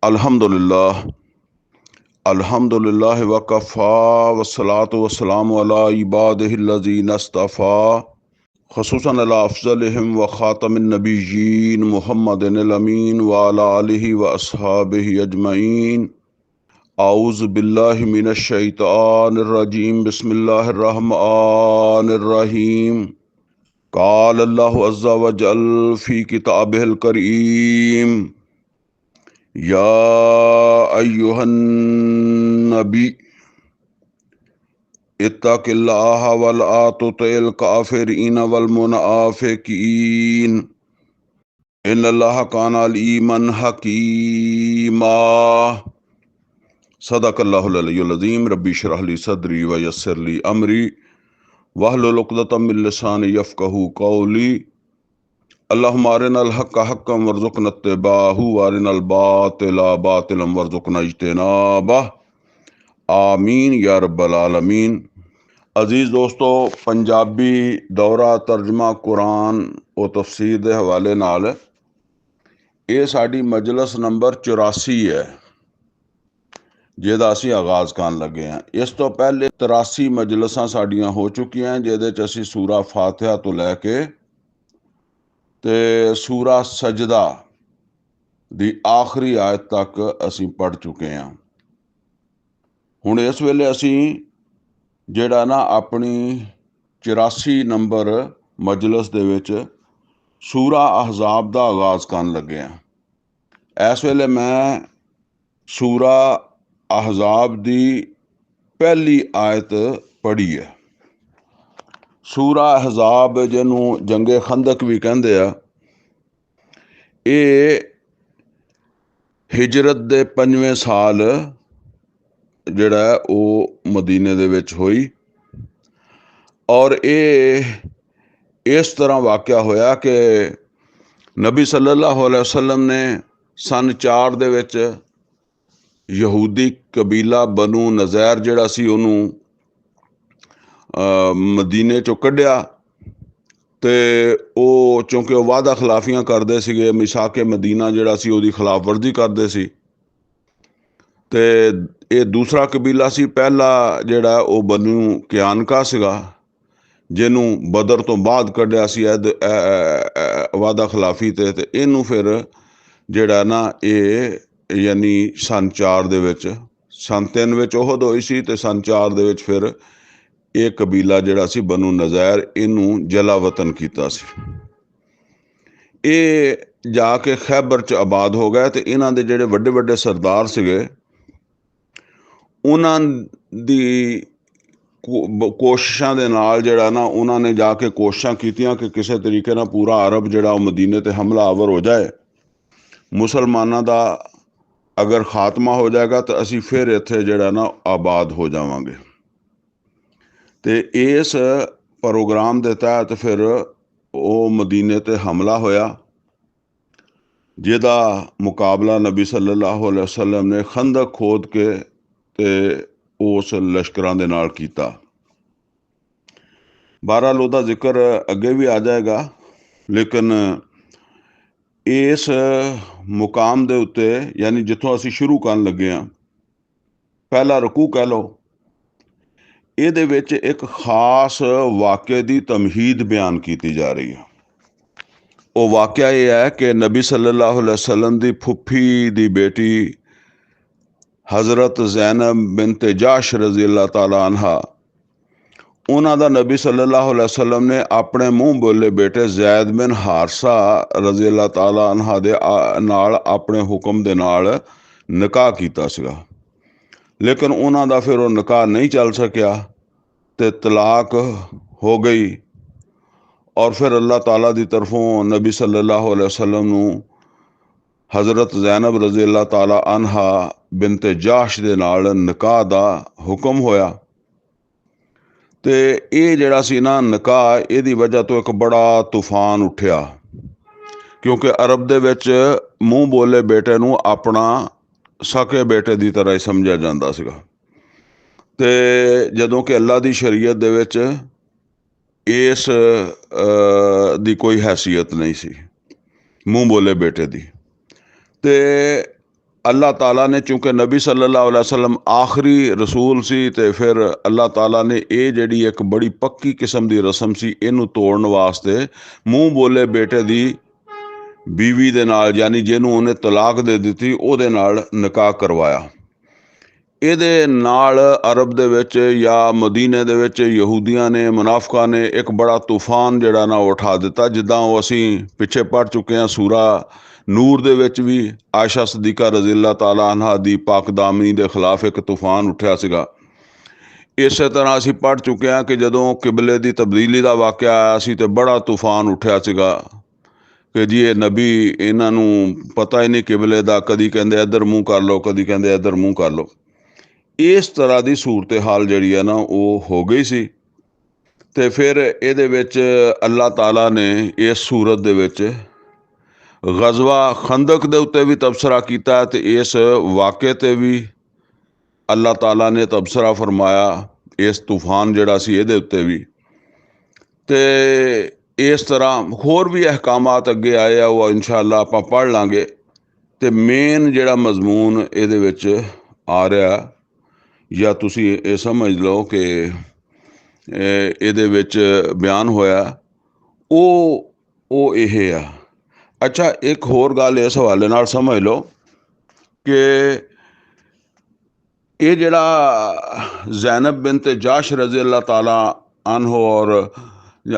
अल्हम्दुलिल्लाह अल्हम्दुलिल्लाह वकफ़ा वस्सलातु वस्सलामु अला इबादिहिल्लज़ीना इस्तफ़ा ख़ुसूसन अला अफ़ज़लिहिम व ख़ातमिन नबिय्यीन मुहम्मदिनिल अमीन व अला आलिहि व अस्हाबिहि अजमईन। औज़ु बिल्लाहि मिनश शैतानिर रजीम बिस्मिल्लाहिर रहमानिर रहीम। क़ाल अल्लाहु अज़्ज़ा व जल फ़ी किताबिहिल करीम या अय्युहन नबी इत्तक़िल्लाह वला तुतिल काफ़िरीन वल मुनाफ़िकीन इन्नल्लाह काना अलीमन हकीमा। सदक़ल्लाहुल अलियुल अज़ीम। रब्बी इश्रह ली सदरी व यस्सिर ली अमरी वहलुल उक़दतम मिन लिसानी यफ़क़हू क़ौली। अल्लाहुम्मा अरिनल हक़्क़ हक़्क़न वरज़ुक़ना इत्तिबाअहू व अरिनल बातिला बातिलन वरज़ुक़ना इज्तिनाबह। आमीन या रब्बल आलमीन। अजीज़ दोस्तों, पंजाबी दौरा तर्जमा कुरान और तफसीर के हवाले नाल ये साड़ी मजलिस नंबर 84 है जिहदा असीं आगाज़ करन लगे हैं। इस तो पहले 83 मजलिसां साड़ियां हो चुकियां हैं जिहदे च असीं सूरा फातिहा तो लैके ते सूरा सजदा दी आखिरी आयत तक असीं पढ़ चुके हैं। हुण इस वेले असीं जिहड़ा ना अपनी 84 नंबर मजलिस दे विच सूरा अहज़ाब दा आगाज़ करन लगे हैं। इस वेले मैं सूरा अहज़ाब दी पहली आयत पढ़ी है। सूरा अहज़ाब जिहनूं जंगे खंदक भी कहंदे आ, ये हिजरत दे 5वें साल जिहड़ा है वो मदीने दे विच होई और ये इस तरह वाक़या होया कि नबी सल्लल्लाहु अलैहि वसल्लम ने सन 4 दे विच यहूदी कबीला बनु नज़ैर जिहड़ा सी उहनूं मदीने चों कढिया ते ਉਹ ਚूँकि ਉਹ वादा खिलाफियां करदे सीगे, मिसाके मदीना जिहड़ा सी ਉਹਦੀ खिलाफवर्जी करदे सी ते ਇਹ दूसरा कबीला सी। पहला जिहड़ा ਉਹ बनु कियानका सीगा ਜਿਹਨੂੰ बदर तो बाद कढिया सी वादा खिलाफी ते ਇਹਨੂੰ फिर ਜਿਹੜਾ ना ਇਹ यानी सन 4 ਦੇ ਵਿੱਚ सन 3 ਵਿੱਚ ਉਹਦ ਹੋਈ ਸੀ ਤੇ सन 4 ਦੇ ਵਿੱਚ ਫਿਰ ਇਹ कबीला ਜਿਹੜਾ ਸੀ बनु नज़ैर ਇਹਨੂੰ जला वतन ਕੀਤਾ ਸੀ। ਇਹ ਜਾ ਕੇ ਖੈਬਰ 'ਚ ਆਬਾਦ ਹੋ ਗਏ ਤੇ ਇਹਨਾਂ ਦੇ ਜਿਹੜੇ ਵੱਡੇ ਵੱਡੇ ਸਰਦਾਰ ਸੀਗੇ ਉਹਨਾਂ ਦੀ ਕੋਸ਼ਿਸ਼ਾਂ ਦੇ ਨਾਲ ਜਿਹੜਾ ਨਾ ਉਹਨਾਂ ਨੇ ਜਾ ਕੇ ਕੋਸ਼ਿਸ਼ਾਂ ਕੀਤੀਆਂ ਕਿ ਕਿਸੇ ਤਰੀਕੇ ਨਾਲ ਪੂਰਾ ਅਰਬ ਜਿਹੜਾ ਉਹ ਮਦੀਨੇ ਤੇ ਹਮਲਾਵਰ ਹੋ ਜਾਏ, ਮੁਸਲਮਾਨਾਂ ਦਾ ਅਗਰ ਖਾਤਮਾ ਹੋ ਜਾਏਗਾ ਤਾਂ ਅਸੀਂ ਫਿਰ ਇੱਥੇ ਜਿਹੜਾ ਨਾ ਆਬਾਦ ਹੋ ਜਾਵਾਂਗੇ। ਤੇ ਇਸ ਪ੍ਰੋਗਰਾਮ ਦੇ ਤਹਿਤ ਫਿਰ ਉਹ ਮਦੀਨੇ ਤੇ ਹਮਲਾ ਹੋਇਆ ਜਿਹਦਾ ਮੁਕਾਬਲਾ ਨਬੀ ਸੱਲੱਲਾਹੁ ਅਲੈहि ਵਸੱਲਮ ਨੇ ਖੰਦਕ ਖੋਦ ਕੇ ਤੇ ਉਸ ਲਸ਼ਕਰਾਂ ਦੇ ਨਾਲ ਕੀਤਾ। ਬਹਰਹਾਲ ਉਹਦਾ ਜ਼ਿਕਰ ਅੱਗੇ ਵੀ ਆ ਜਾਏਗਾ, ਲੇਕਿਨ ਇਸ ਮੁਕਾਮ ਦੇ ਉੱਤੇ ਯਾਨੀ ਜਿੱਥੋਂ ਅਸੀਂ ਸ਼ੁਰੂ ਕਰਨ ਲੱਗੇ ਹਾਂ, ਪਹਿਲਾ ਰਕੂ ਕਹਿ ਲਓ, ਇਹਦੇ ਵਿੱਚ ਇੱਕ ਖਾਸ ਵਾਕਿਏ ਦੀ ਤਮਹੀਦ ਬਿਆਨ ਕੀਤੀ ਜਾ ਰਹੀ ਹੈ। ਉਹ ਵਾਕਿਆ ਇਹ ਹੈ ਕਿ ਨਬੀ ਸੱਲੱਲਾਹੁ ਅਲੈहि ਵਸੱਲਮ ਦੀ ਫੁੱਫੀ ਦੀ ਬੇਟੀ हज़रत ज़ैनब बिनत जाश रज़ी अल्लाह ताला अन्हा, ਉਹਨਾਂ ਦਾ ਨਬੀ ਸੱਲੱਲਾਹੁ ਅਲੈहि ਵਸੱਲਮ ਨੇ ਆਪਣੇ ਮੂੰਹ ਬੋਲੇ ਬੇਟੇ ਜ਼ੈਦ ਬਿਨ ਹਾਰਸਾ ਰਜ਼ੀ ਅੱਲਾਹ ਤਾਲਾ ਅਨਹਾ ਦੇ ਨਾਲ ਆਪਣੇ ਹੁਕਮ ਦੇ ਨਾਲ ਨਿਕਾਹ ਕੀਤਾ ਸੀਗਾ, ਲੇਕਿਨ ਉਹਨਾਂ ਦਾ ਫਿਰ ਉਹ ਨਿਕਾਹ ਨਹੀਂ ਚੱਲ ਸਕਿਆ ਤੇ ਤਲਾਕ ਹੋ ਗਈ। ਔਰ ਫਿਰ ਅੱਲਾਹ ਤਾਲਾ ਦੀ ਤਰਫੋਂ ਨਬੀ ਸੱਲੱਲਾਹੁ ਅਲੈहि ਵਸੱਲਮ ਨੂੰ हज़रत ज़ैनब रज़ी अल्लाह ताला अनहा बिनत जाश ਦੇ ਨਾਲ ਨਿਕਾਹ ਦਾ ਹੁਕਮ ਹੋਇਆ ਤੇ ਇਹ ਜਿਹੜਾ ਸੀ ਨਾ ਨਿਕਾਹ, ਇਹਦੀ ਵਜ੍ਹਾ ਤੋਂ ਇੱਕ ਬੜਾ ਤੂਫਾਨ ਉੱਠਿਆ, ਕਿਉਂਕਿ ਅਰਬ ਦੇ ਵਿੱਚ ਮੂੰਹ ਬੋਲੇ ਬੇਟੇ ਨੂੰ ਆਪਣਾ ਸਕੇ ਬੇਟੇ ਦੀ ਤਰ੍ਹਾਂ ਹੀ ਸਮਝਿਆ ਜਾਂਦਾ ਸੀਗਾ ਤੇ ਜਦੋਂ ਕਿ ਅੱਲਾ ਦੀ ਸ਼ਰੀਅਤ ਦੇ ਵਿੱਚ ਇਸ ਦੀ ਕੋਈ ਹੈਸੀਅਤ ਨਹੀਂ ਸੀ ਮੂੰਹ ਬੋਲੇ ਬੇਟੇ ਦੀ। ਤੇ अल्लाह ताला ने चूँकि नबी सल्लल्लाहु अलैहि वसल्लम आखिरी रसूल सी ते फिर अल्लाह ताला ने ये जिहड़ी एक बड़ी पक्की किस्म दी रस्म सी इहनूं तोड़न वास्ते मूँह बोले बेटे दी बीवी दे नाल यानी जिहनूं ਉਹਨੇ तलाक दे ਦਿੱਤੀ ਉਹਦੇ ਨਾਲ ਨਿਕਾਹ ਕਰਵਾਇਆ। ਇਹਦੇ ਨਾਲ ਅਰਬ ਦੇ ਵਿੱਚ ਜਾਂ ਮਦੀਨੇ ਦੇ ਵਿੱਚ ਯਹੂਦੀਆਂ ਨੇ ਮੁਨਾਫਿਕਾਂ ਨੇ ਇੱਕ ਬੜਾ ਤੂਫਾਨ ਜਿਹੜਾ ਨਾ ਉਠਾ ਦਿੱਤਾ, ਜਿੱਦਾਂ ਉਹ ਅਸੀਂ ਪਿੱਛੇ ਪੜ੍ਹ ਚੁੱਕੇ ਹਾਂ ਸੂਰਾ ਨੂਰ ਦੇ ਵਿੱਚ ਵੀ ਆਇਸ਼ਾ ਸਦੀਕਾ ਰਜ਼ੀ ਅੱਲਾਹ ਤਾਲਾ ਅਨਹਾ ਦੀ ਪਾਕ ਦਾਮਨੀ ਦੇ ਖਿਲਾਫ ਇੱਕ ਤੂਫਾਨ ਉੱਠਿਆ ਸੀਗਾ। ਇਸੇ ਤਰ੍ਹਾਂ ਅਸੀਂ ਪੜ੍ਹ ਚੁੱਕੇ ਹਾਂ ਕਿ ਜਦੋਂ ਕਿਬਲੇ ਦੀ ਤਬਦੀਲੀ ਦਾ ਵਾਕਿਆ ਆਇਆ ਸੀ ਤੇ ਬੜਾ ਤੂਫਾਨ ਉੱਠਿਆ ਸੀਗਾ ਕਿ ਜੀ ਇਹ ਨਬੀ ਇਹਨਾਂ ਨੂੰ ਪਤਾ ਹੀ ਨਹੀਂ ਕਿਬਲੇ ਦਾ, ਕਦੀ ਕਹਿੰਦੇ ਇੱਧਰ ਮੂੰਹ ਕਰ ਲਓ, ਕਦੀ ਕਹਿੰਦੇ ਇੱਧਰ ਮੂੰਹ ਕਰ ਲਓ। ਇਸ ਤਰ੍ਹਾਂ ਦੀ ਸੂਰਤ ਹਾਲ ਜਿਹੜੀ ਹੈ ਨਾ ਉਹ ਹੋ ਗਈ ਸੀ। ਤੇ ਫਿਰ ਇਹਦੇ ਵਿੱਚ ਅੱਲਾਹ ਤਾਲਾ ਨੇ ਇਸ ਸੂਰਤ ਦੇ ਵਿੱਚ ਗਜ਼ਵਾ ਖੰਦਕ ਦੇ ਉੱਤੇ ਵੀ ਤਬਸਰਾ ਕੀਤਾ ਤੇ ਇਸ ਵਾक़ੇ ਤੇ ਵੀ ਅੱਲਾਹ ਤਾਲਾ ਨੇ ਤਬਸਰਾ ਫਰਮਾਇਆ, ਇਸ ਤੂਫਾਨ ਜਿਹੜਾ ਸੀ ਇਹਦੇ ਉੱਤੇ ਵੀ। ਤੇ ਇਸ ਤਰ੍ਹਾਂ ਹੋਰ ਵੀ ਅਹਿਕਾਮਾਤ ਅੱਗੇ ਆਏ ਆ, ਉਹ ਇਨਸ਼ਾ ਅੱਲਾਹ ਆਪਾਂ ਪੜ੍ਹ ਲਾਂਗੇ। ਤੇ ਮੇਨ ਜਿਹੜਾ ਮਜ਼ਮੂਨ ਇਹਦੇ ਵਿੱਚ ਆ ਰਿਹਾ ਜਾਂ ਤੁਸੀਂ ਇਹ ਸਮਝ ਲਓ ਕਿ ਇਹਦੇ ਵਿੱਚ ਬਿਆਨ ਹੋਇਆ ਉਹ ਇਹ ਆ। ਅੱਛਾ, ਇੱਕ ਹੋਰ ਗੱਲ ਇਸ ਹਵਾਲੇ ਨਾਲ ਸਮਝ ਲਓ ਕਿ ਇਹ ਜਿਹੜਾ ਜ਼ੈਨਬ ਬਿਨਤ जाश रज़ी अल्लाह ताला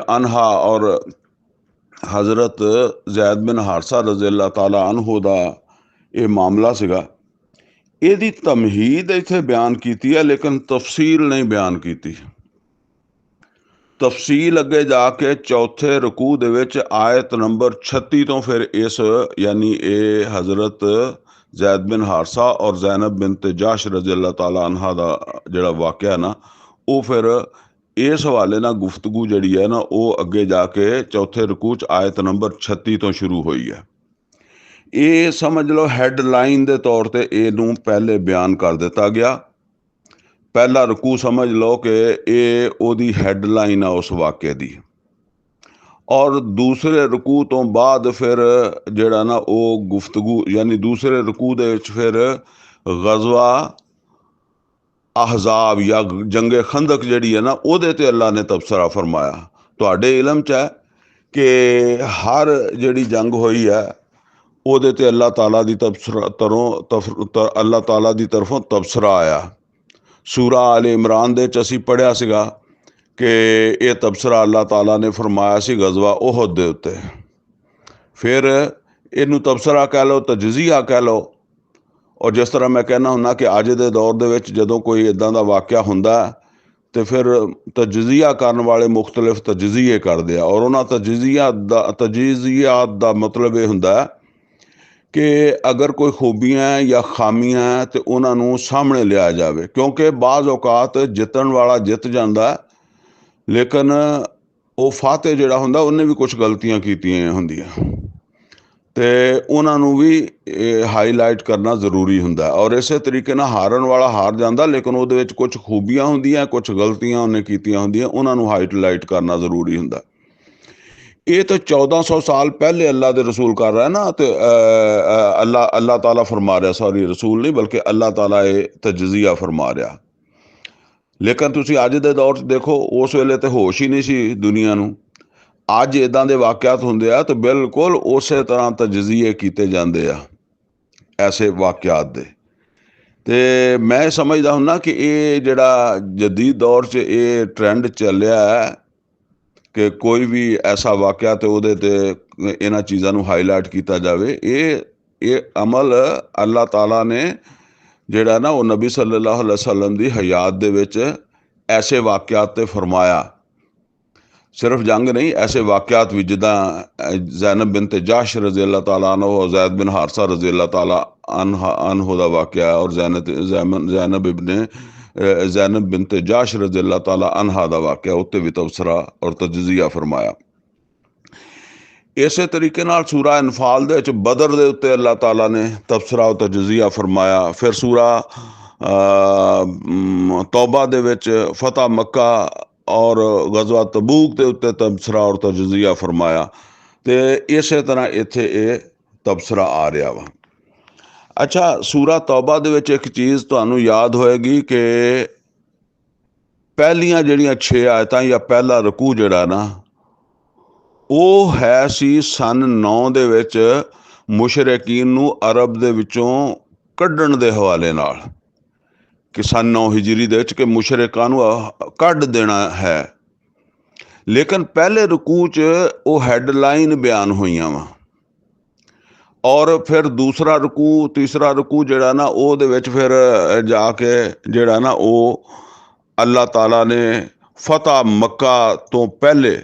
अनहा और हज़रत ज़ैद बिन हारसा रज़ी अल्लाह ताला अनहु ਦਾ ਇਹ ਮਾਮਲਾ ਸੀਗਾ, ਇਹਦੀ ਤਮਹੀਦ ਇੱਥੇ ਬਿਆਨ ਕੀਤੀ ਹੈ ਲੇਕਿਨ ਤਫਸੀਲ ਨਹੀਂ ਬਿਆਨ ਕੀਤੀ। ਤਫਸੀਲ ਅੱਗੇ ਜਾ ਕੇ ਚੌਥੇ ਰਕੂ ਦੇ ਵਿੱਚ ਆਇਤ ਨੰਬਰ 36 ਤੋਂ ਫਿਰ ਇਸ ਯਾਨੀ ਇਹ ਹਜ਼ਰਤ ਜ਼ੈਦ ਬਿਨ ਹਾਰਸਾ ਔਰ ਜ਼ੈਨਬ ਬਿਨਤ जाश रज़ी अल्लाह ताला अनहा ਦਾ ਜਿਹੜਾ ਵਾਕਿਆ ਨਾ ਉਹ ਫਿਰ ਇਸ ਹਵਾਲੇ ਨਾਲ ਗੁਫ਼ਤਗੂ ਜਿਹੜੀ ਹੈ ਨਾ ਉਹ ਅੱਗੇ ਜਾ ਕੇ ਚੌਥੇ ਰਕੂ 'ਚ ਆਇਤ ਨੰਬਰ 36 ਤੋਂ ਸ਼ੁਰੂ ਹੋਈ ਹੈ। ਇਹ ਸਮਝ ਲਓ ਹੈਡਲਾਈਨ ਦੇ ਤੌਰ ਤੇ ਇਹਨੂੰ ਪਹਿਲੇ ਬਿਆਨ ਕਰ ਦਿੱਤਾ ਗਿਆ। ਪਹਿਲਾ ਰਕੂ ਸਮਝ ਲਓ ਕਿ ਇਹ ਉਹਦੀ ਹੈਡਲਾਈਨ ਆ ਉਸ ਵਾਕਿਏ ਦੀ, ਔਰ ਦੂਸਰੇ ਰਕੂ ਤੋਂ ਬਾਅਦ ਫਿਰ ਜਿਹੜਾ ਨਾ ਉਹ ਗੁਫ਼ਤਗੂ ਯਾਨੀ ਦੂਸਰੇ ਰਕੂ ਦੇ ਵਿੱਚ ਫਿਰ ਗਜ਼ਵਾ ਅਹਜ਼ਾਬ ਜਾਂ ਜੰਗੇ ਖੰਦਕ ਜਿਹੜੀ ਹੈ ਨਾ ਉਹਦੇ ਤੇ ਅੱਲਾ ਨੇ ਤਬਸਰਾ ਫਰਮਾਇਆ। ਤੁਹਾਡੇ ਇਲਮ 'ਚ ਹੈ ਕਿ ਹਰ ਜਿਹੜੀ ਜੰਗ ਹੋਈ ਹੈ ਉਹਦੇ ਤੇ ਅੱਲਾਹ ਤਾਲਾ ਦੀ ਅੱਲਾਹ ਤਾਲਾ ਦੀ ਤਰਫੋਂ ਤਬਸਰਾ ਆਇਆ। ਸੂਰਾ ਆਲ ਇਮਰਾਨ ਦੇ 'ਚ ਅਸੀਂ ਪੜ੍ਹਿਆ ਸੀਗਾ ਕਿ ਇਹ ਤਬਸਰਾ ਅੱਲਾਹ ਤਾਲਾ ਨੇ ਫਰਮਾਇਆ ਸੀ ਗਜ਼ਵਾ ਉਹਦ ਦੇ ਉੱਤੇ। ਫਿਰ ਇਹਨੂੰ ਤਬਸਰਾ ਕਹਿ ਲਓ, ਤਜਜ਼ੀਆ ਕਹਿ ਲਓ। ਔਰ ਜਿਸ ਤਰ੍ਹਾਂ ਮੈਂ ਕਹਿੰਦਾ ਹੁੰਦਾ ਕਿ ਅੱਜ ਦੇ ਦੌਰ ਦੇ ਵਿੱਚ ਜਦੋਂ ਕੋਈ ਇੱਦਾਂ ਦਾ ਵਾਕਿਆ ਹੁੰਦਾ ਤੇ ਫਿਰ ਤਜਜ਼ੀਆ ਕਰਨ ਵਾਲੇ ਮੁਖਤਲਿਫ ਤਜਜ਼ੀਏ ਕਰਦੇ ਆ, ਔਰ ਉਹਨਾਂ ਤਜਜ਼ੀਆਤ ਦਾ ਮਤਲਬ ਇਹ ਹੁੰਦਾ ਕਿ ਅਗਰ ਕੋਈ ਖੂਬੀਆਂ ਜਾਂ ਖਾਮੀਆਂ ਤੇ ਉਹਨਾਂ ਨੂੰ ਸਾਹਮਣੇ ਲਿਆ ਜਾਵੇ, ਕਿਉਂਕਿ ਬਾਜ਼ ਔਕਾਤ ਜਿੱਤਣ ਵਾਲਾ ਜਿੱਤ ਜਾਂਦਾ ਲੇਕਿਨ ਉਹ ਫਾਤਿਹ ਜਿਹੜਾ ਹੁੰਦਾ ਉਹਨੇ ਵੀ ਕੁਛ ਗਲਤੀਆਂ ਕੀਤੀਆਂ ਹੁੰਦੀਆਂ ਤੇ ਉਹਨਾਂ ਨੂੰ ਵੀ ਹਾਈਲਾਈਟ ਕਰਨਾ ਜ਼ਰੂਰੀ ਹੁੰਦਾ। ਔਰ ਇਸੇ ਤਰੀਕੇ ਨਾਲ ਹਾਰਨ ਵਾਲਾ ਹਾਰ ਜਾਂਦਾ ਲੇਕਿਨ ਉਹਦੇ ਵਿੱਚ ਕੁਛ ਖੂਬੀਆਂ ਹੁੰਦੀਆਂ, ਕੁਛ ਗਲਤੀਆਂ ਉਹਨੇ ਕੀਤੀਆਂ ਹੁੰਦੀਆਂ, ਉਹਨਾਂ ਨੂੰ ਹਾਈਲਾਈਟ ਕਰਨਾ ਜ਼ਰੂਰੀ ਹੁੰਦਾ। ਇਹ ਤਾਂ 1400 ਸਾਲ ਪਹਿਲੇ ਅੱਲਾ ਦੇ ਰਸੂਲ ਕਰ ਰਿਹਾ ਨਾ, ਤੇ ਅੱਲਾਹ ਤਾਲਾ ਫਰਮਾ ਰਿਹਾ, ਸੌਰੀ ਰਸੂਲ ਨਹੀਂ ਬਲਕਿ ਅੱਲਾਹ ਤਾਲਾ ਇਹ ਤਜਜ਼ੀਆ ਫਰਮਾ ਰਿਹਾ। ਲੇਕਿਨ ਤੁਸੀਂ ਅੱਜ ਦੇ ਦੌਰ 'ਚ ਦੇਖੋ, ਉਸ ਵੇਲੇ ਤੇ ਹੋਸ਼ ਹੀ ਨਹੀਂ ਸੀ ਦੁਨੀਆ ਨੂੰ। ਅੱਜ ਇੱਦਾਂ ਦੇ ਵਾਕਿਆਤ ਹੁੰਦੇ ਆ ਤੇ ਬਿਲਕੁਲ ਉਸੇ ਤਰ੍ਹਾਂ ਤਜਜ਼ੀਏ ਕੀਤੇ ਜਾਂਦੇ ਆ ਐਸੇ ਵਾਕਿਆਤ ਦੇ। ਤੇ ਮੈਂ ਸਮਝਦਾ ਹੁੰਦਾ ਕਿ ਇਹ ਜਿਹੜਾ ਜਦੀਦ ਦੌਰ 'ਚ ਇਹ ਟਰੈਂਡ ਚੱਲਿਆ ਹੈ ਕਿ ਕੋਈ ਵੀ ਐਸਾ ਵਾਕਿਆ ਤੇ ਉਹਦੇ ਤੇ ਇਹਨਾਂ ਚੀਜ਼ਾਂ ਨੂੰ ਹਾਈਲਾਈਟ ਕੀਤਾ ਜਾਵੇ। ਇਹ ਅਮਲ ਅੱਲਾਹ ਤਾਲਾ ਨੇ ਜਿਹੜਾ ਨਾ ਉਹ ਨਬੀ ਸੱਲੱਲਾਹੁ ਅਲੈहि ਵਸੱਲਮ ਦੀ ਹਯਾਤ ਦੇ ਵਿੱਚ ਐਸੇ ਵਾਕਿਆਤ ਤੇ ਫਰਮਾਇਆ। ਸਿਰਫ ਜੰਗ ਨਹੀਂ, ਐਸੇ ਵਾਕਿਆਤ ਵੀ ਜਿੱਦਾਂ ਜ਼ੈਨਬ ਬਿਨਤ जाश रज़ी अल्लाह ताला अन्हा और ज़ैद बिन हारसा रज़ी अल्लाह ताला अन्हु ਦਾ ਵਾਕਿਆ ਔਰ ਜ਼ੈਨਬ ਬਿਨਤ जाश रज़ी अल्लाह ताला अन्हा ਦਾ ਵਾਕਿਆ ਉੱਤੇ ਵੀ ਤਬਸਰਾ ਔਰ ਤਜਜ਼ੀਆ ਫਰਮਾਇਆ। ਇਸੇ ਤਰੀਕੇ ਨਾਲ ਸੂਰਾ ਅਨਫਾਲ ਦੇ ਵਿੱਚ ਬਦਰ ਦੇ ਉੱਤੇ ਅੱਲਾਹ ਤਾਲਾ ਨੇ ਤਬਸਰਾ ਔਰ ਤਜਜ਼ੀਆ ਫਰਮਾਇਆ। ਫਿਰ ਸੂਰਾ ਤੌਬਾ ਦੇ ਵਿੱਚ ਫਤਹ ਮੱਕਾ ਔਰ ਗਜ਼ਵਾ ਤਬੂਕ ਦੇ ਉੱਤੇ ਤਬਸਰਾ ਔਰ ਤਜਜ਼ੀਆ ਫਰਮਾਇਆ। ਤੇ ਇਸੇ ਤਰ੍ਹਾਂ ਇੱਥੇ ਇਹ ਤਬਸਰਾ ਆ ਰਿਹਾ ਵਾ। ਅੱਛਾ, ਸੂਰਾ ਤੌਬਾ ਦੇ ਵਿੱਚ ਇੱਕ ਚੀਜ਼ ਤੁਹਾਨੂੰ ਯਾਦ ਹੋਏਗੀ ਕਿ ਪਹਿਲੀਆਂ ਜਿਹੜੀਆਂ 6 ਆਇਤਾਂ ਜਾਂ ਪਹਿਲਾ ਰਕੂ ਜਿਹੜਾ ਨਾ, ਉਹ ਹੈ ਸੀ ਸਨ 9 ਦੇ ਵਿੱਚ ਮੁਸ਼ਰਿਕੀਨ ਨੂੰ ਅਰਬ ਦੇ ਵਿੱਚੋਂ ਕੱਢਣ ਦੇ ਹਵਾਲੇ ਨਾਲ, ਕਿ ਸਨ 9 ਹਿਜਰੀ ਦੇ ਵਿੱਚ ਕਿ ਮੁਸ਼ਰਿਕਾਂ ਨੂੰ ਕੱਢ ਦੇਣਾ ਹੈ। ਲੇਕਿਨ ਪਹਿਲੇ ਰਕੂ 'ਚ ਉਹ ਹੈਡਲਾਈਨ ਬਿਆਨ ਹੋਈਆਂ ਵਾ, ਔਰ ਫਿਰ ਦੂਸਰਾ ਰਕੂ ਤੀਸਰਾ ਰਕੂ ਜਿਹੜਾ ਨਾ ਉਹਦੇ ਵਿੱਚ ਫਿਰ ਜਾ ਕੇ ਜਿਹੜਾ ਨਾ ਉਹ ਅੱਲਾਹ ਤਾਲਾ ਨੇ ਫਤਹ ਮੱਕਾ ਤੋਂ ਪਹਿਲੇ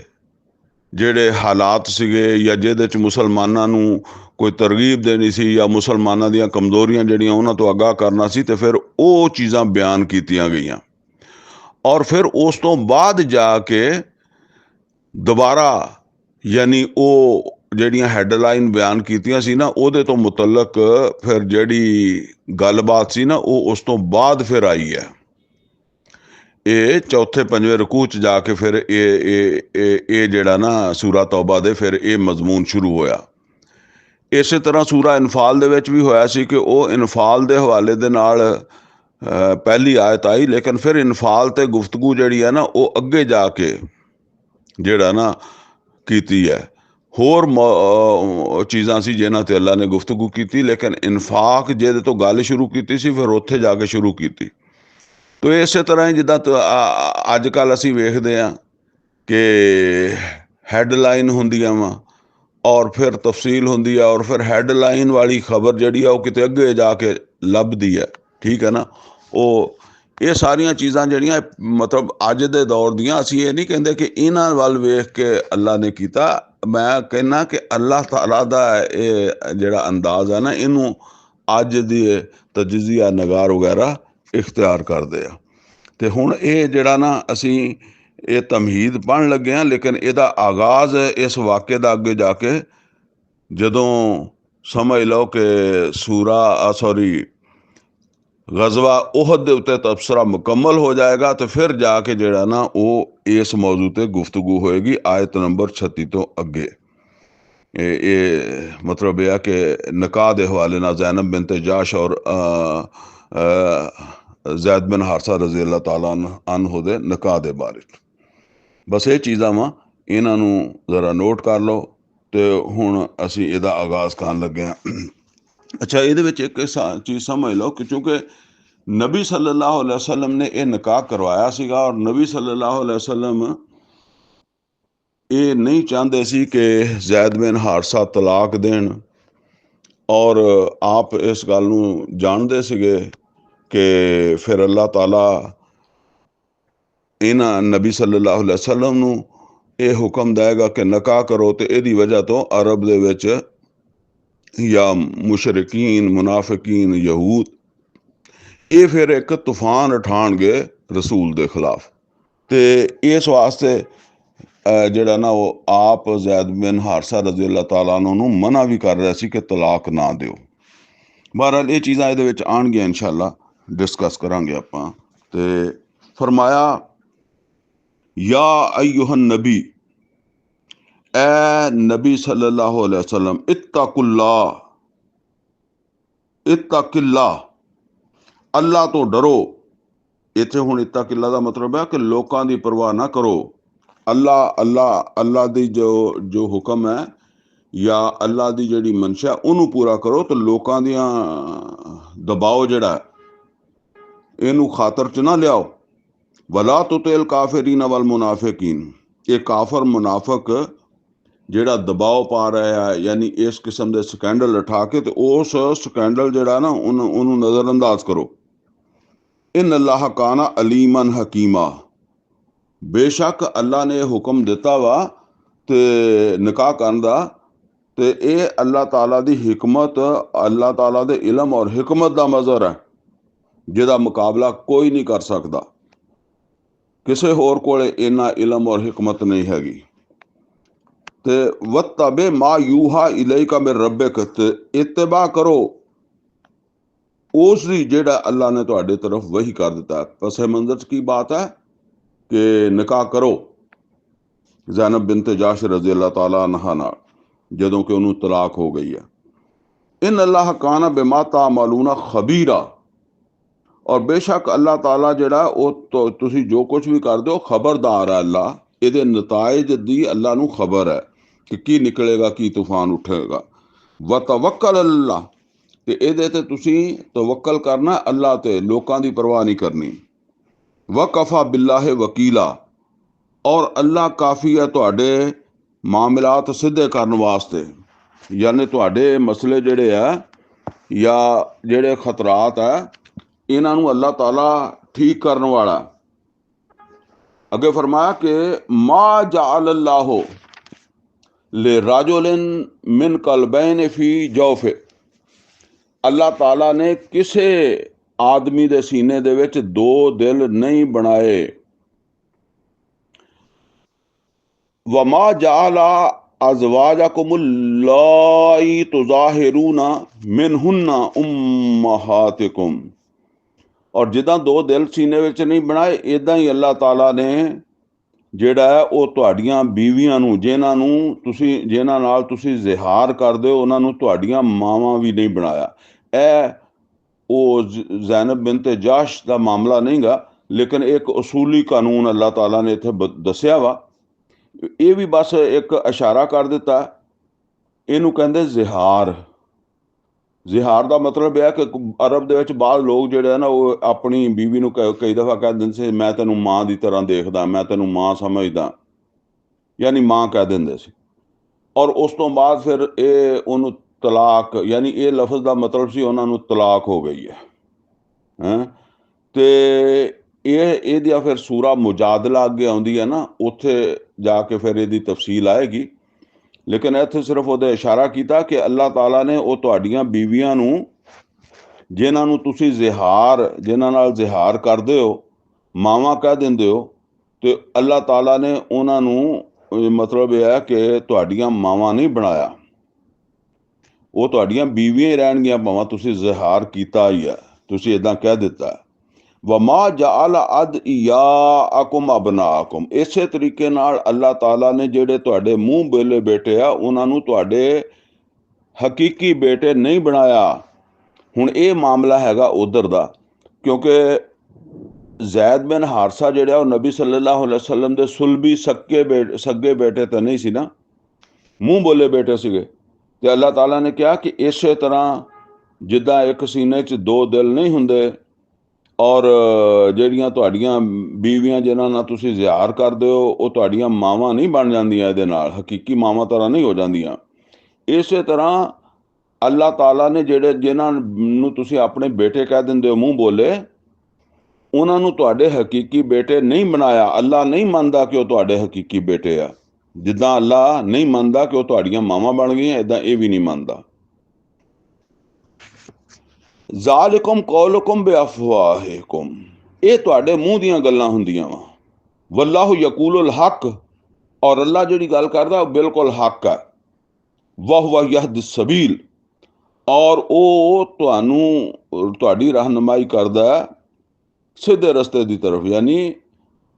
ਜਿਹੜੇ ਹਾਲਾਤ ਸੀਗੇ ਜਾਂ ਜਿਹਦੇ 'ਚ ਮੁਸਲਮਾਨਾਂ ਨੂੰ ਕੋਈ ਤਰਗੀਬ ਦੇਣੀ ਸੀ ਜਾਂ ਮੁਸਲਮਾਨਾਂ ਦੀਆਂ ਕਮਜ਼ੋਰੀਆਂ ਜਿਹੜੀਆਂ ਉਹਨਾਂ ਤੋਂ ਆਗਾਹ ਕਰਨਾ ਸੀ, ਤੇ ਫਿਰ ਉਹ ਚੀਜ਼ਾਂ ਬਿਆਨ ਕੀਤੀਆਂ ਗਈਆਂ। ਔਰ ਫਿਰ ਉਸ ਤੋਂ ਬਾਅਦ ਜਾ ਕੇ ਦੁਬਾਰਾ ਯਾਨੀ ਉਹ ਜਿਹੜੀਆਂ ਹੈਡਲਾਈਨ ਬਿਆਨ ਕੀਤੀਆਂ ਸੀ ਨਾ, ਉਹਦੇ ਤੋਂ ਮੁਤਲਕ ਫਿਰ ਜਿਹੜੀ ਗੱਲਬਾਤ ਸੀ ਨਾ ਉਹ ਉਸ ਤੋਂ ਬਾਅਦ ਫਿਰ ਆਈ ਹੈ। ਇਹ ਚੌਥੇ ਪੰਜਵੇਂ ਰਕੂ 'ਚ ਜਾ ਕੇ ਫਿਰ ਇਹ ਜਿਹੜਾ ਨਾ ਸੂਰਾ ਤੌਬਾ ਦੇ ਫਿਰ ਇਹ ਮਜ਼ਮੂਨ ਸ਼ੁਰੂ ਹੋਇਆ। ਇਸੇ ਤਰ੍ਹਾਂ ਸੂਰਾ ਇਨਫਾਲ ਦੇ ਵਿੱਚ ਵੀ ਹੋਇਆ ਸੀ ਕਿ ਉਹ ਇਨਫਾਲ ਦੇ ਹਵਾਲੇ ਦੇ ਨਾਲ ਪਹਿਲੀ ਆਇਤ ਆਈ, ਲੇਕਿਨ ਫਿਰ ਇਨਫਾਲ ਤੇ ਗੁਫ਼ਤਗੂ ਜਿਹੜੀ ਹੈ ਨਾ ਉਹ ਅੱਗੇ ਜਾ ਕੇ ਜਿਹੜਾ ਨਾ ਕੀਤੀ ਹੈ। ਹੋਰ ਚੀਜ਼ਾਂ ਸੀ ਜਿਨ੍ਹਾਂ ਤੇ ਅੱਲਾ ਨੇ ਗੁਫ਼ਤਗੂ ਕੀਤੀ, ਲੇਕਿਨ ਇਨਫਾਕ ਜਿਹਦੇ ਤੋਂ ਗੱਲ ਸ਼ੁਰੂ ਕੀਤੀ ਸੀ ਫਿਰ ਉੱਥੇ ਜਾ ਕੇ ਸ਼ੁਰੂ ਕੀਤੀ। ਤੋ ਇਸੇ ਤਰ੍ਹਾਂ ਹੀ ਜਿੱਦਾਂ ਅੱਜ ਕੱਲ੍ਹ ਅਸੀਂ ਵੇਖਦੇ ਹਾਂ ਕਿ ਹੈਡਲਾਈਨ ਹੁੰਦੀਆਂ ਵਾ ਔਰ ਫਿਰ ਤਫਸੀਲ ਹੁੰਦੀ ਆ, ਔਰ ਫਿਰ ਹੈਡਲਾਈਨ ਵਾਲੀ ਖਬਰ ਜਿਹੜੀ ਆ ਉਹ ਕਿਤੇ ਅੱਗੇ ਜਾ ਕੇ ਲੱਭਦੀ ਹੈ। ਠੀਕ ਹੈ ਨਾ। ਇਹ ਸਾਰੀਆਂ ਚੀਜ਼ਾਂ ਜਿਹੜੀਆਂ ਮਤਲਬ ਅੱਜ ਦੇ ਦੌਰ ਦੀਆਂ, ਅਸੀਂ ਇਹ ਨਹੀਂ ਕਹਿੰਦੇ ਕਿ ਇਹਨਾਂ ਵੱਲ ਵੇਖ ਕੇ ਅੱਲਾ ਨੇ ਕੀਤਾ। ਮੈਂ ਕਹਿੰਦਾ ਕਿ ਅੱਲਾਹ ਤਾਲਾ ਦਾ ਇਹ ਜਿਹੜਾ ਅੰਦਾਜ਼ ਹੈ ਨਾ, ਇਹਨੂੰ ਅੱਜ ਦੀ ਤਜਜ਼ੀਆ ਨਗਾਰ ਵਗੈਰਾ ਇਖਤਿਆਰ ਕਰਦੇ ਆ। ਤੇ ਹੁਣ ਇਹ ਜਿਹੜਾ ਨਾ ਅਸੀਂ ਇਹ ਤਮਹੀਦ ਪੜ੍ਹਨ ਲੱਗੇ ਹਾਂ, ਲੇਕਿਨ ਇਹਦਾ ਆਗਾਜ਼ ਇਸ ਵਾक़ੇ ਦਾ ਅੱਗੇ ਜਾ ਕੇ ਜਦੋਂ ਸਮਝ ਲਓ ਕਿ ਗਜ਼ਵਾ ਉਹਦ ਦੇ ਉੱਤੇ ਤਬਸਰਾ ਮੁਕੰਮਲ ਹੋ ਜਾਏਗਾ, ਤੇ ਫਿਰ ਜਾ ਕੇ ਜਿਹੜਾ ਨਾ ਉਹ ਇਸ ਮੌਜੂ ਤੇ ਗੁਫ਼ਤਗੂ ਹੋਏਗੀ ਆਇਤ ਨੰਬਰ 36 ਤੋਂ ਅੱਗੇ। ਇਹ ਮਤਲਬ ਇਹ ਆ ਕਿ ਨਿਕਾਹ ਦੇ ਹਵਾਲੇ ਨਾਲ ਜ਼ੈਨਬ ਬਿਨਤ ਜਾਸ਼ ਔਰ ਜ਼ੈਦ ਬਿਨ ਹਾਰਸਾ ਰਜ਼ੀ ਅੱਲਾਹ ਤਾਲਾ ਅਨਹੁ ਦੇ ਨਿਕਾਹ ਦੇ ਬਾਰੇ। ਬਸ ਇਹ ਚੀਜ਼ਾਂ ਵਾ, ਇਹਨਾਂ ਨੂੰ ਜ਼ਰਾ ਨੋਟ ਕਰ ਲਓ। ਤੇ ਹੁਣ ਅਸੀਂ ਇਹਦਾ ਆਗਾਜ਼ ਕਰਨ ਲੱਗੇ ਹਾਂ। ਅੱਛਾ, ਇਹਦੇ ਵਿੱਚ ਇੱਕ ਚੀਜ਼ ਸਮਝ ਲਓ ਕਿ ਚੂँकि ਨਬੀ ਸੱਲੱਲਾਹੁ ਅਲੈहि ਵਸੱਲਮ ਨੇ ਇਹ ਨਿਕਾਹ ਕਰਵਾਇਆ ਸੀਗਾ, ਔਰ ਨਬੀ ਸੱਲੱਲਾਹੁ ਅਲੈहि ਵਸੱਲਮ ਇਹ ਨਹੀਂ ਚਾਹੁੰਦੇ ਸੀ ਕਿ ਜ਼ੈਦ ਬਿਨ ਹਾਰਸਾ ਤਲਾਕ ਦੇਣ, ਔਰ ਆਪ ਇਸ ਗੱਲ ਨੂੰ ਜਾਣਦੇ ਸੀਗੇ ਕਿ ਫਿਰ ਅੱਲਾਹ ਤਾਲਾ ਇਹਨਾਂ ਨਬੀ ਸੱਲੱਲਾਹੁ ਅਲੈहि ਵਸੱਲਮ ਨੂੰ ਇਹ ਹੁਕਮ ਦੇਗਾ ਕਿ ਨਿਕਾਹ ਕਰੋ, ਤੇ ਇਹਦੀ ਵਜ੍ਹਾ ਤੋਂ ਅਰਬ ਦੇ ਵਿੱਚ ਜਾਂ ਮੁਸ਼ਰਿਕੀਨ ਮੁਨਾਫਿਕੀਨ ਯਹੂਦ ਇਹ ਫਿਰ ਇੱਕ ਤੂਫਾਨ ਉਠਾਉਣਗੇ ਰਸੂਲ ਦੇ ਖਿਲਾਫ। ਤੇ ਇਸ ਵਾਸਤੇ ਜਿਹੜਾ ਨਾ ਉਹ ਆਪ ਜ਼ੈਦ ਬਿਨ ਹਾਰਸਾ ਰਜ਼ੀ ਅੱਲਾਹ ਤਾਲਾ ਨੂੰ ਮਨਾ ਵੀ ਕਰ ਰਿਹਾ ਸੀ ਕਿ ਤਲਾਕ ਨਾ ਦਿਓ। ਬਹਰਹਾਲ ਇਹ ਚੀਜ਼ਾਂ ਇਹਦੇ ਵਿੱਚ ਆਉਣਗੀਆਂ, ਇਨਸ਼ਾਅੱਲਾ ਡਿਸਕਸ ਕਰਾਂਗੇ ਆਪਾਂ। ਤੇ ਫਰਮਾਇਆ ਯਾ ਅਯੁਹਨ ਨਬੀ, ਐ ਨਬੀ ਸੱਲੱਲਾਹੁ ਅਲੈहि ਵਸੱਲਮ, ਇਤਕਿल्लाह, ਅੱਲਾ ਤੋਂ ਡਰੋ। ਇੱਥੇ ਹੁਣ ਇਤਕਿल्लाह ਦਾ ਮਤਲਬ ਹੈ ਕਿ ਲੋਕਾਂ ਦੀ ਪਰਵਾਹ ਨਾ ਕਰੋ। ਅੱਲਾ ਦੀ ਜੋ ਹੁਕਮ ਹੈ ਜਾਂ ਅੱਲਾ ਦੀ ਜਿਹੜੀ ਮਨਸ਼ਾ ਉਹਨੂੰ ਪੂਰਾ ਕਰੋ, ਤੇ ਲੋਕਾਂ ਦੀਆਂ ਦਬਾਓ ਜਿਹੜਾ ਇਹਨੂੰ ਖਾਤਰ 'ਚ ਨਾ ਲਿਆਓ। ਵਲਾ ਤੁਤਿਲ ਕਾਫਿਰੀਨ ਵਲ ਮੁਨਾਫਿਕੀਨ, ਇਹ ਕਾਫਰ ਮੁਨਾਫਕ ਜਿਹੜਾ ਦਬਾਓ ਪਾ ਰਿਹਾ ਹੈ, ਯਾਨੀ ਇਸ ਕਿਸਮ ਦੇ ਸਕੈਂਡਲ ਉਠਾ ਕੇ, ਤੇ ਉਸ ਸਕੈਂਡਲ ਜਿਹੜਾ ਨਾ ਉਹਨੂੰ ਨਜ਼ਰਅੰਦਾਜ਼ ਕਰੋ। ਇਨ ਅੱਲਾਹ ਕਾਨਾ ਅਲੀਮਨ ਹਕੀਮਾ, ਬੇਸ਼ੱਕ ਅੱਲਾ ਨੇ ਹੁਕਮ ਦਿੱਤਾ ਵਾ ਤੇ ਨਿਕਾਹ ਕਰਨ ਦਾ, ਤੇ ਇਹ ਅੱਲਾਹ ਤਾਲਾ ਦੀ ਹਿਕਮਤ, ਅੱਲਾਹ ਤਾਲਾ ਦੇ ਇਲਮ ਔਰ ਹਿਕਮਤ ਦਾ ਮਜ਼ਹਰ ਹੈ, ਜਿਹਦਾ ਮੁਕਾਬਲਾ ਕੋਈ ਨਹੀਂ ਕਰ ਸਕਦਾ। ਕਿਸੇ ਹੋਰ ਕੋਲੇ ਇੰਨਾ ਇਲਮ ਔਰ ਹਿਕਮਤ ਨਹੀਂ ਹੈਗੀ। ਤੇ ਵਤਬੇ ਮਾ ਯੂਹਾ ਇਲੈਕਾ ਮਿਨ ਰੱਬਿਕ, ਤੇ ਇਤਬਾ ਕਰੋ ਉਸ ਦੀ ਜਿਹੜਾ ਅੱਲਾ ਨੇ ਤੁਹਾਡੇ ਤਰਫ ਵਹੀ ਕਰ ਦਿੱਤਾ। ਪਸੇ ਮੰਜ਼ਰ 'ਚ ਕੀ ਬਾਤ ਹੈ ਕਿ ਨਿਕਾਹ ਕਰੋ ਜ਼ੈਨਬ ਬਿਨਤ ਜਾਸ਼ ਰਜ਼ੀ ਅੱਲਾਹ ਤਾਲਾ ਅਨਹਾ ਨਾਲ, ਜਦੋਂ ਕਿ ਉਹਨੂੰ ਤਲਾਕ ਹੋ ਗਈ ਹੈ। इन अल्लाह काना बिमा तामलूना खबीरा, और बेशक अल्लाह ताला जिहड़ा ਉਹ ਤੁਸੀਂ ਜੋ ਕੁਝ ਵੀ ਕਰਦੇ ਹੋ ਖਬਰਦਾਰ ਹੈ ਅੱਲਾ, ਇਹਦੇ ਨਤਾਇਜ ਦੀ ਅੱਲਾ ਨੂੰ ਖਬਰ ਹੈ ਕਿ ਕੀ ਨਿਕਲੇਗਾ, ਕੀ ਤੂਫਾਨ ਉੱਠੇਗਾ। व तवक्कल अल्लाह, ਤੇ ਇਹਦੇ ਤੇ ਤੁਸੀਂ ਤਵੱਕਲ ਕਰਨਾ ਅੱਲਾ ਤੇ, ਲੋਕਾਂ ਦੀ ਪਰਵਾਹ ਨਹੀਂ ਕਰਨੀ। ਵਕਫਾ ਬਿल्लाह ਵਕੀਲਾ, ਔਰ ਅੱਲਾ ਕਾਫੀ ਹੈ ਤੁਹਾਡੇ ਮਾਮਲਾਤ ਸਿੱਧੇ ਕਰਨ ਵਾਸਤੇ, ਯਾਨੀ ਤੁਹਾਡੇ ਮਸਲੇ ਜਿਹੜੇ ਆ ਜਾਂ ਜਿਹੜੇ ਖਤਰਾਤ ਹੈ ਇਹਨਾਂ ਨੂੰ ਅੱਲਾਹ ਤਾਲਾ ठीक करने वाला। अगे फरमाया कि मा जाअल अल्लाहु ले राजुलिन मिन कल्बैन फी जौफे, अल्लाह ताला ने किसे आदमी दे सीने दे विच दो दिल नहीं बनाए। वमा जाअला अज़वाजकुमुल्लाई तुज़ाहिरूना मिनहुन्ना उम्महातिकुम, और जिदा दो दिल सीने विच नहीं बनाए, इदां ही अल्लाह ताला ने ਜਿਹੜਾ ਹੈ ਉਹ ਤੁਹਾਡੀਆਂ ਬੀਵੀਆਂ ਨੂੰ, ਜਿਨ੍ਹਾਂ ਨਾਲ ਤੁਸੀਂ ਜ਼ਿਹਾਰ ਕਰਦੇ ਹੋ, ਉਹਨਾਂ ਨੂੰ ਤੁਹਾਡੀਆਂ ਮਾਵਾਂ ਵੀ ਨਹੀਂ ਬਣਾਇਆ। ਇਹ ਉਹ ਜ਼ੈਨਬ ਬਿਨਤ ਜਾਸ਼ ਦਾ ਮਾਮਲਾ ਨਹੀਂਗਾ, ਲੇਕਿਨ ਇੱਕ ਉਸੂਲੀ ਕਾਨੂੰਨ ਅੱਲਾਹ ਤਾਲਾ ਨੇ ਇੱਥੇ ਦੱਸਿਆ ਵਾ। ਇਹ ਵੀ ਬਸ ਇੱਕ ਇਸ਼ਾਰਾ ਕਰ ਦਿੱਤਾ, ਇਹਨੂੰ ਕਹਿੰਦੇ ਜ਼ਿਹਾਰ। ਜ਼ਿਹਾਰ ਦਾ ਮਤਲਬ ਇਹ ਹੈ ਕਿ ਅਰਬ ਦੇ ਵਿੱਚ ਬਾਹਰ ਲੋਕ ਜਿਹੜੇ ਆ ਨਾ, ਉਹ ਆਪਣੀ ਬੀਵੀ ਨੂੰ ਕਈ ਦਫਾ ਕਹਿ ਦਿੰਦੇ ਸੀ, ਮੈਂ ਤੈਨੂੰ ਮਾਂ ਦੀ ਤਰ੍ਹਾਂ ਦੇਖਦਾ, ਮੈਂ ਤੈਨੂੰ ਮਾਂ ਸਮਝਦਾ, ਯਾਨੀ ਮਾਂ ਕਹਿ ਦਿੰਦੇ ਸੀ। ਔਰ ਉਸ ਤੋਂ ਬਾਅਦ ਫਿਰ ਇਹ ਉਹਨੂੰ ਤਲਾਕ, ਯਾਨੀ ਇਹ ਲਫ਼ਜ਼ ਦਾ ਮਤਲਬ ਸੀ ਉਹਨਾਂ ਨੂੰ ਤਲਾਕ ਹੋ ਗਈ ਹੈ। ਤੇ ਇਹਦੀਆਂ ਫਿਰ ਸੂਰਾ ਮੁਜਾਦਲਾ ਅੱਗੇ ਆਉਂਦੀ ਹੈ ਨਾ, ਉੱਥੇ ਜਾ ਕੇ ਫਿਰ ਇਹਦੀ ਤਫਸੀਲ ਆਏਗੀ। ਲੇਕਿਨ ਇੱਥੇ ਸਿਰਫ ਉਹਦੇ ਇਸ਼ਾਰਾ ਕੀਤਾ ਕਿ ਅੱਲਾਹ ਤਾਲਾ ਨੇ ਉਹ ਤੁਹਾਡੀਆਂ ਬੀਵੀਆਂ ਨੂੰ, ਜਿਨ੍ਹਾਂ ਨੂੰ ਤੁਸੀਂ ਜਿਨ੍ਹਾਂ ਨਾਲ ਜ਼ਿਹਾਰ ਕਰਦੇ ਹੋ, ਮਾਵਾਂ ਕਹਿ ਦਿੰਦੇ ਹੋ, ਤੇ ਅੱਲਾਹ ਤਾਲਾ ਨੇ ਉਹਨਾਂ ਨੂੰ, ਮਤਲਬ ਇਹ ਹੈ ਕਿ ਤੁਹਾਡੀਆਂ ਮਾਵਾਂ ਨਹੀਂ ਬਣਾਇਆ, ਉਹ ਤੁਹਾਡੀਆਂ ਬੀਵੀਆਂ ਹੀ ਰਹਿਣਗੀਆਂ, ਭਾਵੇਂ ਤੁਸੀਂ ਜ਼ਿਹਾਰ ਕੀਤਾ ਹੀ ਹੈ, ਤੁਸੀਂ ਇੱਦਾਂ ਕਹਿ ਦਿੱਤਾ। ਵਮਾ ਜਾਅਲ ਅਦਇਆਅਕੁਮ ਅਬਨਾਅਕੁਮ, ਇਸੇ ਤਰੀਕੇ ਨਾਲ ਅੱਲਾਹ ਤਾਲਾ ਨੇ ਜਿਹੜੇ ਤੁਹਾਡੇ ਮੂੰਹ ਬੋਲੇ ਬੇਟੇ ਆ, ਉਹਨਾਂ ਨੂੰ ਤੁਹਾਡੇ ਹਕੀਕੀ ਬੇਟੇ ਨਹੀਂ ਬਣਾਇਆ। ਹੁਣ ਇਹ ਮਾਮਲਾ ਹੈਗਾ ਉਧਰ ਦਾ, ਕਿਉਂਕਿ ਜ਼ੈਦ ਬਿਨ ਹਾਰਸਾ ਜਿਹੜਾ ਉਹ ਨਬੀ ਸੱਲੱਲਾਹੁ ਅਲੈहि ਵਸੱਲਮ ਦੇ ਸੁਲਬੀ ਸੱਗੇ ਬੇਟੇ ਤਾਂ ਨਹੀਂ ਸੀ ਨਾ, ਮੂੰਹ ਬੋਲੇ ਬੇਟੇ ਸੀਗੇ। ਤੇ ਅੱਲਾਹ ਤਾਲਾ ਨੇ ਕਿਹਾ ਕਿ ਇਸੇ ਤਰ੍ਹਾਂ ਜਿੱਦਾਂ ਇੱਕ ਸੀਨੇ 'ਚ ਦੋ ਦਿਲ ਨਹੀਂ ਹੁੰਦੇ, ਔਰ ਜਿਹੜੀਆਂ ਤੁਹਾਡੀਆਂ ਬੀਵੀਆਂ ਜਿਨ੍ਹਾਂ ਨਾਲ ਤੁਸੀਂ ਜ਼ਿਹਾਰ ਕਰਦੇ ਹੋ, ਉਹ ਤੁਹਾਡੀਆਂ ਮਾਵਾਂ ਨਹੀਂ ਬਣ ਜਾਂਦੀਆਂ, ਇਹਦੇ ਨਾਲ ਹਕੀਕੀ ਮਾਵਾਂ ਤਰ੍ਹਾਂ ਨਹੀਂ ਹੋ ਜਾਂਦੀਆਂ। ਇਸੇ ਤਰ੍ਹਾਂ ਅੱਲਾਹ ਤਾਲਾ ਨੇ ਜਿਨ੍ਹਾਂ ਨੂੰ ਤੁਸੀਂ ਆਪਣੇ ਬੇਟੇ ਕਹਿ ਦਿੰਦੇ ਹੋ ਮੂੰਹ ਬੋਲੇ, ਉਹਨਾਂ ਨੂੰ ਤੁਹਾਡੇ ਹਕੀਕੀ ਬੇਟੇ ਨਹੀਂ ਬਣਾਇਆ। ਅੱਲਾਹ ਨਹੀਂ ਮੰਨਦਾ ਕਿ ਉਹ ਤੁਹਾਡੇ ਹਕੀਕੀ ਬੇਟੇ ਆ। ਜਿੱਦਾਂ ਅੱਲਾਹ ਨਹੀਂ ਮੰਨਦਾ ਕਿ ਉਹ ਤੁਹਾਡੀਆਂ ਮਾਵਾਂ ਬਣ ਗਈਆਂ, ਇੱਦਾਂ ਇਹ ਵੀ ਨਹੀਂ ਮੰਨਦਾ। ਜ਼ਾਲਿਕੁਮ ਕੌਲੁਕੁਮ ਬਿਅਫਵਾਹਿਕੁਮ, ਇਹ ਤੁਹਾਡੇ ਮੂੰਹ ਦੀਆਂ ਗੱਲਾਂ ਹੁੰਦੀਆਂ ਵਾ। ਵੱਲਾਹੂ ਯਕੂਲੁਲ ਹੱਕ, ਔਰ ਅੱਲਾ ਜਿਹੜੀ ਗੱਲ ਕਰਦਾ ਉਹ ਬਿਲਕੁਲ ਹੱਕ ਹੈ। ਵਹੁਵਾ ਯਹਦੀ ਸਬੀਲ, ਔਰ ਉਹ ਤੁਹਾਡੀ ਰਹਿਨੁਮਾਈ ਕਰਦਾ ਸਿੱਧੇ ਰਸਤੇ ਦੀ ਤਰਫ, ਯਾਨੀ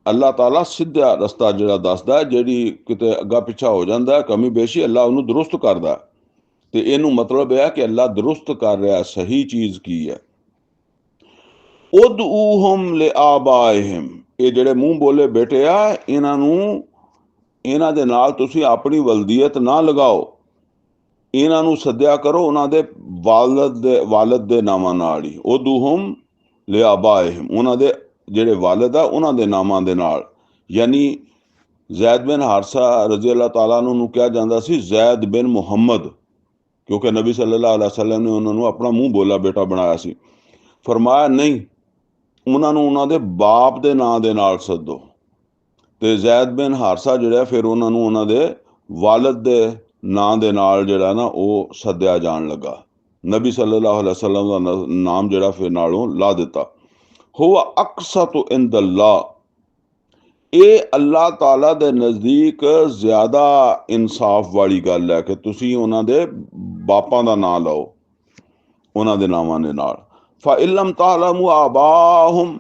ਅੱਲਾਹ ਤਾਲਾ ਸਿੱਧਾ ਰਸਤਾ ਜਿਹੜਾ ਦੱਸਦਾ, ਜਿਹੜੀ ਕਿਤੇ ਅੱਗਾ ਪਿੱਛਾ ਹੋ ਜਾਂਦਾ ਕਮੀ ਬੇਸ਼ੀ, ਅੱਲਾ ਉਹਨੂੰ ਦਰੁਸਤ ਕਰਦਾ। ਤੇ ਇਹਨੂੰ ਮਤਲਬ ਇਹ ਹੈ ਕਿ ਅੱਲਾ ਦਰੁਸਤ ਕਰ ਰਿਹਾ ਸਹੀ ਚੀਜ਼ ਕੀ ਹੈ। ਉਦਊਹੁਮ ਲਿਆਬਾਇਹਿਮ, ਇਹ ਜਿਹੜੇ ਮੂੰਹ ਬੋਲੇ ਬੇਟੇ ਆ, ਇਹਨਾਂ ਦੇ ਨਾਲ ਤੁਸੀਂ ਆਪਣੀ ਵਲਦੀਅਤ ਨਾ ਲਗਾਓ, ਇਹਨਾਂ ਨੂੰ ਸੱਦਿਆ ਕਰੋ ਉਹਨਾਂ ਦੇ ਵਾਲਦ ਦੇ ਨਾਮਾਂ ਨਾਲ ਹੀ। ਉਦਊਹੁਮ ਲਿਆਬਾਇਹਿਮ, ਉਹਨਾਂ ਦੇ ਜਿਹੜੇ ਵਾਲਦ ਆ ਉਹਨਾਂ ਦੇ ਨਾਮਾਂ ਦੇ ਨਾਲ, ਯਾਨੀ ਜ਼ੈਦ ਬਿਨ ਹਾਰਸਾ ਰਜ਼ੀ ਅੱਲਾਹ ਤਾਲਾ ਨੂੰ ਕਿਹਾ ਜਾਂਦਾ ਸੀ ਜ਼ੈਦ ਬਿਨ ਮੁਹੰਮਦ, ਕਿਉਂਕਿ ਨਬੀ ਸੱਲੱਲਾਹੁ ਅਲੈहि ਵਸੱਲਮ ਨੇ ਉਹਨਾਂ ਨੂੰ ਆਪਣਾ ਮੂੰਹ ਬੋਲਾ ਬੇਟਾ ਬਣਾਇਆ ਸੀ। ਫਰਮਾਇਆ ਨਹੀਂ, ਉਹਨਾਂ ਨੂੰ ਉਹਨਾਂ ਦੇ ਬਾਪ ਦੇ ਨਾਂ ਦੇ ਨਾਲ ਸੱਦੋ। ਤੇ ਜ਼ੈਦ ਬਿਨ ਹਾਰਸਾ ਜਿਹੜਾ ਫਿਰ ਉਹਨਾਂ ਨੂੰ ਉਹਨਾਂ ਦੇ ਵਾਲਦ ਦੇ ਨਾਂ ਦੇ ਨਾਲ ਜਿਹੜਾ ਨਾ ਉਹ ਸੱਦਿਆ ਜਾਣ ਲੱਗਾ। ਨਬੀ ਸੱਲੱਲਾਹੁ ਅਲੈहि ਵਸੱਲਮ ਦਾ ਨਾਮ ਜਿਹੜਾ ਫਿਰ ਨਾਲੋਂ ਲਾ ਦਿੱਤਾ। ਹੁਵਾ ਅਕਸਤੁ ਇੰਦਅੱਲਾਹ, ਇਹ ਅੱਲਾਹ ਤਾਲਾ ਦੇ ਨਜ਼ਦੀਕ ਜ਼ਿਆਦਾ ਇਨਸਾਫ ਵਾਲੀ ਗੱਲ ਹੈ ਕਿ ਤੁਸੀਂ ਉਹਨਾਂ ਦੇ ਬਾਪਾਂ ਦਾ ਨਾਂ ਲਓ ਉਹਨਾਂ ਦੇ ਨਾਵਾਂ ਦੇ ਨਾਲ। ਫਇਲਮ ਤਾਲਮੂ ਆਬਾਹੁਮ,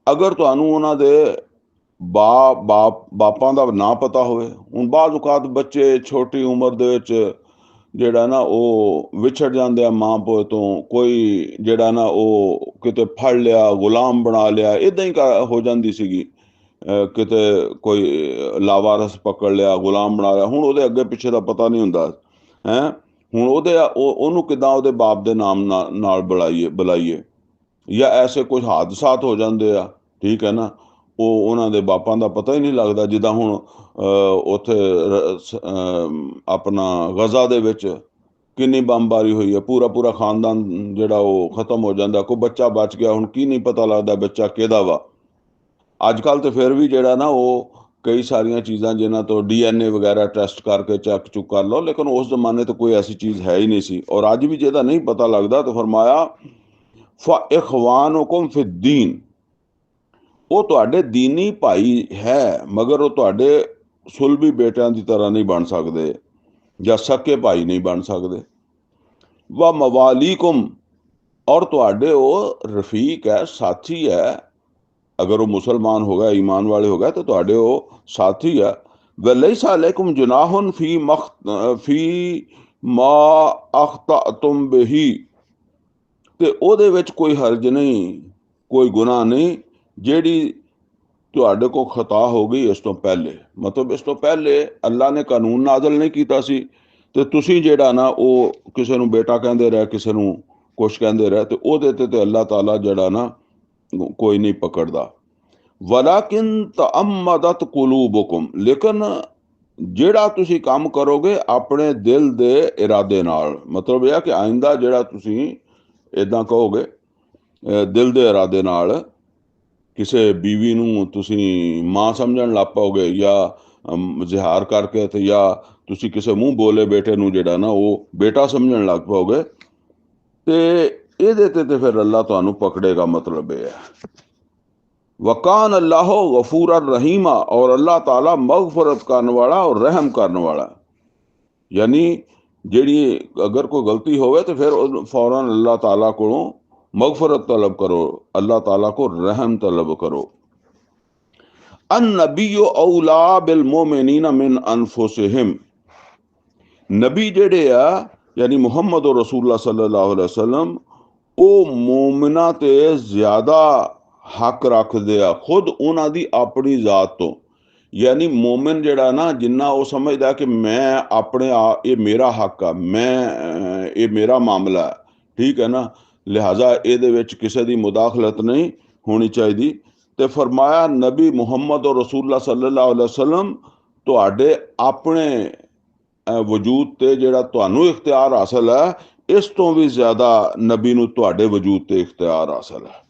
ਅਗਰ ਤੁਹਾਨੂੰ ਉਹਨਾਂ ਦੇ ਬਾਪਾਂ ਦਾ ਨਾਂ ਪਤਾ ਹੋਵੇ। ਹੁਣ ਬਾਜ਼ ਔਕਾਤ ਬੱਚੇ ਛੋਟੀ ਉਮਰ ਦੇ ਵਿੱਚ ਜਿਹੜਾ ਨਾ ਉਹ ਵਿਛੜ ਜਾਂਦੇ ਆ ਮਾਂ ਪਿਓ ਤੋਂ, ਕੋਈ ਜਿਹੜਾ ਨਾ ਉਹ ਕਿਤੇ ਫੜ ਲਿਆ, ਗੁਲਾਮ ਬਣਾ ਲਿਆ, ਇਦਾਂ ਹੀ ਹੋ ਜਾਂਦੀ ਸੀਗੀ। ਕਿਤੇ ਕੋਈ ਲਾਵਾਰਸ ਪਕੜ ਲਿਆ, ਗੁਲਾਮ ਬਣਾ ਲਿਆ। ਹੁਣ ਉਹਦੇ ਅੱਗੇ ਪਿੱਛੇ ਦਾ ਪਤਾ ਨਹੀਂ ਹੁੰਦਾ ਹੈ। ਹੁਣ ਉਹਨੂੰ ਕਿੱਦਾਂ ਉਹਦੇ ਬਾਪ ਦੇ ਨਾਮ ਨਾਲ ਬੁਲਾਈਏ ਜਾਂ ਐਸੇ ਕੁਝ ਹਾਦਸਾਤ ਹੋ ਜਾਂਦੇ ਆ, ਠੀਕ ਹੈ ਨਾ, ਉਹ ਉਹਨਾਂ ਦੇ ਬਾਪਾਂ ਦਾ ਪਤਾ ਹੀ ਨਹੀਂ ਲੱਗਦਾ। ਜਿੱਦਾਂ ਹੁਣ ਉੱਥੇ ਆਪਣਾ ਗਜ਼ਾ ਦੇ ਵਿੱਚ ਕਿੰਨੀ ਬੰਬਾਰੀ ਹੋਈ ਹੈ, ਪੂਰਾ ਖਾਨਦਾਨ ਜਿਹੜਾ ਉਹ ਖਤਮ ਹੋ ਜਾਂਦਾ, ਕੋਈ ਬੱਚਾ ਬਚ ਗਿਆ, ਹੁਣ ਕੀ ਨਹੀਂ ਪਤਾ ਲੱਗਦਾ ਬੱਚਾ ਕਿਹਦਾ ਵਾ। ਅੱਜ ਕੱਲ੍ਹ ਤੇ ਫਿਰ ਵੀ ਜਿਹੜਾ ਨਾ ਉਹ ਕਈ ਸਾਰੀਆਂ ਚੀਜ਼ਾਂ ਜਿਨ੍ਹਾਂ ਤੋਂ DNA ਵਗੈਰਾ ਟੈਸਟ ਕਰਕੇ ਚੈੱਕ ਚੁੱਕ ਕਰ ਲਓ, ਲੇਕਿਨ ਉਸ ਜ਼ਮਾਨੇ ਤੋਂ ਕੋਈ ਐਸੀ ਚੀਜ਼ ਹੈ ਹੀ ਨਹੀਂ ਸੀ। ਔਰ ਅੱਜ ਵੀ ਜਿਹਦਾ ਨਹੀਂ ਪਤਾ ਲੱਗਦਾ ਤਾਂ ਫਰਮਾਇਆ ਫਇਖਵਾਨੁकुम ਫਿद्दीन, ਉਹ ਤੁਹਾਡੇ ਦੀਨੀ ਭਾਈ ਹੈ, ਮਗਰ ਉਹ ਤੁਹਾਡੇ ਸੁਲਬੀ ਬੇਟਿਆਂ ਦੀ ਤਰ੍ਹਾਂ ਨਹੀਂ ਬਣ ਸਕਦੇ ਜਾਂ ਸਕੇ ਭਾਈ ਨਹੀਂ ਬਣ ਸਕਦੇ। व मवालीकुम, और ਤੁਹਾਡੇ ਉਹ ਰਫੀਕ ਹੈ, ਸਾਥੀ ਹੈ। अगर वो मुसलमान होगा, ईमान वाले होगा, तो ਤੁਹਾਡੇ ਉਹ ਸਾਥੀ ਹੈ। वलैसा अलैकुम जुनाहुन फी मा अख्तअतुम बिही, ਤੇ ਉਹਦੇ ਵਿੱਚ ਕੋਈ ਹਰਜ ਨਹੀਂ, ਕੋਈ ਗੁਨਾਹ ਨਹੀਂ ਜਿਹੜੀ ਤੁਹਾਡੇ ਕੋ ਖਤਾ ਹੋ ਗਈ ਇਸ ਤੋਂ ਪਹਿਲੇ। ਮਤਲਬ ਇਸ ਤੋਂ ਪਹਿਲੇ ਅੱਲਾ ਨੇ ਕਾਨੂੰਨ ਨਾਜ਼ਲ ਨਹੀਂ ਕੀਤਾ ਸੀ ਤੇ ਤੁਸੀਂ ਜਿਹੜਾ ਨਾ ਉਹ ਕਿਸੇ ਨੂੰ ਬੇਟਾ ਕਹਿੰਦੇ ਰਹੇ, ਕਿਸੇ ਨੂੰ ਕੁਛ ਕਹਿੰਦੇ ਰਹੇ, ਤੇ ਉਹਦੇ ਤੇ ਅੱਲਾਹ ਤਾਲਾ ਜਿਹੜਾ ਨਾ ਕੋਈ ਨਹੀਂ ਪਕੜਦਾ। वलाकिन तअम्मदत कुलूबुकुम, लेकिन ਜਿਹੜਾ ਤੁਸੀਂ ਕੰਮ ਕਰੋਗੇ ਆਪਣੇ ਦਿਲ ਦੇ ਇਰਾਦੇ ਨਾਲ। ਮਤਲਬ ਇਹ ਹੈ ਕਿ ਆਇੰਦਾ ਜਿਹੜਾ ਤੁਸੀਂ ਇਦਾਂ ਕਹੋਗੇ ਦਿਲ ਦੇ ਇਰਾਦੇ ਨਾਲ, ਕਿਸੇ ਬੀਵੀ ਨੂੰ ਤੁਸੀਂ ਮਾਂ ਸਮਝਣ ਲੱਗ ਪਾਓਗੇ ਜਾਂ ਜ਼ਿਹਾਰ ਕਰਕੇ, ਤੇ ਜਾਂ ਤੁਸੀਂ ਕਿਸੇ ਮੂੰਹ ਬੋਲੇ ਬੇਟੇ ਨੂੰ ਜਿਹੜਾ ਨਾ ਉਹ ਬੇਟਾ ਸਮਝਣ ਲੱਗ ਪਾਓਗੇ, ਤੇ ਇਹਦੇ ਤੇ ਫਿਰ ਅੱਲਾ ਤੁਹਾਨੂੰ ਪਕੜੇਗਾ। ਮਤਲਬ ਇਹ ਹੈ वकान अल्लाह गफूर रहीमा, और अल्लाह ताला मगफरत करने वाला और रहम करने वाला। यानी ਜਿਹੜੀ अगर कोई गलती होवे तो फिर फौरन अल्लाह ताला को मगफरत तलब करो, अल्लाह ताला को रहम तलब करो। अन नबीयो औला बिल मोमिनीना मिन अनफुसिहिम, नबी जेड़े आ यानी मुहम्मद रसूलुल्लाह सल्लल्लाहु अलैहि वसल्लम, ਉਹ ਮੂਮਿਨਾਂ ਤੇ ਜ਼ਿਆਦਾ ਹੱਕ ਰੱਖਦੇ ਆ ਖੁਦ ਉਹਨਾਂ ਦੀ ਆਪਣੀ ਜ਼ਾਤ ਤੋਂ। ਯਾਨੀ ਮੂਮਿਨ ਜਿਹੜਾ ਨਾ, ਜਿੰਨਾ ਉਹ ਸਮਝਦਾ ਕਿ ਮੈਂ ਆਪਣੇ ਇਹ ਮੇਰਾ ਹੱਕ ਆ, ਮੈਂ ਇਹ ਮੇਰਾ ਮਾਮਲਾ, ਠੀਕ ਹੈ ਨਾ, ਲਿਹਾਜ਼ਾ ਇਹਦੇ ਵਿੱਚ ਕਿਸੇ ਦੀ ਮੁਦਾਖਲਤ ਨਹੀਂ ਹੋਣੀ ਚਾਹੀਦੀ। ਤੇ ਫਰਮਾਇਆ ਨਬੀ ਮੁਹੰਮਦ ਔਰ ਰਸੂਲੁल्लाह ਸੱਲੱਲਾਹੁ ਅਲੈहि ਵਸੱਲਮ ਤੁਹਾਡੇ ਆਪਣੇ ਵਜੂਦ ਤੇ ਜਿਹੜਾ ਤੁਹਾਨੂੰ ਇਖਤਿਆਰ ਹਾਸਲ ਹੈ, ਇਸ ਤੋਂ ਵੀ ਜ਼ਿਆਦਾ ਨਬੀ ਨੂੰ ਤੁਹਾਡੇ ਵਜੂਦ ਤੇ ਇਖਤਿਆਰ ਹਾਸਲ ਹੈ।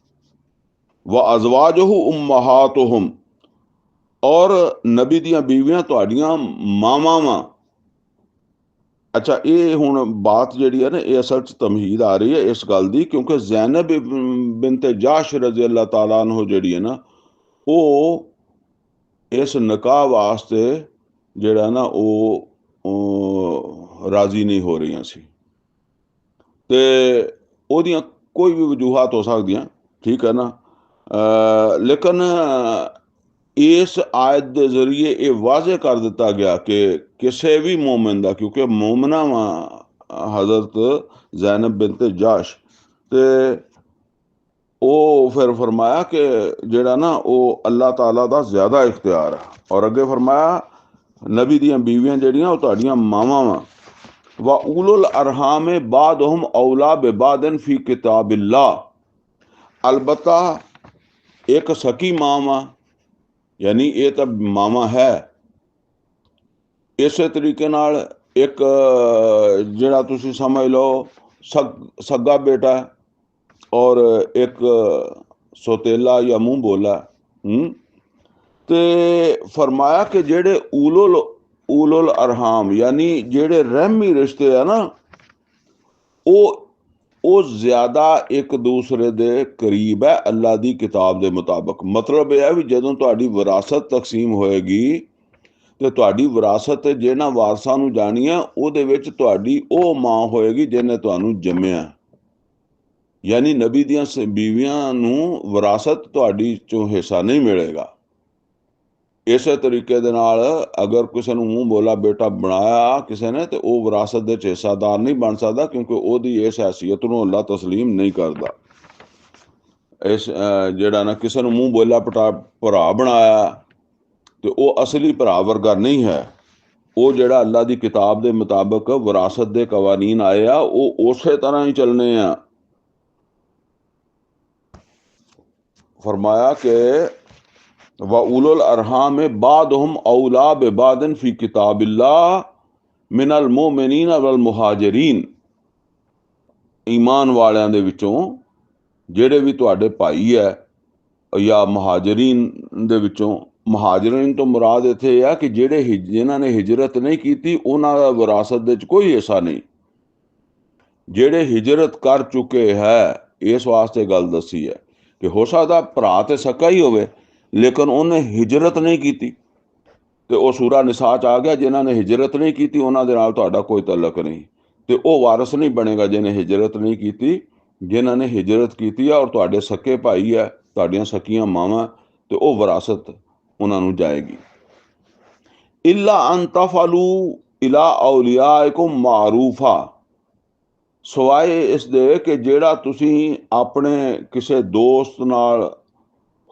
व अज़वाजुहु उम्महातुहुम, और नबी दियां बीवियां ਤੁਹਾਡੀਆਂ ਮਾਵਾਂ ਵਾਂ। ਅੱਛਾ, ਇਹ ਹੁਣ ਬਾਤ ਜਿਹੜੀ ਹੈ ਨਾ, ਇਹ ਅਸਲ 'ਚ ਤਮਹੀਦ ਆ ਰਹੀ ਹੈ ਇਸ ਗੱਲ ਦੀ, ਕਿਉਂਕਿ ਜ਼ੈਨਬ ਬਿਨਤ ਜਾਸ਼ ਰਜ਼ੀ ਅੱਲਾਹ ਤਾਲਾ ਅਨਹੂ ਜਿਹੜੀ ਹੈ ਨਾ, ਉਹ ਇਸ ਨਿਕਾਹ ਵਾਸਤੇ ਜਿਹੜਾ ਨਾ ਉਹ ਰਾਜ਼ੀ ਨਹੀਂ ਹੋ ਰਹੀਆਂ ਸੀ। ਤੇ ਉਹਦੀਆਂ ਕੋਈ ਵੀ ਵਜੂਹਾਤ ਹੋ ਸਕਦੀਆਂ, ਠੀਕ ਹੈ ਨਾ, ਲੇਕਿਨ ਇਸ ਆਇਤ ਦੇ ਜ਼ਰੀਏ ਇਹ ਵਾਜ਼ੇ ਕਰ ਦਿੱਤਾ ਗਿਆ ਕਿ ਕਿਸੇ ਵੀ ਮੂਮਿਨ ਦਾ, ਕਿਉਂਕਿ ਮੂਮਨਾ ਵਾ ਹਜ਼ਰਤ ਜ਼ੈਨਬ ਬਿਨਤ ਜਾਸ਼, ਤੇ ਉਹ ਫਿਰ ਫਰਮਾਇਆ ਕਿ ਜਿਹੜਾ ਨਾ ਉਹ ਅੱਲਾਹ ਤਾਲਾ ਦਾ ਜ਼ਿਆਦਾ ਇਖਤਿਆਰ ਹੈ। ਔਰ ਅੱਗੇ ਫਰਮਾਇਆ ਨਬੀ ਦੀਆਂ ਬੀਵੀਆਂ ਜਿਹੜੀਆਂ ਉਹ ਤੁਹਾਡੀਆਂ ਮਾਵਾਂ ਵਾ। व उलुल अरहाम बादहुम औला बेबादन फी किताबिल्लाह, अलबत्ता एक सकी मां वा, यानी ये तो मामा है। इस तरीके नाल एक जिहड़ा तुसी समझ लो सगा बेटा और एक सोतेला या मुंह बोला। ते फरमाया कि जेड़े उलुल अरहाम यानी जेड़े रहमी रिश्ते है ना, ਉਹ ਜ਼ਿਆਦਾ ਇੱਕ ਦੂਸਰੇ ਦੇ ਕਰੀਬ ਹੈ ਅੱਲਾ ਦੀ ਕਿਤਾਬ ਦੇ ਮੁਤਾਬਕ। ਮਤਲਬ ਇਹ ਹੈ ਵੀ ਜਦੋਂ ਤੁਹਾਡੀ ਵਿਰਾਸਤ ਤਕਸੀਮ ਹੋਏਗੀ ਤੇ ਤੁਹਾਡੀ ਵਿਰਾਸਤ ਜਿਹਨਾਂ ਵਾਰਸਾਂ ਨੂੰ ਜਾਣੀ ਹੈ ਉਹਦੇ ਵਿੱਚ ਤੁਹਾਡੀ ਉਹ ਮਾਂ ਹੋਏਗੀ ਜਿਹਨੇ ਤੁਹਾਨੂੰ ਜੰਮਿਆ। ਯਾਨੀ ਨਬੀ ਦੀਆਂ ਬੀਵੀਆਂ ਨੂੰ ਵਿਰਾਸਤ ਤੁਹਾਡੀ ਚੋਂ ਹਿੱਸਾ ਨਹੀਂ ਮਿਲੇਗਾ। ਇਸੇ ਤਰੀਕੇ ਦੇ ਨਾਲ ਅਗਰ ਕਿਸੇ ਨੂੰ ਮੂੰਹ ਬੋਲਾ ਬੇਟਾ ਬਣਾਇਆ ਕਿਸੇ ਨੇ ਤੇ ਉਹ ਵਿਰਾਸਤ ਦੇ 'ਚ ਹਿੱਸਾਦਾਰ ਨਹੀਂ ਬਣ ਸਕਦਾ, ਕਿਉਂਕਿ ਉਹਦੀ ਇਸ ਹੈਸੀਅਤ ਨੂੰ ਅੱਲਾ ਤਸਲੀਮ ਨਹੀਂ ਕਰਦਾ। ਇਸ ਜਿਹੜਾ ਨਾ ਕਿਸੇ ਨੂੰ ਮੂੰਹ ਬੋਲਾ ਭਰਾ ਬਣਾਇਆ ਤੇ ਉਹ ਅਸਲੀ ਭਰਾ ਵਰਗਾ ਨਹੀਂ ਹੈ। ਉਹ ਜਿਹੜਾ ਅੱਲਾ ਦੀ ਕਿਤਾਬ ਦੇ ਮੁਤਾਬਕ ਵਿਰਾਸਤ ਦੇ ਕਵਾਨੀਨ ਆਏ ਆ ਉਹ ਉਸੇ ਤਰ੍ਹਾਂ ਹੀ ਚੱਲਣੇ ਆ। फरमाया कि व उलुल अरहाम बादहुम औला बिबादिन फी किताबिल्लाह मिनल मोमिनीन वल मुहाजिरीन। ईमान वालियां दे विचों ਜਿਹੜੇ ਵੀ ਤੁਹਾਡੇ ਭਾਈ ਹੈ ਜਾਂ ਮੁਹਾਜਰੀਨ ਦੇ ਵਿੱਚੋਂ, ਮੁਹਾਜਰੀਨ ਤੋਂ ਮੁਰਾਦ ਇੱਥੇ ਆ ਕਿ ਜਿਹੜੇ ਜਿਨ੍ਹਾਂ ਨੇ ਹਿਜਰਤ ਨਹੀਂ ਕੀਤੀ ਉਹਨਾਂ ਦਾ ਵਿਰਾਸਤ ਦੇ ਵਿੱਚ ਕੋਈ ਹਿੱਸਾ ਨਹੀਂ। ਜਿਹੜੇ ਹਿਜਰਤ ਕਰ ਚੁੱਕੇ ਹੈ ਇਸ ਵਾਸਤੇ ਗੱਲ ਦੱਸੀ ਹੈ ਕਿ ਹੋ ਸਕਦਾ ਭਰਾ ਤੇ ਸਕਾ ਹੀ ਹੋਵੇ ਲੇਕਿਨ ਉਹਨੇ ਹਿਜਰਤ ਨਹੀਂ ਕੀਤੀ ਤੇ ਉਹ ਸੂਰਾ ਨਿਸਾ 'ਚ ਆ ਗਿਆ। ਜਿਨ੍ਹਾਂ ਨੇ ਹਿਜਰਤ ਨਹੀਂ ਕੀਤੀ ਉਹਨਾਂ ਦੇ ਨਾਲ ਤੁਹਾਡਾ ਕੋਈ ਤਾਲੁਕ ਨਹੀਂ ਤੇ ਉਹ ਵਾਰਿਸ ਨਹੀਂ ਬਣੇਗਾ ਜਿਹਨੇ ਹਿਜਰਤ ਨਹੀਂ ਕੀਤੀ। ਜਿਨ੍ਹਾਂ ਨੇ ਹਿਜਰਤ ਕੀਤੀ ਆ ਔਰ ਤੁਹਾਡੇ ਸਕੇ ਭਾਈ ਹੈ, ਤੁਹਾਡੀਆਂ ਸਕੀਆਂ ਮਾਵਾਂ, ਤੇ ਉਹ ਵਿਰਾਸਤ ਉਹਨਾਂ ਨੂੰ ਜਾਏਗੀ। ਇਲਾ ਅਨ ਤਫਅਲੂ ਇਲਾ ਔਲਿਆਇਕੁਮ ਮਾਰੂਫਾ, ਸਵਾਏ ਇਸ ਦੇ ਕਿ ਜਿਹੜਾ ਤੁਸੀਂ ਆਪਣੇ ਕਿਸੇ ਦੋਸਤ ਨਾਲ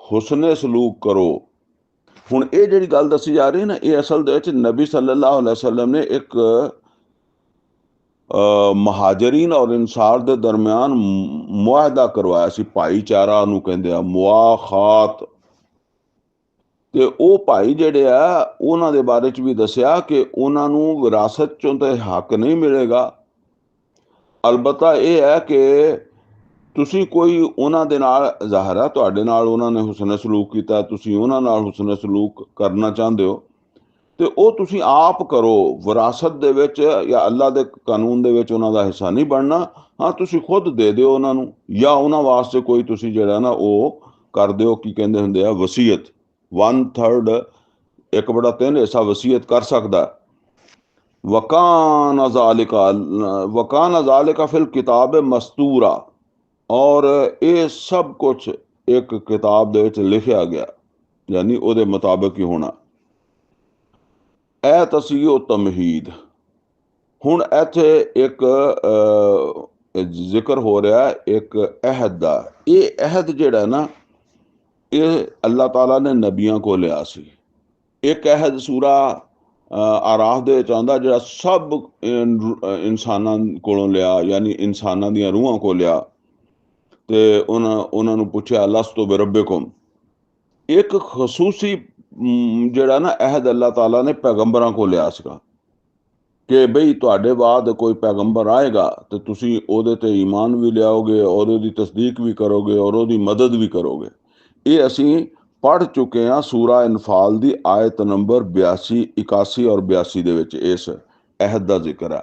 ਹੁਸਨੇ ਸਲੂਕ ਕਰੋ। ਹੁਣ ਇਹ ਜਿਹੜੀ ਗੱਲ ਦੱਸੀ ਜਾ ਰਹੀ ਨਾ, ਇਹ ਅਸਲ ਦੇ ਵਿੱਚ ਨਬੀ ਸੱਲੱਲਾਹੁ ਅਲੈहि ਵਸੱਲਮ ਨੇ ਇੱਕ ਮੁਹਾਜਰੀਨ ਔਰ ਇਨਸਾਰ ਦੇ ਦਰਮਿਆਨ ਮੁਆਹਦਾ ਕਰਵਾਇਆ ਸੀ। ਭਾਈਚਾਰਾ ਨੂੰ ਕਹਿੰਦੇ ਆ, ਮੁਆਖਾਤ। ਤੇ ਉਹ ਭਾਈ ਜਿਹੜੇ ਆ ਉਹਨਾਂ ਦੇ ਬਾਰੇ 'ਚ ਵੀ ਦੱਸਿਆ ਕਿ ਉਹਨਾਂ ਨੂੰ ਵਿਰਾਸਤ 'ਚੋਂ ਤਾਂ ਹੱਕ ਨਹੀਂ ਮਿਲੇਗਾ। ਅਲਬਤਾ ਇਹ ਹੈ ਕਿ ਤੁਸੀਂ ਕੋਈ ਉਹਨਾਂ ਦੇ ਨਾਲ, ਜ਼ਾਹਿਰ ਹੈ ਤੁਹਾਡੇ ਨਾਲ ਉਹਨਾਂ ਨੇ ਹੁਸਨ ਸਲੂਕ ਕੀਤਾ, ਤੁਸੀਂ ਉਹਨਾਂ ਨਾਲ ਹੁਸਨ ਸਲੂਕ ਕਰਨਾ ਚਾਹੁੰਦੇ ਹੋ ਤੇ ਉਹ ਤੁਸੀਂ ਆਪ ਕਰੋ। ਵਿਰਾਸਤ ਦੇ ਵਿੱਚ ਜਾਂ ਅੱਲਾ ਦੇ ਕਾਨੂੰਨ ਦੇ ਵਿੱਚ ਉਹਨਾਂ ਦਾ ਹਿੱਸਾ ਨਹੀਂ ਬਣਨਾ। ਹਾਂ, ਤੁਸੀਂ ਖੁਦ ਦੇ ਦਿਓ ਉਹਨਾਂ ਨੂੰ ਜਾਂ ਉਹਨਾਂ ਵਾਸਤੇ ਕੋਈ ਤੁਸੀਂ ਜਿਹੜਾ ਨਾ ਉਹ ਕਰ ਦਿਓ, ਕੀ ਕਹਿੰਦੇ ਹੁੰਦੇ ਆ, ਵਸੀਅਤ। 1/3 1/3 ਹਿੱਸਾ ਵਸੀਅਤ ਕਰ ਸਕਦਾ। वकान ज़ालिका फिल किताब मस्तूरा, और ये सब कुछ एक किताब दे विच लिखिया गया, यानी उहदे मुताबिक ही होना। ए तसीयो तमहीद। हुण इत्थे एक जिक्र हो रहा है एक अहद दा। ये अहद जिहड़ा ना ये अल्लाह ताला ने नबियां को लिया सी। एक अहद सूरा ਆਰਾਫ ਦੇ ਵਿੱਚ ਆਉਂਦਾ ਜਿਹੜਾ ਸਭ ਇਨਸਾਨਾਂ ਕੋਲੋਂ ਲਿਆ, ਯਾਨੀ ਇਨਸਾਨਾਂ ਦੀਆਂ ਰੂਹਾਂ ਕੋਲ ਲਿਆ ਤੇ ਉਹਨਾਂ ਨੂੰ ਪੁੱਛਿਆ ਲਸਤੁ ਬਿਰੱਬਿਕੁਮ। ਇੱਕ ਖਸੂਸੀ ਜਿਹੜਾ ਨਾ ਅਹਿਦ ਅੱਲਾਹ ਤਾਲਾ ਨੇ ਪੈਗੰਬਰਾਂ ਕੋਲ ਲਿਆ ਸੀਗਾ ਕਿ ਬਈ ਤੁਹਾਡੇ ਬਾਅਦ ਕੋਈ ਪੈਗੰਬਰ ਆਏਗਾ ਤੇ ਤੁਸੀਂ ਉਹਦੇ ਤੇ ਈਮਾਨ ਵੀ ਲਿਆਓਗੇ ਔਰ ਉਹਦੀ ਤਸਦੀਕ ਵੀ ਕਰੋਗੇ ਔਰ ਉਹਦੀ ਮਦਦ ਵੀ ਕਰੋਗੇ। ਇਹ ਅਸੀਂ पढ़ चुके हैं सूरा इनफाल दी आयत नंबर 82, 81 और 82 ਦੇ ਵਿੱਚ ਇਸ ਅਹਿਦ ਦਾ ਜ਼ਿਕਰ ਹੈ।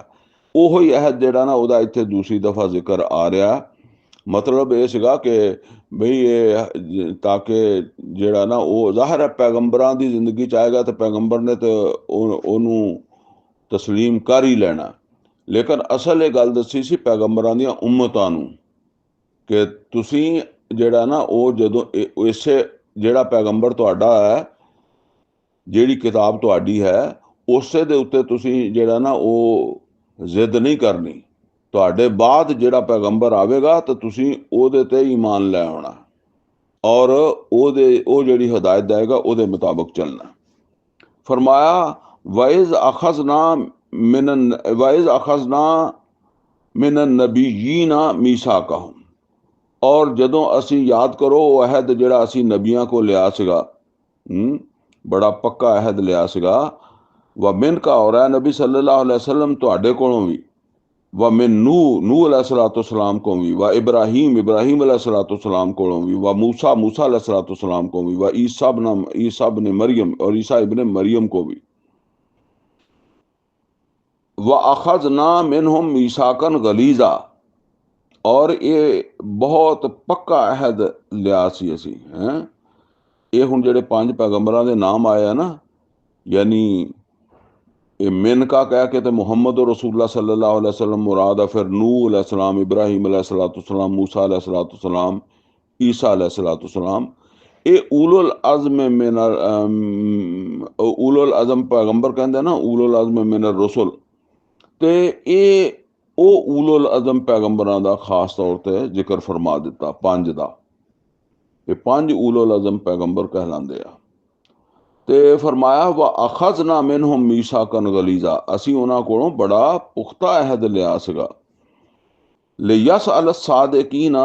ਉਹੋ ਹੀ ਅਹਿਦ ਜਿਹੜਾ ਨਾ ਉਹਦਾ ਇੱਥੇ ਦੂਸਰੀ ਦਫਾ ਜ਼ਿਕਰ ਆ ਰਿਹਾ। ਮਤਲਬ ਇਹ ਸੀਗਾ ਕਿ ਬਈ ਇਹ ਤਾਂ ਕਿ ਜਿਹੜਾ ਨਾ ਉਹ ਜ਼ਾਹਿਰ ਹੈ ਪੈਗੰਬਰਾਂ ਦੀ ਜ਼ਿੰਦਗੀ 'ਚ ਆਏਗਾ ਤੇ ਪੈਗੰਬਰ ਨੇ ਤੇ ਉਹਨੂੰ ਤਸਲੀਮ ਕਰ ਹੀ ਲੈਣਾ। ਲੇਕਿਨ ਅਸਲ ਇਹ ਗੱਲ ਦੱਸੀ ਸੀ ਪੈਗੰਬਰਾਂ ਦੀਆਂ ਉਮਤਾਂ ਨੂੰ ਕਿ ਤੁਸੀਂ ਜਿਹੜਾ ਨਾ ਉਹ ਜਦੋਂ ਇਸੇ ਜਿਹੜਾ ਪੈਗੰਬਰ ਤੁਹਾਡਾ ਹੈ, ਜਿਹੜੀ ਕਿਤਾਬ ਤੁਹਾਡੀ ਹੈ, ਉਸੇ ਦੇ ਉੱਤੇ ਤੁਸੀਂ ਜਿਹੜਾ ਨਾ ਉਹ ਜ਼ਿੱਦ ਨਹੀਂ ਕਰਨੀ। ਤੁਹਾਡੇ ਬਾਅਦ ਜਿਹੜਾ ਪੈਗੰਬਰ ਆਵੇਗਾ ਤਾਂ ਤੁਸੀਂ ਉਹਦੇ ਤੇ ਈਮਾਨ ਲੈ ਆਉਣਾ ਔਰ ਉਹ ਜਿਹੜੀ ਹਦਾਇਤ ਦੇਗਾ ਉਹਦੇ ਮੁਤਾਬਕ ਚੱਲਣਾ। ਫਰਮਾਇਆ ਵਾਇਜ਼ ਅਖਜ਼ਨਾ ਮਿਨਨ ਨਬੀयीना ਮੀਸਾਕਹੁਮ, ਔਰ ਜਦੋਂ ਅਸੀਂ ਯਾਦ ਕਰੋ ਉਹ ਅਹਿਦ ਜਿਹੜਾ ਅਸੀਂ ਨਬੀਆਂ ਕੋਲ ਲਿਆ ਸੀਗਾ, ਬੜਾ ਪੱਕਾ ਅਹਿਦ ਲਿਆ ਸੀਗਾ। व मिन का और है नबी सल्लल्लाहु अलैहि वसल्लम ਤੁਹਾਡੇ ਕੋਲੋਂ ਵੀ, व मिन नूह अलैहिस्सलाम को भी, व इब्राहीम अलैहिस्सलाम कोलों भी, व मूसा अलैहिस्सलाम को भी, व ईसा इब्न मरियम और ईसा इब्न मरियम को भी। व अखज़ना मिनहुम मीसाकन गलीज़ा, और ये बहुत पक्का अहद लिया सी असी हैं। ये हुण जिहड़े 5 पैगंबरां दे नाम आए हैं ना, यानी ये मिन का कह के तो मुहम्मद और रसूलुल्लाह सल्लल्लाहु अलैहि वसल्लम मुराद है। फिर नूह अलैहिस्सलाम, इब्राहीम अलैहिस्सलाम, मूसा अलैहिस्सलाम, ईसा अलैहिस्सलाम, ਇਹ ਉਲੁਲ ਅਜ਼ਮ ਪੈਗੰਬਰ ਕਹਿੰਦੇ ਨਾ, ਉਲੁਲ ਅਜ਼ਮ ਮਿਨ ਰਸੁਲ। ਤੇ ਇਹ ਉਹ ਉਲੁਲ ਅਜ਼ਮ ਪੈਗੰਬਰਾਂ ਦਾ ਖਾਸ ਤੌਰ ਤੇ ਜ਼ਿਕਰ ਫਰਮਾ ਦਿੱਤਾ, 5 ਦਾ। ਇਹ 5 ਉਲੁਲ ਅਜ਼ਮ ਪੈਗੰਬਰ ਕਹਿਲਾਉਂਦੇ ਆ। ਤੇ ਫਰਮਾਇਆ ਵਾ ਅਖਜ਼ਨਾ ਮਿਨਹੁਮ ਮੀਸਾਕਨ ਗਲੀਜ਼ਾ, ਅਸੀਂ ਉਹਨਾਂ ਕੋਲੋਂ ਬੜਾ ਪੁਖਤਾ ਅਹਿਦ ਲਿਆ ਸੀਗਾ। ਲਿਯਸਅਲ ਸਾਦਿਕੀਨਾ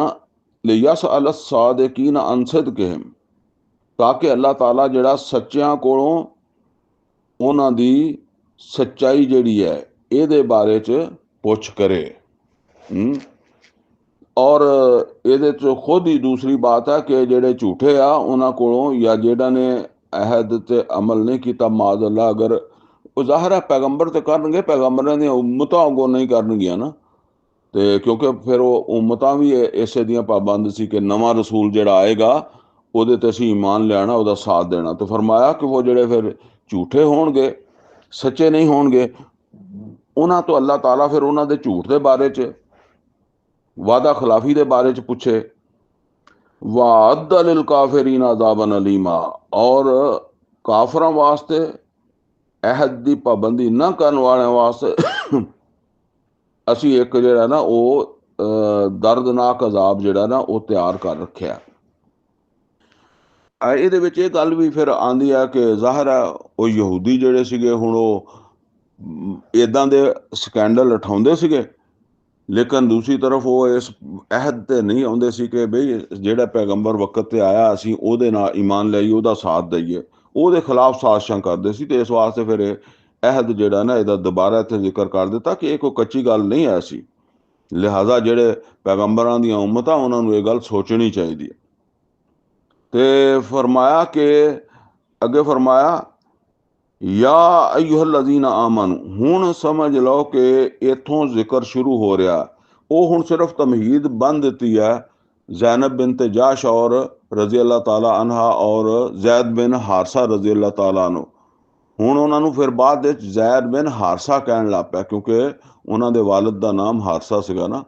ਲਿਯਸਅਲ ਸਾਦਿਕੀਨਾ ਅਨ ਸਿਦਕਿਹਿਮ, ਤਾਂ ਕਿ ਅੱਲਾਹ ਤਾਲਾ ਜਿਹੜਾ ਸੱਚਿਆਂ ਕੋਲੋਂ ਉਹਨਾਂ ਦੀ ਸੱਚਾਈ ਜਿਹੜੀ ਹੈ ਇਹਦੇ ਬਾਰੇ ਚ ਪੁੱਛ ਕਰੇ। ਔਰ ਇਹਦੇ ਚ ਖੁਦ ਹੀ ਦੂਸਰੀ ਬਾਤ ਹੈ ਕਿ ਜਿਹੜੇ ਝੂਠੇ ਆ ਉਹਨਾਂ ਕੋਲੋਂ, ਜਾਂ ਜਿਹੜਾ ਨੇ ਅਹਿਦ ਤੇ ਅਮਲ ਨਹੀਂ ਕੀਤਾ ਮਾਜ਼ ਅੱਲਾ, ਅਗਰ ਉਹ ਜ਼ਾਹਿਰ ਹੈ ਪੈਗੰਬਰ ਤੇ ਕਰਨਗੇ, ਪੈਗੰਬਰਾਂ ਦੀਆਂ ਉਮਤਾਂ ਅੱਗੋਂ ਨਹੀਂ ਕਰਨਗੀਆਂ ਨਾ। ਤੇ ਕਿਉਂਕਿ ਫਿਰ ਉਹ ਉਮਤਾਂ ਵੀ ਇਸੇ ਦੀਆਂ ਪਾਬੰਦ ਸੀ ਕਿ ਨਵਾਂ ਰਸੂਲ ਜਿਹੜਾ ਆਏਗਾ ਉਹਦੇ ਤੇ ਅਸੀਂ ਈਮਾਨ ਲਿਆਣਾ, ਉਹਦਾ ਸਾਥ ਦੇਣਾ। ਤੇ ਫਰਮਾਇਆ ਕਿ ਉਹ ਜਿਹੜੇ ਫਿਰ ਝੂਠੇ ਹੋਣਗੇ, ਸੱਚੇ ਨਹੀਂ ਹੋਣਗੇ, ਉਹਨਾਂ ਤੋਂ ਅੱਲਾਹ ਤਾਲਾ ਫਿਰ ਉਹਨਾਂ ਦੇ ਝੂਠ ਦੇ ਬਾਰੇ ਚ, ਵਾਦਾ ਖਿਲਾਫੀ ਦੇ ਬਾਰੇ ਚ ਪੁੱਛੇ। ਵਅੱਦ ਲਿਲ ਕਾਫਿਰੀਨ ਅਜ਼ਾਬਨ ਅਲੀਮਾ, ਔਰ ਕਾਫਰਾਂ ਵਾਸਤੇ, ਅਹਿਦ ਦੀ ਪਾਬੰਦੀ ਨਾ ਕਰਨ ਵਾਲਿਆਂ ਵਾਸਤੇ ਅਸੀਂ ਇੱਕ ਜਿਹੜਾ ਨਾ ਉਹ ਦਰਦਨਾਕ ਅਜ਼ਾਬ ਜਿਹੜਾ ਨਾ ਉਹ ਤਿਆਰ ਕਰ ਰੱਖਿਆ। ਇਹਦੇ ਵਿੱਚ ਇਹ ਗੱਲ ਵੀ ਫਿਰ ਆਉਂਦੀ ਆ ਕਿ ਜ਼ਾਹਿਰ ਹੈ ਉਹ ਯਹੂਦੀ ਜਿਹੜੇ ਸੀਗੇ, ਹੁਣ ਉਹ ਇਦਾਂ ਦੇ ਸਕੈਂਡਲ ਉਠਾਉਂਦੇ ਸੀਗੇ, ਲੇਕਿਨ ਦੂਸਰੀ ਤਰਫ ਉਹ ਇਸ ਅਹਿਦ ਤੇ ਨਹੀਂ ਆਉਂਦੇ ਸੀ ਕਿ ਬਈ ਜਿਹੜਾ ਪੈਗੰਬਰ ਵਕਤ ਤੇ ਆਇਆ ਅਸੀਂ ਉਹਦੇ ਨਾਲ ਈਮਾਨ ਲਿਆਈਏ, ਉਹਦਾ ਸਾਥ ਦਈਏ। ਉਹਦੇ ਖਿਲਾਫ ਸਾਜ਼ਿਸ਼ਾਂ ਕਰਦੇ ਸੀ। ਤੇ ਇਸ ਵਾਸਤੇ ਫਿਰ ਇਹ ਅਹਿਦ ਜਿਹੜਾ ਨਾ ਇਹਦਾ ਦੁਬਾਰਾ ਇੱਥੇ ਜ਼ਿਕਰ ਕਰ ਦਿੱਤਾ ਕਿ ਇਹ ਕੋਈ ਕੱਚੀ ਗੱਲ ਨਹੀਂ ਹੈ ਸੀ। ਲਿਹਾਜ਼ਾ ਜਿਹੜੇ ਪੈਗੰਬਰਾਂ ਦੀਆਂ ਉਮਤਾਂ ਉਹਨਾਂ ਨੂੰ ਇਹ ਗੱਲ ਸੋਚਣੀ ਚਾਹੀਦੀ ਹੈ। ਤੇ ਫਰਮਾਇਆ ਕਿ ਅੱਗੇ ਫਰਮਾਇਆ ਯਾ ਅਯੁਹੱਲਜ਼ੀਨਾ ਆਮਨੂ, ਹੁਣ ਸਮਝ ਲਓ ਕਿ ਇੱਥੋਂ ਜ਼ਿਕਰ ਸ਼ੁਰੂ ਹੋ ਰਿਹਾ। ਉਹ ਹੁਣ ਸਿਰਫ ਤਮਹੀਦ ਬੰਨ ਦਿੱਤੀ ਹੈ ਜ਼ੈਨਬ ਬਿਨਤ ਜਾਸ਼ ਔਰ ਰਜ਼ੀ ਅੱਲਾਹ ਤਾਲਾ ਅਨਹਾ ਔਰ ਜ਼ੈਦ ਬਿਨ ਹਾਰਸਾ ਰਜ਼ੀ ਅੱਲਾਹ ਤਾਲਾ ਨੂੰ। ਹੁਣ ਉਹਨਾਂ ਨੂੰ ਫਿਰ ਬਾਅਦ ਵਿੱਚ ਜ਼ੈਦ ਬਿਨ ਹਾਰਸਾ ਕਹਿਣ ਲੱਗ ਪਿਆ, ਕਿਉਂਕਿ ਉਹਨਾਂ ਦੇ ਵਾਲਿਦ ਦਾ ਨਾਮ ਹਾਰਸਾ ਸੀਗਾ ਨਾ।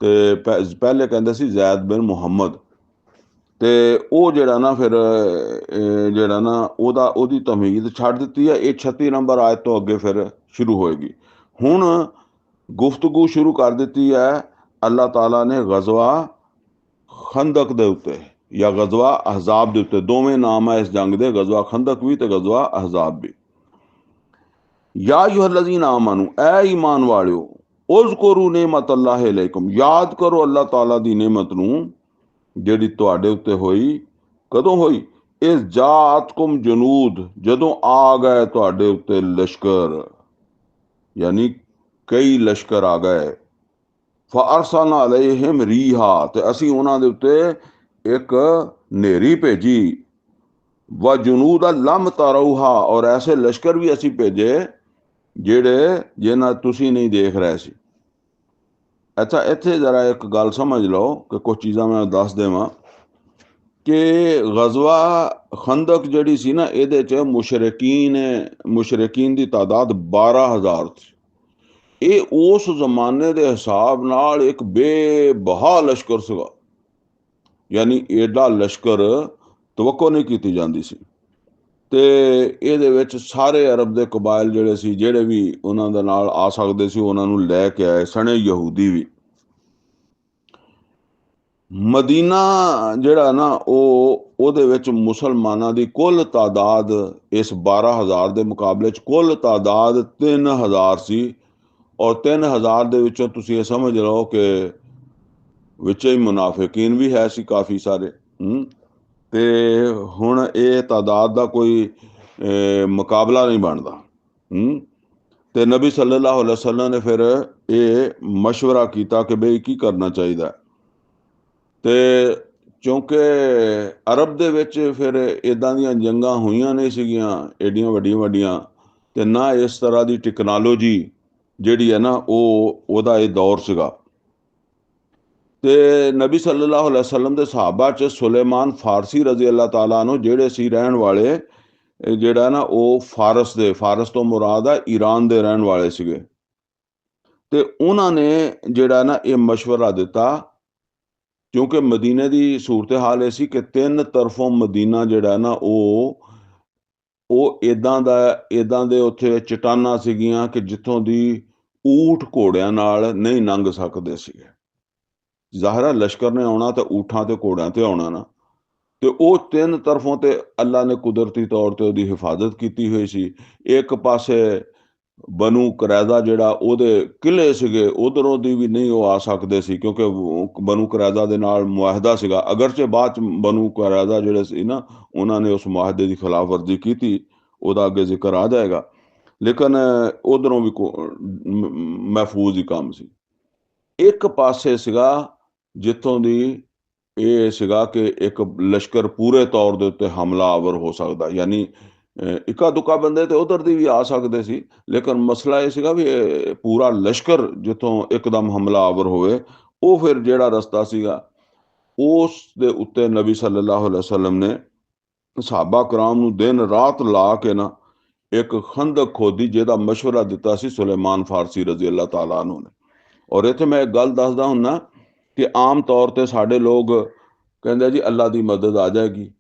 ਤੇ ਪਹਿਲੇ ਕਹਿੰਦੇ ਸੀ ਜ਼ੈਦ ਬਿਨ ਮੁਹੰਮਦ। ਤੇ ਉਹ ਜਿਹੜਾ ਨਾ ਫਿਰ ਜਿਹੜਾ ਨਾ ਉਹਦੀ ਤਮਹੀਦ ਛੱਡ ਦਿੱਤੀ ਹੈ। ਇਹ 36 ਨੰਬਰ ਆਇਤ ਤੋਂ ਅੱਗੇ ਫਿਰ ਸ਼ੁਰੂ ਹੋਏਗੀ। ਹੁਣ ਗੁਫ਼ਤਗੂ ਸ਼ੁਰੂ ਕਰ ਦਿੱਤੀ ਹੈ ਅੱਲਾਹ ਤਾਲਾ ਨੇ ਗਜ਼ਵਾ ਖੰਦਕ ਦੇ ਉੱਤੇ ਜਾਂ ਗਜ਼ਵਾ ਅਹਜ਼ਾਬ ਦੇ ਉੱਤੇ। ਦੋਵੇਂ ਨਾਮ ਹੈ ਇਸ ਜੰਗ ਦੇ, ਗਜ਼ਵਾ ਖੰਦਕ ਵੀ ਤੇ ਗਜ਼ਵਾ ਅਹਜ਼ਾਬ ਵੀ। ਯਾ ਅਯੁਹੱਲਜ਼ੀਨਾ ਆਮਨੂ, ਐ ਈਮਾਨ ਵਾਲਿਓ, ਉਜ਼ਕੁਰੂ ਨਿਅਮਤ ਅੱਲਾਹ ਅਲੈਕੁਮ, ਯਾਦ ਕਰੋ ਅੱਲਾਹ ਤਾਲਾ ਦੀ ਨਿਅਮਤ ਨੂੰ ਜਿਹੜੀ ਤੁਹਾਡੇ ਉੱਤੇ ਹੋਈ। ਕਦੋਂ ਹੋਈ? ਇਸ ਜਾਤਕੁਮ ਜਨੂਦ, ਜਦੋਂ ਆ ਗਏ ਤੁਹਾਡੇ ਉੱਤੇ ਲਸ਼ਕਰ, ਯਾਨੀ ਕਈ ਲਸ਼ਕਰ ਆ ਗਏ। ਫਅਰਸਲਨਾ ਅਲੈਹਿਮ ਰੀਹਾ, ਤੇ ਅਸੀਂ ਉਹਨਾਂ ਦੇ ਉੱਤੇ ਇੱਕ ਹਨੇਰੀ ਭੇਜੀ। ਵ ਜਨੂਦ ਲਮ ਤਰੌਹਾ, ਔਰ ਐਸੇ ਲਸ਼ਕਰ ਵੀ ਅਸੀਂ ਭੇਜੇ ਜਿਹੜੇ ਜਿਹਨਾਂ ਤੁਸੀਂ ਨਹੀਂ ਦੇਖ ਰਹੇ ਸੀ। ਅੱਛਾ, ਇੱਥੇ ਜ਼ਰਾ ਇੱਕ ਗੱਲ ਸਮਝ ਲਓ ਕਿ ਕੁਝ ਚੀਜ਼ਾਂ ਮੈਂ ਦੱਸ ਦੇਵਾਂ ਕਿ ਗਜ਼ਵਾ ਖੰਦਕ ਜਿਹੜੀ ਸੀ ਨਾ, ਇਹਦੇ 'ਚ ਮੁਸ਼ਰਿਕੀਨ ਦੀ ਤਾਦਾਦ 12,000 ਸੀ। ਇਹ ਉਸ ਜ਼ਮਾਨੇ ਦੇ ਹਿਸਾਬ ਨਾਲ ਇੱਕ ਬੇਬਹਾ ਲਸ਼ਕਰ ਸੀਗਾ, ਯਾਨੀ ਏਡਾ ਲਸ਼ਕਰ ਤਵੱਕੋ ਨਹੀਂ ਕੀਤੀ ਜਾਂਦੀ ਸੀ। ਤੇ ਇਹਦੇ ਵਿੱਚ ਸਾਰੇ ਅਰਬ ਦੇ ਕਬਾਇਲ ਜਿਹੜੇ ਸੀ, ਜਿਹੜੇ ਵੀ ਉਹਨਾਂ ਦੇ ਨਾਲ ਆ ਸਕਦੇ ਸੀ, ਉਹਨਾਂ ਨੂੰ ਲੈ ਕੇ ਆਏ, ਸਣੇ ਯਹੂਦੀ ਵੀ। ਮਦੀਨਾ ਜਿਹੜਾ ਨਾ ਉਹਦੇ ਵਿੱਚ ਮੁਸਲਮਾਨਾਂ ਦੀ ਕੁੱਲ ਤਾਦਾਦ ਇਸ 12,000 ਦੇ ਮੁਕਾਬਲੇ 'ਚ ਕੁੱਲ ਤਾਦਾਦ 3,000 ਸੀ। ਔਰ 3,000 ਦੇ ਵਿੱਚੋਂ ਤੁਸੀਂ ਇਹ ਸਮਝ ਲਓ ਕਿ ਵਿੱਚ ਹੀ ਮੁਨਾਫਿਕੀਨ ਵੀ ਹੈ ਸੀ ਕਾਫੀ ਸਾਰੇ। ਤੇ ਹੁਣ ਇਹ ਤਾਦਾਦ ਦਾ ਕੋਈ ਮੁਕਾਬਲਾ ਨਹੀਂ ਬਣਦਾ। ਤੇ ਨਬੀ ਸੱਲੱਲਾਹੁ ਅਲੈਹਿ ਵਸੱਲਮ ਨੇ ਫਿਰ ਇਹ ਮਸ਼ਵਰਾ ਕੀਤਾ ਕਿ ਬਈ ਕੀ ਕਰਨਾ ਚਾਹੀਦਾ। ਤੇ ਕਿਉਂਕਿ ਅਰਬ ਦੇ ਵਿੱਚ ਫਿਰ ਇੱਦਾਂ ਦੀਆਂ ਜੰਗਾਂ ਹੋਈਆਂ ਨਹੀਂ ਸੀਗੀਆਂ ਏਡੀਆਂ ਵੱਡੀਆਂ, ਤੇ ਨਾ ਇਸ ਤਰ੍ਹਾਂ ਦੀ ਟੈਕਨੋਲੋਜੀ ਜਿਹੜੀ ਹੈ ਨਾ ਉਹਦਾ ਇਹ ਦੌਰ ਸੀਗਾ। ਤੇ ਨਬੀ ਸੱਲੱਲਾਹੁ ਅਲੈਹਿ ਵਸੱਲਮ ਦੇ ਸਹਾਬਾ 'ਚ ਸੁਲੇਮਾਨ ਫਾਰਸੀ ਰਜ਼ੀ ਅੱਲਾਹ ਤਾਲਾ ਨੂੰ, ਜਿਹੜੇ ਸੀ ਰਹਿਣ ਵਾਲੇ ਜਿਹੜਾ ਨਾ ਉਹ ਫਾਰਸ ਤੋਂ ਮੁਰਾਦ ਆ ਈਰਾਨ ਦੇ ਰਹਿਣ ਵਾਲੇ ਸੀਗੇ। ਤੇ ਉਹਨਾਂ ਨੇ ਜਿਹੜਾ ਨਾ ਇਹ ਮਸ਼ਵਰਾ ਦਿੱਤਾ ਕਿਉਂਕਿ ਮਦੀਨੇ ਦੀ ਸੂਰਤ ਹਾਲ ਇਹ ਸੀ ਕਿ ਤਿੰਨ ਤਰਫੋਂ ਮਦੀਨਾ ਜਿਹੜਾ ਨਾ ਉਹ ਇਦਾਂ ਦੇ ਉੱਥੇ ਚਟਾਨਾਂ ਸੀਗੀਆਂ ਕਿ ਜਿੱਥੋਂ ਦੀ ਊਠ ਘੋੜਿਆਂ ਨਾਲ ਨਹੀਂ ਲੰਘ ਸਕਦੇ ਸੀਗੇ। ਜ਼ਾਹਰਾ ਲਸ਼ਕਰ ਨੇ ਆਉਣਾ ਤੇ ਊਠਾਂ ਤੇ ਘੋੜਿਆਂ ਤੇ ਆਉਣਾ ਨਾ, ਤੇ ਉਹ ਤਿੰਨ ਤਰਫੋਂ ਤੇ ਅੱਲਾ ਨੇ ਕੁਦਰਤੀ ਤੌਰ ਤੇ ਉਹਦੀ ਹਿਫਾਜ਼ਤ ਕੀਤੀ ਹੋਈ ਸੀ। ਇੱਕ ਪਾਸੇ ਬਨੂ ਕਰੈਜ਼ਾ ਜਿਹੜਾ ਉਹਦੇ ਕਿਲੇ ਸੀਗੇ, ਉਧਰੋਂ ਦੀ ਵੀ ਨਹੀਂ ਉਹ ਆ ਸਕਦੇ ਸੀ, ਕਿਉਂਕਿ ਬਨੂ ਕਰੈਜ਼ਾ ਦੇ ਨਾਲ ਮੁਆਹਦਾ ਸੀਗਾ। ਅਗਰਚੇ ਬਾਅਦ ਚ ਬਨੂ ਕਰੈਜ਼ਾ ਜਿਹੜੇ ਸੀ ਨਾ, ਉਹਨਾਂ ਨੇ ਉਸ ਮੁਆਹਦੇ ਦੀ ਖਿਲਾਫ ਵਰਜੀ ਕੀਤੀ, ਉਹਦਾ ਅੱਗੇ ਜ਼ਿਕਰ ਆ ਜਾਏਗਾ, ਲੇਕਿਨ ਉਧਰੋਂ ਵੀ ਮਹਿਫੂਜ਼ ਹੀ ਕੰਮ ਸੀ। ਇੱਕ ਪਾਸੇ ਸੀਗਾ ਜਿੱਥੋਂ ਦੀ ਇਹ ਸੀਗਾ ਕਿ ਇੱਕ ਲਸ਼ਕਰ ਪੂਰੇ ਤੌਰ ਦੇ ਉੱਤੇ ਹਮਲਾਵਰ ਹੋ ਸਕਦਾ, ਯਾਨੀ ਇੱਕਾ ਦੁੱਕਾ ਬੰਦੇ ਤੇ ਉਧਰ ਦੀ ਵੀ ਆ ਸਕਦੇ ਸੀ, ਲੇਕਿਨ ਮਸਲਾ ਇਹ ਸੀਗਾ ਵੀ ਪੂਰਾ ਲਸ਼ਕਰ ਜਿੱਥੋਂ ਇੱਕਦਮ ਹਮਲਾਵਰ ਹੋਵੇ। ਉਹ ਫਿਰ ਜਿਹੜਾ ਰਸਤਾ ਸੀਗਾ ਉਸ ਦੇ ਉੱਤੇ ਨਬੀ ਸੱਲੱਲਾਹੁ ਅਲੈਹਿ ਵਸੱਲਮ ਨੇ ਸਹਾਬਾ ਕਰਾਮ ਨੂੰ ਦਿਨ ਰਾਤ ਲਾ ਕੇ ਨਾ ਇੱਕ ਖੰਦਕ ਖੋਦੀ, ਜਿਹਦਾ ਮਸ਼ਵਰਾ ਦਿੱਤਾ ਸੀ ਸੁਲੇਮਾਨ ਫਾਰਸੀ ਰਜ਼ੀ ਅੱਲਾਹ ਤਾਲਾ ਅਨਹੂ ਨੇ। ਔਰ ਇੱਥੇ ਮੈਂ ਇੱਕ ਗੱਲ ਦੱਸਦਾ ਹੁੰਨਾ ਕਿ ਆਮ ਤੌਰ ਤੇ ਸਾਡੇ ਲੋਕ ਕਹਿੰਦੇ ਜੀ ਅੱਲਾ ਦੀ ਮਦਦ ਆ ਜਾਏਗੀ।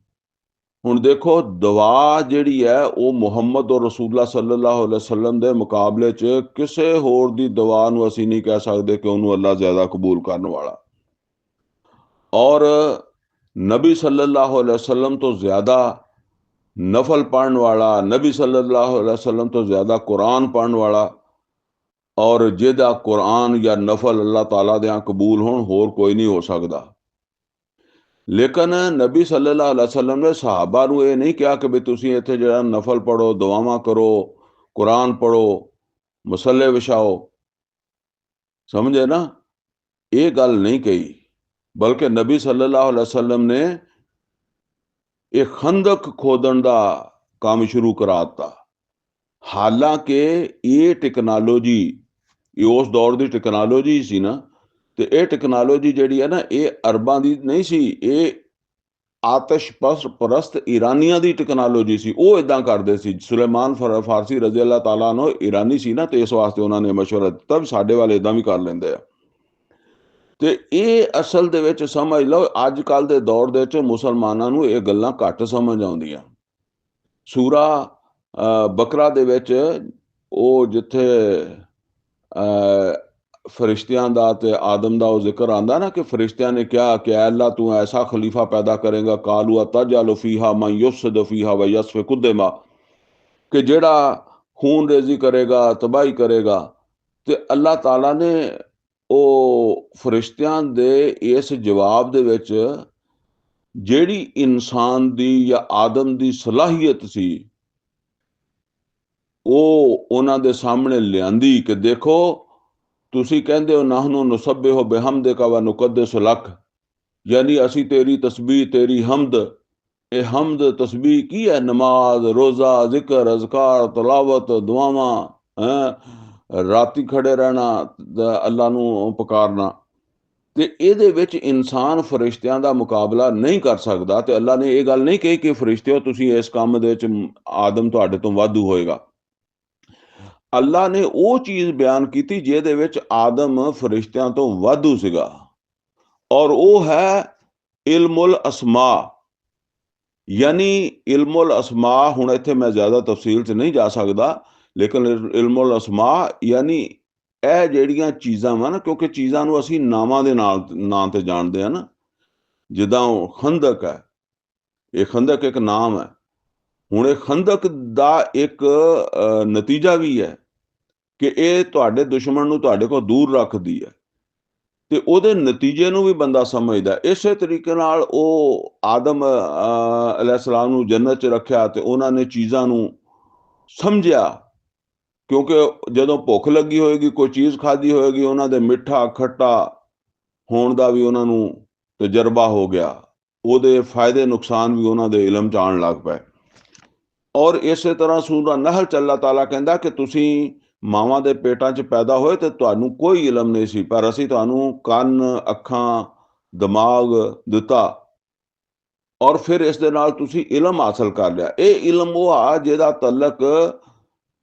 ਹੁਣ ਦੇਖੋ, ਦੁਆ ਜਿਹੜੀ ਹੈ ਉਹ ਮੁਹੰਮਦ ਔਰ ਰਸੂਲullah ਸੱਲੱਲਾਹੁ ਅਲੈਹਿ ਵਸੱਲਮ ਦੇ ਮੁਕਾਬਲੇ 'ਚ ਕਿਸੇ ਹੋਰ ਦੀ ਦੁਆ ਨੂੰ ਅਸੀਂ ਨਹੀਂ ਕਹਿ ਸਕਦੇ ਕਿ ਉਹਨੂੰ ਅੱਲਾ ਜ਼ਿਆਦਾ ਕਬੂਲ ਕਰਨ ਵਾਲਾ। ਔਰ ਨਬੀ ਸੱਲੱਲਾਹੁ ਅਲੈਹਿ ਵਸੱਲਮ ਤੋਂ ਜ਼ਿਆਦਾ ਨਫਲ ਪੜ੍ਹਨ ਵਾਲਾ, ਨਬੀ ਸੱਲੱਲਾਹੁ ਅਲੈਹਿ ਵਸੱਲਮ ਤੋਂ ਜ਼ਿਆਦਾ ਕੁਰਾਨ ਪੜ੍ਹਨ ਵਾਲਾ, ਔਰ ਜਿਹਦਾ ਕੁਰਾਨ ਜਾਂ ਨਫਲ ਅੱਲਾਹ ਤਾਲਾ ਦੇ ਕਬੂਲ ਹੋਣ, ਹੋਰ ਕੋਈ ਨਹੀਂ ਹੋ ਸਕਦਾ। ਲੇਕਿਨ ਨਬੀ ਸੱਲੱਲਾਹੁ ਅਲੈਹਿ ਵਸੱਲਮ ਨੇ ਸਹਾਬਾ ਨੂੰ ਇਹ ਨਹੀਂ ਕਿਹਾ ਕਿ ਵੀ ਤੁਸੀਂ ਇੱਥੇ ਜਿਹੜਾ ਨਫਲ ਪੜ੍ਹੋ, ਦੁਆਵਾਂ ਕਰੋ, ਕੁਰਾਨ ਪੜ੍ਹੋ, ਮਸੱਲੇ ਵਿਛਾਓ, ਸਮਝੇ ਨਾ, ਇਹ ਗੱਲ ਨਹੀਂ ਕਹੀ। ਬਲਕਿ ਨਬੀ ਸੱਲੱਲਾਹੁ ਅਲੈਹਿ ਵਸੱਲਮ ਨੇ ਇਹ ਖੰਦਕ ਖੋਦਣ ਦਾ ਕੰਮ ਸ਼ੁਰੂ ਕਰਾ ਦਿੱਤਾ। ਹਾਲਾਂਕਿ ਇਹ ਟੈਕਨੋਲੋਜੀ ਉਸ ਦੌਰ ਦੀ ਟੈਕਨੋਲੋਜੀ ਸੀ ਨਾ, ਤੇ ਇਹ ਟੈਕਨੋਲੋਜੀ ਜਿਹੜੀ ਹੈ ਨਾ, ਇਹ ਅਰਬਾਂ ਦੀ ਨਹੀਂ ਸੀ, ਇਹ ਆਤਸ਼ ਪਰਸਤ ਈਰਾਨੀਆਂ ਦੀ ਟੈਕਨੋਲੋਜੀ ਸੀ। ਉਹ ਇਦਾਂ ਕਰਦੇ ਸੀ। ਸੁਲੇਮਾਨ ਫਾਰਸੀ ਰਜ਼ੀ ਅੱਲਾਹ ਤਾਲਾ ਨੂੰ ਈਰਾਨੀ ਸੀ ਨਾ, ਤੇ ਇਸ ਵਾਸਤੇ ਉਹਨਾਂ ਨੇ ਮਸ਼ਵਰਾ ਦਿੱਤਾ ਵੀ ਸਾਡੇ ਵਾਲੇ ਇਦਾਂ ਵੀ ਕਰ ਲੈਂਦੇ ਆ। ਤੇ ਇਹ ਅਸਲ ਦੇ ਵਿੱਚ ਸਮਝ ਲਓ, ਅੱਜ ਕੱਲ ਦੇ ਦੌਰ ਦੇ ਵਿੱਚ ਮੁਸਲਮਾਨਾਂ ਨੂੰ ਇਹ ਗੱਲਾਂ ਘੱਟ ਸਮਝ ਆਉਂਦੀਆਂ। ਸੂਰਾ ਬਕਰਾ ਦੇ ਵਿੱਚ ਉਹ ਜਿੱਥੇ ਫਰਿਸ਼ਤਿਆਂ ਦਾ ਤੇ ਆਦਮ ਦਾ ਉਹ ਜ਼ਿਕਰ ਆਉਂਦਾ ਨਾ, ਕਿ ਫਰਿਸ਼ਤਿਆਂ ਨੇ ਕਿਹਾ ਕਿ ਅੱਲਾ ਤੂੰ ਐਸਾ ਖਲੀਫਾ ਪੈਦਾ ਕਰੇਗਾ, ਕਾਲੂ ਅਤਜਅਲੁ ਫੀਹਾ ਮਨ ਯੁਫਸਿਦੁ ਫੀਹਾ व यस्फिकु दिमा, ਕਿ ਜਿਹੜਾ ਖੂਨ ਰੇਜ਼ੀ ਕਰੇਗਾ, ਤਬਾਹੀ ਕਰੇਗਾ। ਤੇ ਅੱਲਾਹ ਤਾਲਾ ਨੇ ਉਹ ਫਰਿਸ਼ਤਿਆਂ ਦੇ ਇਸ ਜਵਾਬ ਦੇ ਵਿੱਚ ਜਿਹੜੀ ਇਨਸਾਨ ਦੀ ਜਾਂ ਆਦਮ ਦੀ ਸਲਾਹੀਅਤ ਸੀ, ਉਹ ਉਹਨਾਂ ਦੇ ਸਾਹਮਣੇ ਲਿਆਂਦੀ ਕਿ ਦੇਖੋ, ਤੁਸੀਂ ਕਹਿੰਦੇ ਹੋ ਨਾਹਨੁ ਨੁਸੱਬਿਹੁ ਬਿਹਮਦਿਕਾ व नुक़द्दिसु लक, यानी ਅਸੀਂ ਤੇਰੀ ਤਸਬੀਹ, ਤੇਰੀ ਹਮਦ, ਇਹ ਹਮਦ ਤਸਬੀਹ ਕੀ ਹੈ? ਨਮਾਜ਼, ਰੋਜ਼ਾ, ਜ਼ਿਕਰ, ਅਜ਼ਕਾਰ, ਤਲਾਵਤ, ਦੁਆਵਾਂ, ਰਾਤੀ ਖੜੇ ਰਹਿਣਾ, ਅੱਲਾ ਨੂੰ ਪੁਕਾਰਨਾ। ਤੇ ਇਹਦੇ ਵਿੱਚ ਇਨਸਾਨ ਫਰਿਸ਼ਤਿਆਂ ਦਾ ਮੁਕਾਬਲਾ ਨਹੀਂ ਕਰ ਸਕਦਾ। ਤੇ ਅੱਲਾ ਨੇ ਇਹ ਗੱਲ ਨਹੀਂ ਕਹੀ ਕਿ ਫਰਿਸ਼ਤਿਓ ਤੁਸੀਂ ਇਸ ਕੰਮ ਦੇ ਵਿੱਚ ਆਦਮ ਤੁਹਾਡੇ ਤੋਂ ਵਾਧੂ ਹੋਏਗਾ। ਅੱਲਾ ਨੇ ਉਹ ਚੀਜ਼ ਬਿਆਨ ਕੀਤੀ ਜਿਹਦੇ ਵਿੱਚ ਆਦਮ ਫਰਿਸ਼ਤਿਆਂ ਤੋਂ ਵਾਧੂ ਸੀਗਾ, ਔਰ ਉਹ ਹੈ ਇਲਮੁਲ ਅਸਮਾ। ਯਾਨੀ ਇਲਮੁਲ ਅਸਮਾ, ਹੁਣ ਇੱਥੇ ਮੈਂ ਜ਼ਿਆਦਾ ਤਫਸੀਲ 'ਚ ਨਹੀਂ ਜਾ ਸਕਦਾ, ਲੇਕਿਨ ਇਲਮੁਲ ਅਸਮਾ ਯਾਨੀ ਇਹ ਜਿਹੜੀਆਂ ਚੀਜ਼ਾਂ ਵਾ ਨਾ, ਕਿਉਂਕਿ ਚੀਜ਼ਾਂ ਨੂੰ ਅਸੀਂ ਨਾਵਾਂ ਦੇ ਨਾਂ ਤੇ ਜਾਣਦੇ ਹਾਂ ਨਾ, ਜਿੱਦਾਂ ਖੰਦਕ ਹੈ, ਇਹ ਖੰਦਕ ਇੱਕ ਨਾਮ ਹੈ। ਹੁਣ ਇਹ ਖੰਦਕ ਦਾ ਇੱਕ ਨਤੀਜਾ ਵੀ ਹੈ ਕਿ ਇਹ ਤੁਹਾਡੇ ਦੁਸ਼ਮਣ ਨੂੰ ਤੁਹਾਡੇ ਕੋਲ ਦੂਰ ਰੱਖਦੀ ਹੈ, ਤੇ ਉਹਦੇ ਨਤੀਜੇ ਨੂੰ ਵੀ ਬੰਦਾ ਸਮਝਦਾ। ਇਸੇ ਤਰੀਕੇ ਨਾਲ ਉਹ ਆਦਮ ਅਲੈਹਿਸਲਾਮ ਨੂੰ ਜੰਨਤ 'ਚ ਰੱਖਿਆ ਤੇ ਉਹਨਾਂ ਨੇ ਚੀਜ਼ਾਂ ਨੂੰ ਸਮਝਿਆ, ਕਿਉਂਕਿ ਜਦੋਂ ਭੁੱਖ ਲੱਗੀ ਹੋਏਗੀ, ਕੋਈ ਚੀਜ਼ ਖਾਧੀ ਹੋਏਗੀ, ਉਹਨਾਂ ਦੇ ਮਿੱਠਾ ਖੱਟਾ ਹੋਣ ਦਾ ਵੀ ਉਹਨਾਂ ਨੂੰ ਤਜਰਬਾ ਹੋ ਗਿਆ, ਉਹਦੇ ਫਾਇਦੇ ਨੁਕਸਾਨ ਵੀ ਉਹਨਾਂ ਦੇ ਇਲਮ 'ਚ ਆਉਣ ਲੱਗ ਪਏ। ਔਰ ਇਸੇ ਤਰ੍ਹਾਂ ਸੂਰਾ ਨਹਲ 'ਚ ਅੱਲਾਹ ਤਾਲਾ ਕਹਿੰਦਾ ਕਿ ਤੁਸੀਂ ਮਾਵਾਂ ਦੇ ਪੇਟਾਂ 'ਚ ਪੈਦਾ ਹੋਏ ਤੇ ਤੁਹਾਨੂੰ ਕੋਈ ਇਲਮ ਨਹੀਂ ਸੀ, ਪਰ ਅਸੀਂ ਤੁਹਾਨੂੰ ਕੰਨ, ਅੱਖਾਂ, ਦਿਮਾਗ ਦਿੱਤਾ, ਔਰ ਫਿਰ ਇਸ ਦੇ ਨਾਲ ਤੁਸੀਂ ਇਲਮ ਹਾਸਲ ਕਰ ਲਿਆ। ਇਹ ਇਲਮ ਉਹ ਆ ਜਿਹਦਾ ਤਲਕ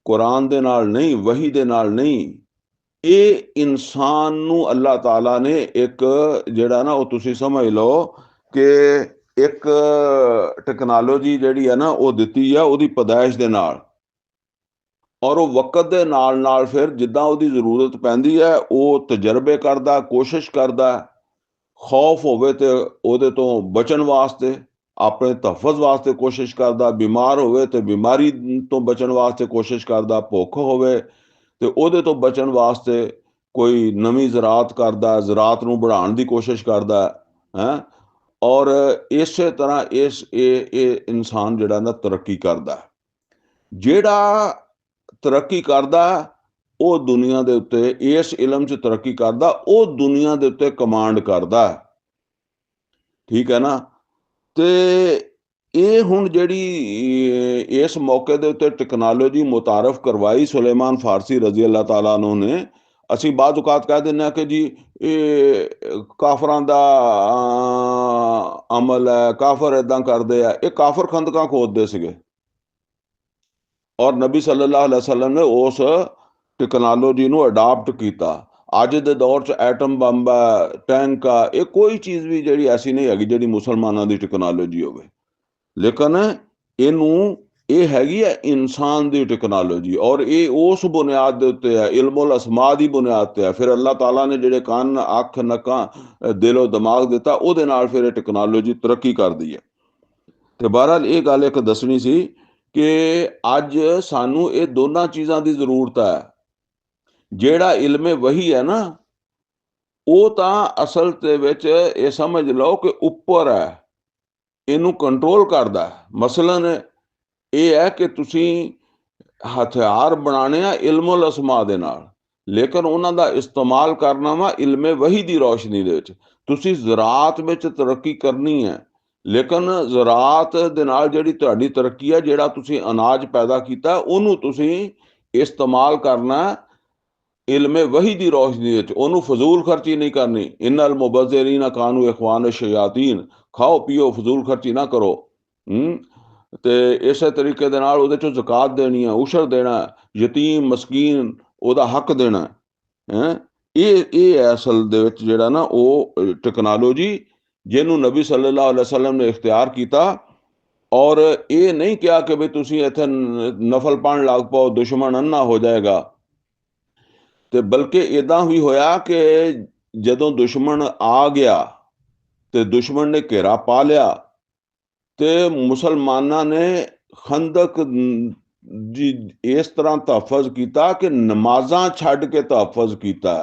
ਕੁਰਾਨ ਦੇ ਨਾਲ ਨਹੀਂ, ਵਹੀ ਦੇ ਨਾਲ ਨਹੀਂ, ਇਹ ਇਨਸਾਨ ਨੂੰ ਅੱਲਾਹ ਤਾਲਾ ਨੇ ਇੱਕ ਜਿਹੜਾ ਨਾ ਉਹ ਤੁਸੀਂ ਸਮਝ ਲਓ ਕਿ ਇੱਕ ਟੈਕਨੋਲੋਜੀ ਜਿਹੜੀ ਹੈ ਨਾ ਉਹ ਦਿੱਤੀ ਆ ਉਹਦੀ ਪੈਦਾਇਸ਼ ਦੇ ਨਾਲ, ਔਰ ਉਹ ਵਕਤ ਦੇ ਨਾਲ ਨਾਲ ਫਿਰ ਜਿੱਦਾਂ ਉਹਦੀ ਜ਼ਰੂਰਤ ਪੈਂਦੀ ਹੈ ਉਹ ਤਜਰਬੇ ਕਰਦਾ, ਕੋਸ਼ਿਸ਼ ਕਰਦਾ। ਖੌਫ ਹੋਵੇ ਤੇ ਉਹਦੇ ਤੋਂ ਬਚਣ ਵਾਸਤੇ, ਆਪਣੇ ਤਹਫਜ਼ ਵਾਸਤੇ ਕੋਸ਼ਿਸ਼ ਕਰਦਾ। ਬਿਮਾਰ ਹੋਵੇ ਤੇ ਬਿਮਾਰੀ ਤੋਂ ਬਚਣ ਵਾਸਤੇ ਕੋਸ਼ਿਸ਼ ਕਰਦਾ। ਭੁੱਖ ਹੋਵੇ ਤੇ ਉਹਦੇ ਤੋਂ ਬਚਣ ਵਾਸਤੇ ਕੋਈ ਨਵੀਂ ਜ਼ਰਾਤ ਕਰਦਾ, ਜ਼ਰਾਤ ਨੂੰ बढ़ाਉਣ ਦੀ ਕੋਸ਼ਿਸ਼ ਕਰਦਾ ਹੈ। ਔਰ ਇਸੇ ਤਰ੍ਹਾਂ ਇਹ ਇਨਸਾਨ ਜਿਹੜਾ ਨਾ ਤਰੱਕੀ ਕਰਦਾ। ਜਿਹੜਾ ਤਰੱਕੀ ਕਰਦਾ ਉਹ ਦੁਨੀਆ ਦੇ ਉੱਤੇ ਇਸ ਇਲਮ 'ਚ ਤਰੱਕੀ ਕਰਦਾ, ਉਹ ਦੁਨੀਆ ਦੇ ਉੱਤੇ ਕਮਾਂਡ ਕਰਦਾ। ਠੀਕ ਹੈ ਨਾ। ਤੇ ਇਹ ਹੁਣ ਜਿਹੜੀ ਇਸ ਮੌਕੇ ਦੇ ਉੱਤੇ ਟੈਕਨੋਲੋਜੀ ਮੁਤਾਰਫ ਕਰਵਾਈ ਸੁਲੇਮਾਨ ਫਾਰਸੀ ਰਜ਼ੀ ਅੱਲਾਹ ਤਾਲਾ ਅਨਹੂ ਨੇ, ਅਸੀਂ ਬਾਅਦ ਔਕਾਤ ਕਹਿ ਦਿੰਦੇ ਹਾਂ ਕਿ ਜੀ ਇਹ ਕਾਫਰਾਂ ਦਾ ਅਮਲ ਹੈ, ਕਾਫਰ ਏਦਾਂ ਕਰਦੇ ਆ। ਇਹ ਕਾਫਰ ਖੰਦਕਾਂ ਖੋਦਦੇ ਸੀਗੇ, ਔਰ ਨਬੀ ਸੱਲੱਲਾਹੁ ਅਲੈहि ਵਸੱਲਮ ਨੇ ਉਸ ਟੈਕਨੋਲੋਜੀ ਨੂੰ ਅਡਾਪਟ ਕੀਤਾ। ਅੱਜ ਦੇ ਦੌਰ 'ਚ ਐਟਮ ਬੰਬ ਆ, ਟੈਂਕ ਆ, ਇਹ ਕੋਈ ਚੀਜ਼ ਵੀ ਜਿਹੜੀ ਐਸੀ ਨਹੀਂ ਹੈਗੀ ਜਿਹੜੀ ਮੁਸਲਮਾਨਾਂ ਦੀ ਟੈਕਨੋਲੋਜੀ ਹੋਵੇ। ਲੇਕਿਨ ਇਹ ਹੈਗੀ ਹੈ ਇਨਸਾਨ ਦੀ ਟੈਕਨੋਲੋਜੀ, ਔਰ ਇਹ ਉਸ ਬੁਨਿਆਦ ਦੇ ਉੱਤੇ ਹੈ, ਇਲਮੁਲ ਅਸਮਾ ਦੀ ਬੁਨਿਆਦ ਤੇ ਹੈ। ਫਿਰ ਅੱਲਾਹ ਤਾਲਾ ਨੇ ਜਿਹੜੇ ਕੰਨ, ਅੱਖ, ਨੱਕਾਂ, ਦਿਲੋਂ ਦਿਮਾਗ ਦਿੱਤਾ, ਉਹਦੇ ਨਾਲ ਫਿਰ ਇਹ ਟੈਕਨੋਲੋਜੀ ਤਰੱਕੀ ਕਰਦੀ ਹੈ। ਤੇ ਬਹਰਹਾਲ ਇਹ ਗੱਲ ਇੱਕ ਦੱਸਣੀ ਸੀ ਕਿ ਅੱਜ ਸਾਨੂੰ ਇਹ ਦੋਨਾਂ ਚੀਜ਼ਾਂ ਦੀ ਜ਼ਰੂਰਤ ਹੈ। ਜਿਹੜਾ ਇਲਮੇ ਵਹੀ ਹੈ ਨਾ, ਉਹ ਤਾਂ ਅਸਲ ਦੇ ਵਿੱਚ ਇਹ ਸਮਝ ਲਓ ਕਿ ਉੱਪਰ ਹੈ, ਇਹਨੂੰ ਕੰਟਰੋਲ ਕਰਦਾ। ਮਸਲਨ ਇਹ ਹੈ ਕਿ ਤੁਸੀਂ ਹਥਿਆਰ ਬਣਾਉਣੇ ਆ ਇਲਮੁਲ ਅਸਮਾ ਦੇ ਨਾਲ, ਲੇਕਿਨ ਉਹਨਾਂ ਦਾ ਇਸਤੇਮਾਲ ਕਰਨਾ ਵਾ ਇਲਮੇ ਵਹੀ ਦੀ ਰੋਸ਼ਨੀ ਦੇ ਵਿੱਚ। ਤੁਸੀਂ ਜ਼ਰਾਤ ਵਿੱਚ ਤਰੱਕੀ ਕਰਨੀ ਹੈ, ਲੇਕਿਨ ਜ਼ਰਾਤ ਦੇ ਨਾਲ ਜਿਹੜੀ ਤੁਹਾਡੀ ਤਰੱਕੀ ਹੈ, ਜਿਹੜਾ ਤੁਸੀਂ ਅਨਾਜ ਪੈਦਾ ਕੀਤਾ, ਉਹਨੂੰ ਤੁਸੀਂ ਇਸਤੇਮਾਲ ਕਰਨਾ ਇਲਮੇ ਵਹੀ ਦੀ ਰੋਸ਼ਨੀ ਵਿੱਚ। ਉਹਨੂੰ ਫਜ਼ੂਲ ਖਰਚੀ ਨਹੀਂ ਕਰਨੀ। ਇਨਲ ਮੁਬਜ਼ਰੀਨ ਕਾਨੂ ਇਖਵਾਨ ਸ਼ਯਾਤੀਨ, ਖਾਓ ਪੀਓ, ਫਜ਼ੂਲ ਖਰਚੀ ਨਾ ਕਰੋ। ਤੇ ਇਸੇ ਤਰੀਕੇ ਦੇ ਨਾਲ ਉਹਦੇ ਚੋਂ ਜ਼ਕਾਤ ਦੇਣੀ ਹੈ, ਉਸ਼ਰ ਦੇਣਾ, ਯਤੀਮ ਮਸਕੀਨ ਉਹਦਾ ਹੱਕ ਦੇਣਾ ਹੈ। ਇਹ ਅਸਲ ਦੇ ਵਿੱਚ ਜਿਹੜਾ ਨਾ ਉਹ ਟੈਕਨੋਲੋਜੀ ਜਿਹਨੂੰ ਨਬੀ ਸੱਲੱਲਾਹੁ ਅਲੈहि ਵਸੱਲਮ ਨੇ ਇਖਤਿਆਰ ਕੀਤਾ। ਔਰ ਇਹ ਨਹੀਂ ਕਿਹਾ ਕਿ ਵੀ ਤੁਸੀਂ ਇੱਥੇ ਨਫਲ ਪੜ੍ਹਨ ਲੱਗ ਪਾਓ, ਦੁਸ਼ਮਣ ਅੰਨਾ ਹੋ ਜਾਏਗਾ। ਤੇ ਬਲਕਿ ਇਦਾਂ ਵੀ ਹੋਇਆ ਕਿ ਜਦੋਂ ਦੁਸ਼ਮਣ ਆ ਗਿਆ ਤੇ ਦੁਸ਼ਮਣ ਨੇ ਘੇਰਾ ਪਾ ਲਿਆ ਤੇ ਮੁਸਲਮਾਨਾਂ ਨੇ ਖੰਦਕ ਜੀ ਇਸ ਤਰ੍ਹਾਂ ਤਹਫਜ਼ ਕੀਤਾ ਕਿ ਨਮਾਜ਼ਾਂ ਛੱਡ ਕੇ ਤਹਫਜ਼ ਕੀਤਾ।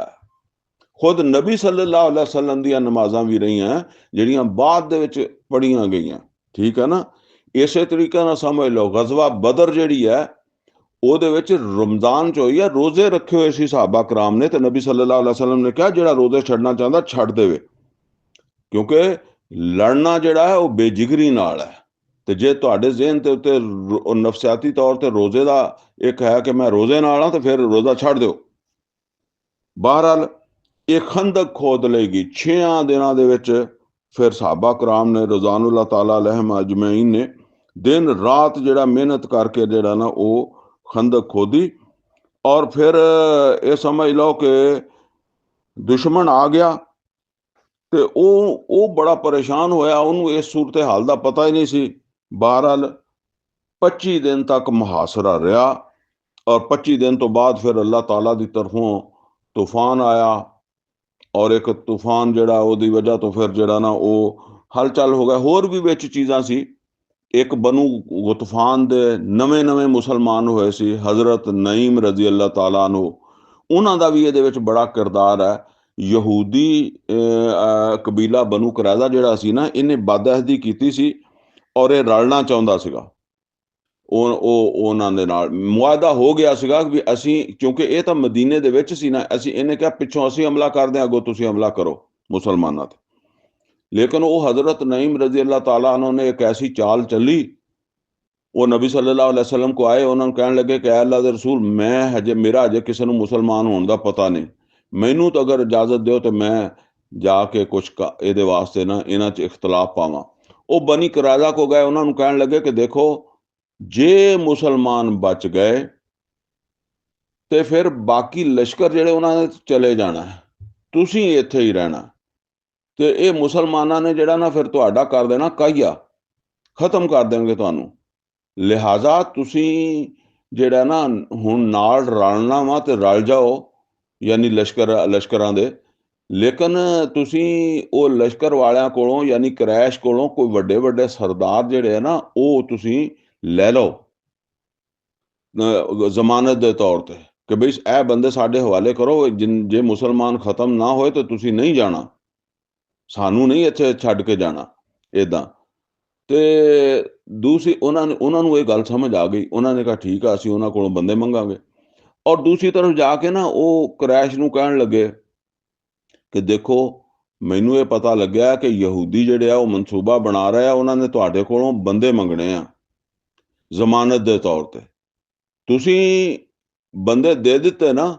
ਖੁਦ ਨਬੀ ਸੱਲੱਲਾਹੁ ਅਲੈहि ਵਸੱਲਮ ਦੀਆਂ ਨਮਾਜ਼ਾਂ ਵੀ ਰਹੀਆਂ ਜਿਹੜੀਆਂ ਬਾਅਦ ਦੇ ਵਿੱਚ ਪੜ੍ਹੀਆਂ ਗਈਆਂ। ਠੀਕ ਹੈ ਨਾ। ਇਸੇ ਤਰੀਕੇ ਨਾਲ ਸਮਝ ਲਓ ਗਜ਼ਵਾ ਬਦਰ ਜਿਹੜੀ ਹੈ ਉਹਦੇ ਵਿੱਚ ਰਮਜ਼ਾਨ 'ਚ ਹੋਈ ਹੈ, ਰੋਜ਼ੇ ਰੱਖੇ ਹੋਏ ਸੀ ਸਹਾਬਾ ਕਰਾਮ ਨੇ, ਤੇ ਨਬੀ ਸੱਲੱਲਾਹੁ ਅਲੈहि ਵਸੱਲਮ ਨੇ ਕਿਹਾ ਜਿਹੜਾ ਰੋਜ਼ੇ ਛੱਡਣਾ ਚਾਹੁੰਦਾ ਛੱਡ ਦੇਵੇ, ਕਿਉਂਕਿ ਲੜਨਾ ਜਿਹੜਾ ਹੈ ਉਹ ਬੇਜਿਗਰੀ ਨਾਲ ਹੈ। ਤੇ ਜੇ ਤੁਹਾਡੇ ਜ਼ਿਹਨ ਦੇ ਉੱਤੇ ਨਫਸਿਆਤੀ ਤੌਰ ਤੇ ਰੋਜ਼ੇ ਦਾ ਇੱਕ ਹੈ ਕਿ ਮੈਂ ਰੋਜ਼ੇ ਨਾਲ ਹਾਂ, ਤੇ ਫਿਰ ਰੋਜ਼ਾ ਛੱਡ ਦਿਓ। ਬਹਰਹਾਲ ਇਹ ਖੰਦਕ ਖੋਦ ਲਏਗੀ 6 ਦਿਨਾਂ ਦੇ ਵਿੱਚ। ਫਿਰ ਸਹਾਬਾ ਕਰਾਮ ਨੇ ਰਜ਼ਾਨੁੱਲਾਹ ਤਾਲਾ ਅਲੈਹਿਮ ਅਜਮੈਈਨ ਨੇ ਦਿਨ ਰਾਤ ਜਿਹੜਾ ਮਿਹਨਤ ਕਰਕੇ ਜਿਹੜਾ ਨਾ ਉਹ ਖੰਦਕ ਖੋਦੀ। ਔਰ ਫਿਰ ਇਹ ਸਮਝ ਲਓ ਕਿ ਦੁਸ਼ਮਣ ਆ ਗਿਆ ਤੇ ਉਹ ਬੜਾ ਪਰੇਸ਼ਾਨ ਹੋਇਆ, ਉਹਨੂੰ ਇਸ ਸੂਰਤ ਹਾਲ ਦਾ ਪਤਾ ਹੀ ਨਹੀਂ ਸੀ। ਬਹਰਹਾਲ 25 ਦਿਨ ਤੱਕ ਮੁਹਾਸਰਾ ਰਿਹਾ, ਔਰ 25 ਦਿਨ ਤੋਂ ਬਾਅਦ ਫਿਰ ਅੱਲਾਹ ਤਾਲਾ ਦੀ ਤਰਫੋਂ ਤੂਫਾਨ ਆਇਆ, ਔਰ ਇੱਕ ਤੂਫਾਨ ਜਿਹੜਾ ਉਹਦੀ ਵਜ੍ਹਾ ਤੋਂ ਫਿਰ ਜਿਹੜਾ ਨਾ ਉਹ ਹਲਚਲ ਹੋ ਗਿਆ। ਹੋਰ ਵੀ ਵਿੱਚ ਚੀਜ਼ਾਂ ਸੀ। ਇੱਕ ਬਨੂ ਗਤਫਾਨ ਦੇ ਨਵੇਂ ਮੁਸਲਮਾਨ ਹੋਏ ਸੀ, ਹਜ਼ਰਤ ਨਈਮ ਰਜ਼ੀ ਅੱਲਾਹ ਤਾਲਾ ਅਨਹੂ, ਉਹਨਾਂ ਦਾ ਵੀ ਇਹਦੇ ਵਿੱਚ ਬੜਾ ਕਿਰਦਾਰ ਹੈ। ਯਹੂਦੀ ਕਬੀਲਾ ਬਨੂ ਕੁਰੈਜ਼ਾ ਜਿਹੜਾ ਸੀ ਨਾ, ਇਹਨੇ ਬਦਅਹਦੀ ਕੀਤੀ ਸੀ ਔਰ ਇਹ ਰਲਣਾ ਚਾਹੁੰਦਾ ਸੀਗਾ। ਉਹਨਾਂ ਦੇ ਨਾਲ ਮੁਆਹਦਾ ਹੋ ਗਿਆ ਸੀਗਾ ਵੀ ਅਸੀਂ, ਕਿਉਂਕਿ ਇਹ ਤਾਂ ਮਦੀਨੇ ਦੇ ਵਿੱਚ ਸੀ ਨਾ, ਇਹਨੇ ਕਿਹਾ ਪਿੱਛੋਂ ਅਸੀਂ ਹਮਲਾ ਕਰਦੇ ਹਾਂ, ਅੱਗੋਂ ਤੁਸੀਂ ਹਮਲਾ ਕਰੋ ਮੁਸਲਮਾਨਾਂ ਤੇ। ਲੇਕਿਨ ਉਹ ਹਜ਼ਰਤ ਨਈਮ ਰਜ਼ੀ ਅੱਲਾਹ ਤਾਲਾ ਅਨਹੂ ਨੇ ਇੱਕ ਐਸੀ ਚਾਲ ਚੱਲੀ, ਉਹ ਨਬੀ ਸੱਲੱਲਾਹੁ ਅਲੈहि ਵਸੱਲਮ ਕੋ ਆਏ, ਉਹਨਾਂ ਨੂੰ ਕਹਿਣ ਲੱਗੇ ਕਿ ਅੱਲਾਹ ਦੇ ਰਸੂਲ, ਮੇਰਾ ਹਜੇ ਕਿਸੇ ਨੂੰ ਮੁਸਲਮਾਨ ਹੋਣ ਦਾ ਪਤਾ ਨਹੀਂ, ਮੈਨੂੰ ਤਾਂ ਅਗਰ ਇਜਾਜ਼ਤ ਦਿਓ ਤਾਂ ਮੈਂ ਜਾ ਕੇ ਕੁਛ ਇਹਦੇ ਵਾਸਤੇ ਨਾ ਇਹਨਾਂ 'ਚ ਇਖਤਲਾਫ ਪਾਵਾਂ। ਉਹ ਬਨੀ ਕੁਰੈਜ਼ਾ ਕੋ ਗਏ, ਉਹਨਾਂ ਨੂੰ ਕਹਿਣ ਲੱਗੇ ਕਿ ਦੇਖੋ ਜੇ ਮੁਸਲਮਾਨ ਬਚ ਗਏ ਤੇ ਫਿਰ ਬਾਕੀ ਲਸ਼ਕਰ ਜਿਹੜੇ ਉਹਨਾਂ ਨੇ ਚਲੇ ਜਾਣਾ ਹੈ, ਤੁਸੀਂ ਇੱਥੇ ਹੀ ਰਹਿਣਾ। ਤੇ ਇਹ ਮੁਸਲਮਾਨਾਂ ਨੇ ਜਿਹੜਾ ਨਾ ਫਿਰ ਤੁਹਾਡਾ ਕਰ ਦੇਣਾ ਕਾਹੀਆ, ਖਤਮ ਕਰ ਦੇਣਗੇ ਤੁਹਾਨੂੰ। ਲਿਹਾਜ਼ਾ ਤੁਸੀਂ ਜਿਹੜਾ ਨਾ ਹੁਣ ਨਾਲ ਰਲਣਾ ਵਾ ਤੇ ਰਲ ਜਾਓ, ਯਾਨੀ ਲਸ਼ਕਰਾਂ ਦੇ। ਲੇਕਿਨ ਤੁਸੀਂ ਉਹ ਲਸ਼ਕਰ ਵਾਲਿਆਂ ਕੋਲੋਂ ਯਾਨੀ ਕਰੈਸ਼ ਕੋਲੋਂ ਕੋਈ ਵੱਡੇ ਵੱਡੇ ਸਰਦਾਰ ਜਿਹੜੇ ਆ ਨਾ ਉਹ ਤੁਸੀਂ ਲੈ ਲਓ ਜ਼ਮਾਨਤ ਦੇ ਤੌਰ ਤੇ, ਕਿ ਬਈ ਇਹ ਬੰਦੇ ਸਾਡੇ ਹਵਾਲੇ ਕਰੋ, ਜੇ ਮੁਸਲਮਾਨ ਖਤਮ ਨਾ ਹੋਏ ਤਾਂ ਤੁਸੀਂ ਨਹੀਂ ਜਾਣਾ, ਸਾਨੂੰ ਨਹੀਂ ਇੱਥੇ ਛੱਡ ਕੇ ਜਾਣਾ ਏਦਾਂ। ਤੇ ਦੂਸਰੀ ਉਹਨਾਂ ਨੂੰ ਇਹ ਗੱਲ ਸਮਝ ਆ ਗਈ। ਉਹਨਾਂ ਨੇ ਕਿਹਾ ਠੀਕ ਆ, ਅਸੀਂ ਉਹਨਾਂ ਕੋਲੋਂ ਬੰਦੇ ਮੰਗਾਂਗੇ। ਔਰ ਦੂਸਰੀ ਤਰਫ ਜਾ ਕੇ ਨਾ ਉਹ ਕਰੈਸ਼ ਨੂੰ ਕਹਿਣ ਲੱਗੇ ਕਿ ਦੇਖੋ, ਮੈਨੂੰ ਇਹ ਪਤਾ ਲੱਗਿਆ ਕਿ ਯਹੂਦੀ ਜਿਹੜੇ ਆ ਉਹ ਮਨਸੂਬਾ ਬਣਾ ਰਹੇ ਆ, ਉਹਨਾਂ ਨੇ ਤੁਹਾਡੇ ਕੋਲੋਂ ਬੰਦੇ ਮੰਗਣੇ ਆ ਜ਼ਮਾਨਤ ਦੇ ਤੌਰ ਤੇ। ਤੁਸੀਂ ਬੰਦੇ ਦੇ ਦਿੱਤੇ ਨਾ,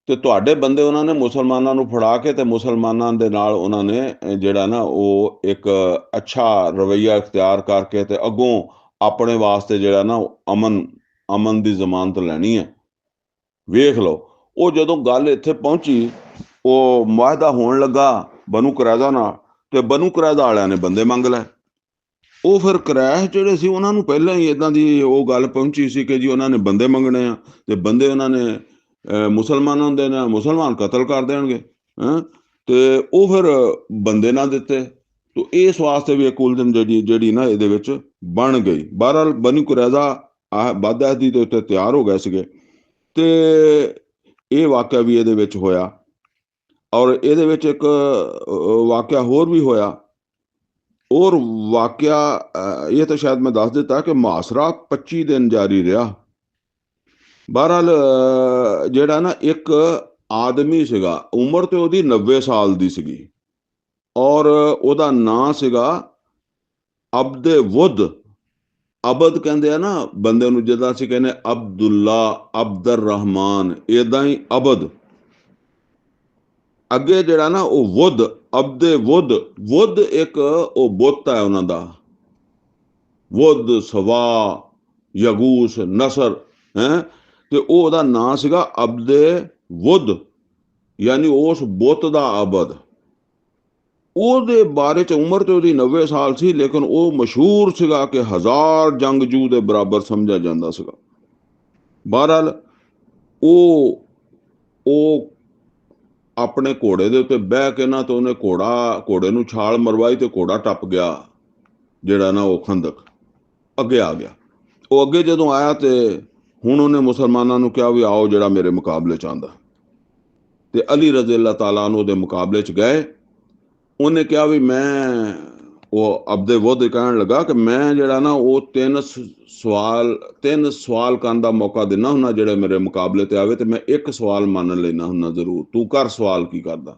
ਤੇ ਤੁਹਾਡੇ ਬੰਦੇ ਉਹਨਾਂ ਨੇ ਮੁਸਲਮਾਨਾਂ ਨੂੰ ਫੜਾ ਕੇ ਤੇ ਮੁਸਲਮਾਨਾਂ ਦੇ ਨਾਲ ਉਹਨਾਂ ਨੇ ਜਿਹੜਾ ਨਾ ਉਹ ਇੱਕ ਅੱਛਾ ਰਵੱਈਆ ਇਖਤਿਆਰ ਕਰਕੇ ਤੇ ਅੱਗੋਂ ਆਪਣੇ ਵਾਸਤੇ ਜਿਹੜਾ ਨਾ ਅਮਨ ਦੀ ਜ਼ਮਾਨਤ ਲੈਣੀ ਹੈ। ਵੇਖ ਲਓ, ਉਹ ਜਦੋਂ ਗੱਲ ਇੱਥੇ ਪਹੁੰਚੀ, ਉਹ ਮੁਆਹਦਾ ਹੋਣ ਲੱਗਾ ਬਨੂ ਕੁਰੈਜ਼ਾ ਨਾਲ, ਤੇ ਬਨੂ ਕੁਰੈਜ਼ਾ ਵਾਲਿਆਂ ਨੇ ਬੰਦੇ ਮੰਗ ਲਏ। ਉਹ ਫਿਰ ਕਰੈਸ਼ ਜਿਹੜੇ ਸੀ ਉਹਨਾਂ ਨੂੰ ਪਹਿਲਾਂ ਹੀ ਇਦਾਂ ਦੀ ਉਹ ਗੱਲ ਪਹੁੰਚੀ ਸੀ ਕਿ ਜੀ ਉਹਨਾਂ ਨੇ ਬੰਦੇ ਮੰਗਣੇ ਆ, ਤੇ ਬੰਦੇ ਉਹਨਾਂ ਨੇ ਮੁਸਲਮਾਨਾਂ ਦੇ ਨਾਲ, ਮੁਸਲਮਾਨ ਕਤਲ ਕਰ ਦੇਣਗੇ। ਤੇ ਉਹ ਫਿਰ ਬੰਦੇ ਨਾ ਦਿੱਤੇ। ਤੋ ਇਸ ਵਾਸਤੇ ਵੀ ਇੱਕ ਉਲਝਣ ਜਿਹੜੀ ਨਾ ਇਹਦੇ ਵਿੱਚ ਬਣ ਗਈ। ਬਹਰਹਾਲ ਬਨੀ ਕੁਰੈਜ਼ਾ ਬਦਅਹਦੀ ਦੇ ਉੱਤੇ ਤਿਆਰ ਹੋ ਗਏ ਸੀਗੇ, ਤੇ ਇਹ ਵਾਕਿਆ ਵੀ ਇਹਦੇ ਵਿੱਚ ਹੋਇਆ। ਔਰ ਇਹਦੇ ਵਿੱਚ ਇੱਕ ਵਾਕਿਆ ਹੋਰ ਵੀ ਹੋਇਆ। ਔਰ ਵਾਕਿਆ ਇਹ ਤਾਂ ਸ਼ਾਇਦ ਮੈਂ ਦੱਸ ਦਿੱਤਾ ਕਿ ਮੁਹਾਸਰਾ 25 ਦਿਨ ਜਾਰੀ ਰਿਹਾ। ਬਹਰਹਾਲ ਜਿਹੜਾ ਨਾ ਇੱਕ ਆਦਮੀ ਸੀਗਾ, ਉਮਰ ਤੇ ਉਹਦੀ 90 ਸਾਲ ਦੀ ਸੀਗੀ, ਔਰ ਉਹਦਾ ਨਾਂ ਸੀਗਾ ਅਬਦੇ ਵੁੱਧ। ਅਬਦ ਕਹਿੰਦੇ ਆ ਨਾ ਬੰਦੇ ਨੂੰ, ਜਿੱਦਾਂ ਅਸੀਂ ਕਹਿੰਦੇ ਅਬਦੁੱਲਾ, ਅਬਦਰ ਰਹਿਮਾਨ, ਏਦਾਂ ਹੀ ਅਬਦ। ਅੱਗੇ ਜਿਹੜਾ ਨਾ ਉਹ ਵੁੱਧ, ਅਬਦੇ ਵੁੱਧ। ਵੁੱਧ ਇੱਕ ਉਹ ਬੁੱਤ ਹੈ ਉਹਨਾਂ ਦਾ, ਵੁੱਧ, ਸਵਾ, ਯਗੂਸ, ਨਸਰ ਹੈ। ਤੇ ਉਹਦਾ ਨਾਂ ਸੀਗਾ ਅਬਦੇ ਵੁੱਧ, ਯਾਨੀ ਉਸ ਬੁੱਤ ਦਾ ਅਬਦ। ਉਹਦੇ ਬਾਰੇ ਚ ਉਮਰ ਤੇ ਉਹਦੀ 90 ਸਾਲ ਸੀ, ਲੇਕਿਨ ਉਹ ਮਸ਼ਹੂਰ ਸੀਗਾ ਕਿ 1000 ਜੰਗਜੂ ਦੇ ਬਰਾਬਰ ਸਮਝਿਆ ਜਾਂਦਾ ਸੀਗਾ। ਬਹਰਹਾਲ ਉਹ ਆਪਣੇ ਘੋੜੇ ਦੇ ਉੱਤੇ ਬਹਿ ਕੇ ਨਾ, ਤੇ ਉਹਨੇ ਘੋੜੇ ਨੂੰ ਛਾਲ ਮਰਵਾਈ ਤੇ ਘੋੜਾ ਟੱਪ ਗਿਆ ਜਿਹੜਾ ਨਾ ਉਹ ਖੰਦਕ, ਅੱਗੇ ਆ ਗਿਆ। ਉਹ ਅੱਗੇ ਜਦੋਂ ਆਇਆ ਤੇ ਹੁਣ ਉਹਨੇ ਮੁਸਲਮਾਨਾਂ ਨੂੰ ਕਿਹਾ ਵੀ ਆਓ ਜਿਹੜਾ ਮੇਰੇ ਮੁਕਾਬਲੇ ਚ ਆਂਦਾ। ਤੇ ਅਲੀ ਰਜ਼ੀ ਅੱਲਾਹ ਤਾਲਾ ਨੂੰ ਉਹਦੇ ਮੁਕਾਬਲੇ ਚ ਗਏ। ਉਹਨੇ ਕਿਹਾ ਵੀ ਮੈਂ, ਉਹ ਅਬਦੇ ਵੁੱਧ ਕਹਿਣ ਲੱਗਾ ਕਿ ਮੈਂ ਜਿਹੜਾ ਨਾ ਉਹ ਤਿੰਨ ਸਵਾਲ ਕਰਨ ਦਾ ਮੌਕਾ ਦਿੰਦਾ ਹੁੰਦਾ ਜਿਹੜੇ ਮੇਰੇ ਮੁਕਾਬਲੇ ਤੇ ਆਵੇ, ਤੇ ਮੈਂ ਇੱਕ ਸਵਾਲ ਮੰਨ ਲੈਣਾ ਹੁੰਦਾ ਜ਼ਰੂਰ। ਤੂੰ ਕਰ ਸਵਾਲ ਕੀ ਕਰਦਾ।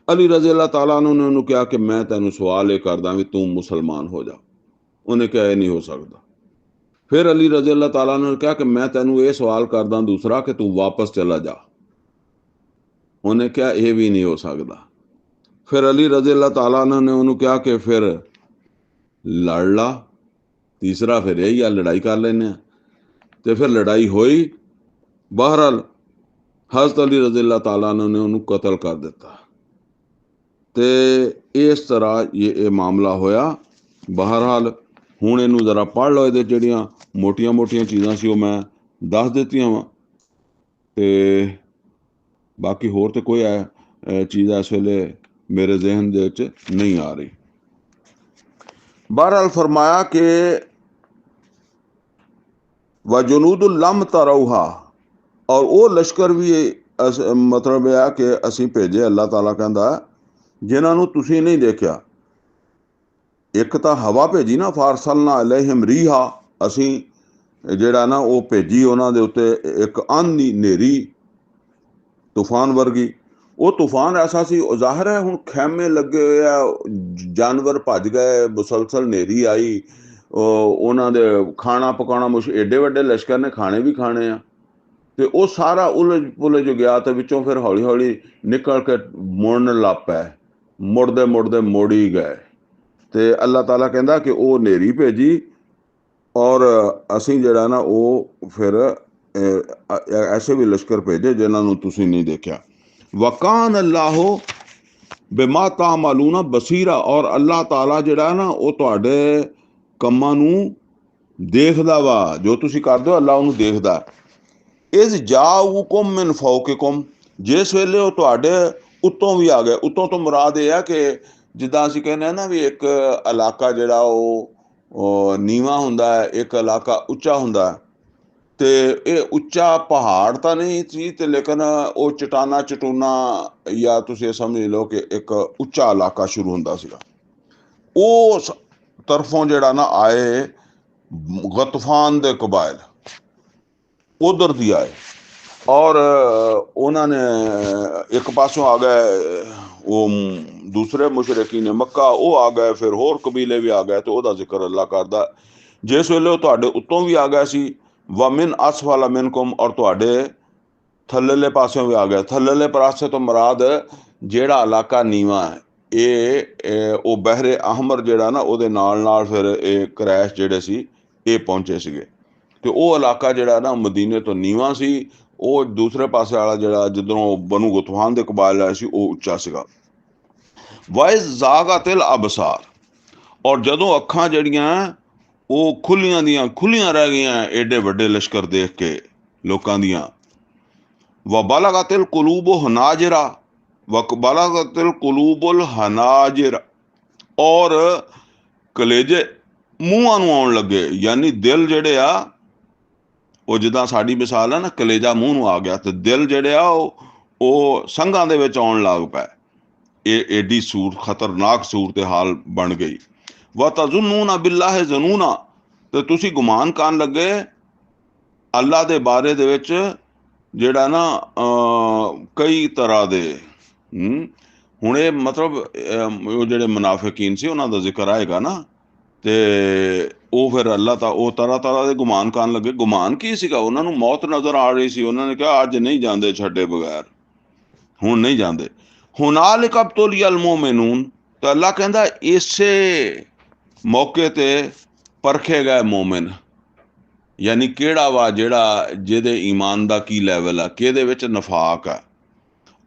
ਅਲੀ ਰਜ਼ੀ ਅੱਲਾਹ ਤਾਲਾ ਨੇ ਉਹਨੂੰ ਕਿਹਾ ਕਿ ਮੈਂ ਤੈਨੂੰ ਸਵਾਲ ਇਹ ਕਰਦਾ ਵੀ ਤੂੰ ਮੁਸਲਮਾਨ ਹੋ ਜਾ। ਉਹਨੇ ਕਿਹਾ ਇਹ ਨਹੀਂ ਹੋ ਸਕਦਾ। ਫਿਰ ਅਲੀ ਰਜ਼ੀ ਅੱਲਾਹ ਤਾਲਾ ਨੇ ਕਿਹਾ ਕਿ ਮੈਂ ਤੈਨੂੰ ਇਹ ਸਵਾਲ ਕਰਦਾ ਦੂਸਰਾ ਕਿ ਤੂੰ ਵਾਪਸ ਚਲਾ ਜਾ। ਉਹਨੇ ਕਿਹਾ ਇਹ ਵੀ ਨਹੀਂ ਹੋ ਸਕਦਾ। ਫਿਰ ਅਲੀ ਰਜ਼ੀ ਅੱਲਾਹ ਤਾਲਾ ਨੇ ਉਹਨੂੰ ਕਿਹਾ ਕਿ ਫਿਰ ਲੜ ਲਾ। ਤੀਸਰਾ ਫਿਰ ਇਹੀ ਆ, ਲੜਾਈ ਕਰ ਲੈਂਦੇ ਆ। ਤੇ ਫਿਰ ਲੜਾਈ ਹੋਈ। ਬਹਰਹਾਲ ਹਜ਼ਰਤ ਅਲੀ ਰਜ਼ੀ ਅੱਲਾਹ ਤਾਲਾ ਨੇ ਉਹਨੂੰ ਕਤਲ ਕਰ ਦਿੱਤਾ। ਤੇ ਇਸ ਤਰ੍ਹਾਂ ਇਹ ਮਾਮਲਾ ਹੋਇਆ। ਬਹਰਹਾਲ ਹੁਣ ਇਹਨੂੰ ਜ਼ਰਾ ਪੜ੍ਹ ਲਓ, ਇਹਦੇ ਜਿਹੜੀਆਂ ਮੋਟੀਆਂ ਮੋਟੀਆਂ ਚੀਜ਼ਾਂ ਸੀ ਉਹ ਮੈਂ ਦੱਸ ਦਿੱਤੀਆਂ ਵਾ। ਤੇ ਬਾਕੀ ਹੋਰ ਤੇ ਕੋਈ ਚੀਜ਼ ਇਸ ਵੇਲੇ ਮੇਰੇ ਜ਼ਿਹਨ ਦੇ ਵਿੱਚ ਨਹੀਂ ਆ ਰਹੀ। ਬਹਰਹਾਲ ਫਰਮਾਇਆ ਕਿ ਵਜਨੂਦੁ ਲਮ ਤਰੌਹਾ, ਔਰ ਉਹ ਲਸ਼ਕਰ ਵੀ ਮਤਲਬ ਇਹ ਆ ਕਿ ਅਸੀਂ ਭੇਜੇ, ਅੱਲਾਹ ਤਾਲਾ ਕਹਿੰਦਾ, ਜਿਨ੍ਹਾਂ ਨੂੰ ਤੁਸੀਂ ਨਹੀਂ ਦੇਖਿਆ। ਇੱਕ ਤਾਂ ਹਵਾ ਭੇਜੀ ਨਾ, ਫਾਰਸਲਨਾ ਅਲੈਹਿਮ ਰੀਹਾ, ਅਸੀਂ ਜਿਹੜਾ ਨਾ ਉਹ ਭੇਜੀ ਉਹਨਾਂ ਦੇ ਉੱਤੇ ਇੱਕ ਆਂਧੀ ਹਨੇਰੀ, ਤੂਫਾਨ ਵਰਗੀ। ਉਹ ਤੂਫਾਨ ਐਸਾ ਸੀ, ਜ਼ਾਹਿਰ ਹੈ ਹੁਣ ਖੈਮੇ ਲੱਗੇ ਹੋਏ ਆ, ਜਾਨਵਰ ਭੱਜ ਗਏ, ਮੁਸਲਸਲ ਹਨੇਰੀ ਆਈ, ਉਹਨਾਂ ਦੇ ਖਾਣਾ ਪਕਾਉਣਾ ਮੁਸ਼ਕਿਲ, ਏਡੇ ਵੱਡੇ ਲਸ਼ਕਰ ਨੇ ਖਾਣੇ ਵੀ ਖਾਣੇ ਆ। ਤੇ ਉਹ ਸਾਰਾ ਉਲਝ ਪੁਲਝ ਗਿਆ, ਤੇ ਵਿੱਚੋਂ ਫਿਰ ਹੌਲੀ ਹੌਲੀ ਨਿਕਲ ਕੇ ਮੁੜਨ ਲੱਗ ਪਏ, ਮੁੜਦੇ ਮੁੜਦੇ ਮੁੜ ਹੀ ਗਏ। ਤੇ ਅੱਲਾਹ ਤਾਲਾ ਕਹਿੰਦਾ ਕਿ ਉਹ ਹਨੇਰੀ ਭੇਜੀ, ਔਰ ਅਸੀਂ ਜਿਹੜਾ ਨਾ ਉਹ ਫਿਰ ਐਸੇ ਵੀ ਲਸ਼ਕਰ ਭੇਜੇ ਜਿਨ੍ਹਾਂ ਨੂੰ ਤੁਸੀਂ ਨਹੀਂ ਦੇਖਿਆ। ਵਕਾਨ ਅੱਲਾਹੋ ਬਿਮਾ ਤਾਮਲੂਨਾ ਬਸੀਰਾ, ਔਰ ਅੱਲਾਹ ਤਾਲਾ ਜਿਹੜਾ ਨਾ ਉਹ ਤੁਹਾਡੇ ਕੰਮਾਂ ਨੂੰ ਦੇਖਦਾ ਵਾ, ਜੋ ਤੁਸੀਂ ਕਰਦੇ ਹੋ ਅੱਲਾ ਉਹਨੂੰ ਦੇਖਦਾ। ਇਸ ਜਾਊਕੁਮ ਮਿਨ ਫੌਕਿਕੁਮ, ਜਿਸ ਵੇਲੇ ਉਹ ਤੁਹਾਡੇ ਉੱਤੋਂ ਵੀ ਆ ਗਏ। ਉੱਤੋਂ ਤੋਂ ਮੁਰਾਦ ਇਹ ਆ ਕਿ ਜਿੱਦਾਂ ਅਸੀਂ ਕਹਿੰਦੇ ਹਾਂ ਨਾ ਵੀ ਇੱਕ ਇਲਾਕਾ ਜਿਹੜਾ ਉਹ ਨੀਵਾਂ ਹੁੰਦਾ ਹੈ, ਇੱਕ ਇਲਾਕਾ ਉੱਚਾ ਹੁੰਦਾ ਹੈ। ਤੇ ਇਹ ਉੱਚਾ ਪਹਾੜ ਤਾਂ ਨਹੀਂ ਸੀ ਤੇ ਲੇਕਿਨ ਉਹ ਚਟਾਨਾ ਚਟੂਨਾ, ਜਾਂ ਤੁਸੀਂ ਇਹ ਸਮਝ ਲਓ ਕਿ ਇੱਕ ਉੱਚਾ ਇਲਾਕਾ ਸ਼ੁਰੂ ਹੁੰਦਾ ਸੀਗਾ। ਉਸ ਤਰਫੋਂ ਜਿਹੜਾ ਨਾ ਆਏ ਗਤਫਾਨ ਦੇ ਕਬਾਇਲ, ਉਧਰ ਦੀ ਆਏ, ਔਰ ਉਹਨਾਂ ਨੇ ਇੱਕ ਪਾਸੋਂ ਆ ਗਏ ਉਹ ਦੂਸਰੇ ਮੁਸ਼ਰਿਕੀ ਨੇ ਮੱਕਾ, ਉਹ ਆ ਗਏ, ਫਿਰ ਹੋਰ ਕਬੀਲੇ ਵੀ ਆ ਗਏ। ਤੇ ਉਹਦਾ ਜ਼ਿਕਰ ਅੱਲਾ ਕਰਦਾ ਜਿਸ ਵੇਲੇ ਉਹ ਤੁਹਾਡੇ ਉੱਤੋਂ ਵੀ ਆ ਗਿਆ ਸੀ। ਵਮਿਨ ਅਸਫਲ ਮਿਨਕੁਮ, ਔਰ ਤੁਹਾਡੇ ਥੱਲੇਲੇ ਪਾਸਿਓਂ ਵੀ ਆ ਗਿਆ। ਥੱਲੇਲੇ ਪਾਸੇ ਤੋਂ ਮੁਰਾਦ ਜਿਹੜਾ ਇਲਾਕਾ ਨੀਵਾਂ ਹੈ, ਇਹ ਉਹ ਬਹਿਰੇ ਅਹਮਰ ਜਿਹੜਾ ਨਾ ਉਹਦੇ ਨਾਲ ਨਾਲ ਫਿਰ ਇਹ ਕਰੈਸ਼ ਜਿਹੜੇ ਸੀ ਇਹ ਪਹੁੰਚੇ ਸੀਗੇ। ਤੇ ਉਹ ਇਲਾਕਾ ਜਿਹੜਾ ਨਾ ਮਦੀਨੇ ਤੋਂ ਨੀਵਾਂ ਸੀ, ਉਹ ਦੂਸਰੇ ਪਾਸੇ ਵਾਲਾ ਜਿਹੜਾ ਜਿੱਧਰੋਂ ਬਨੂ ਗਤਵਾਨ ਦੇ ਕਬਾਇਲ ਆਏ ਸੀ ਉਹ ਉੱਚਾ ਸੀਗਾ। ਵਾਇਸ ਜ਼ਾਗਤਿਲ ਅਬਸਾਰ, ਔਰ ਜਦੋਂ ਅੱਖਾਂ ਜਿਹੜੀਆਂ ਉਹ ਖੁੱਲੀਆਂ ਦੀਆਂ ਖੁੱਲੀਆਂ ਰਹਿ ਗਈਆਂ ਏਡੇ ਵੱਡੇ ਲਸ਼ਕਰ ਦੇਖ ਕੇ ਲੋਕਾਂ ਦੀਆਂ। ਵ ਬਲਗਤਿਲ ਕੁਲੂਬੁ ਹਨਾਜਰਾ, ਵ ਬਲਗਤਿਲ ਕੁਲੂਬੁਲ ਹਨਾਜਰ, ਔਰ ਕਲੇਜੇ ਮੂੰਹਾਂ ਨੂੰ ਆਉਣ ਲੱਗੇ। ਯਾਨੀ ਦਿਲ ਜਿਹੜੇ ਆ ਉਹ ਜਿੱਦਾਂ ਸਾਡੀ ਮਿਸਾਲ ਹੈ ਨਾ, ਕਲੇਜਾ ਮੂੰਹ ਨੂੰ ਆ ਗਿਆ, ਤੇ ਦਿਲ ਜਿਹੜੇ ਆ ਉਹ ਸੰਘਾਂ ਦੇ ਵਿੱਚ ਆਉਣ ਲੱਗ ਪਏ। ਇਹ ਏਡੀ ਖਤਰਨਾਕ ਸੂਰਤ ਹਾਲ ਬਣ ਗਈ। ਵ ਤਜ਼ੁੰਨੂਨਾ ਬਿੱਲਾਹ ਜ਼ਨੂਨਾ, ਤੇ ਤੁਸੀਂ ਗੁਮਾਨ ਕਰਨ ਲੱਗੇ ਅੱਲਾ ਦੇ ਬਾਰੇ ਦੇ ਵਿੱਚ ਜਿਹੜਾ ਨਾ ਕਈ ਤਰ੍ਹਾਂ ਦੇ। ਹੁਣ ਇਹ ਮਤਲਬ ਉਹ ਜਿਹੜੇ ਮੁਨਾਫਿਕੀਨ ਸੀ ਉਹਨਾਂ ਦਾ ਜ਼ਿਕਰ ਆਏਗਾ ਨਾ, ਤੇ ਉਹ ਫਿਰ ਅੱਲਾ ਤਾਂ ਉਹ ਤਰ੍ਹਾਂ ਤਰ੍ਹਾਂ ਦੇ ਗੁਮਾਨ ਕਰਨ ਲੱਗੇ। ਗੁਮਾਨ ਕੀ ਸੀਗਾ? ਉਹਨਾਂ ਨੂੰ ਮੌਤ ਨਜ਼ਰ ਆ ਰਹੀ ਸੀ। ਉਹਨਾਂ ਨੇ ਕਿਹਾ ਅੱਜ ਨਹੀਂ ਜਾਂਦੇ ਛੱਡੇ ਬਗੈਰ, ਹੁਣ ਨਹੀਂ ਜਾਂਦੇ। ਹੁਨਾਲਿਕ ਅਬਤੁਲਿਅਲ ਮੁਅਮਿਨੂਨ, ਤਾਂ ਅੱਲਾ ਕਹਿੰਦਾ ਇਸੇ ਮੌਕੇ ਤੇ ਪਰਖੇ ਗਏ ਮੋਮਿਨ। ਯਾਨੀ ਕਿਹੜਾ ਵਾ ਜਿਹੜਾ ਜਿਹਦੇ ਈਮਾਨ ਦਾ ਕੀ ਲੈਵਲ ਆ, ਕਿਹਦੇ ਵਿੱਚ ਨਫਾਕ ਆ।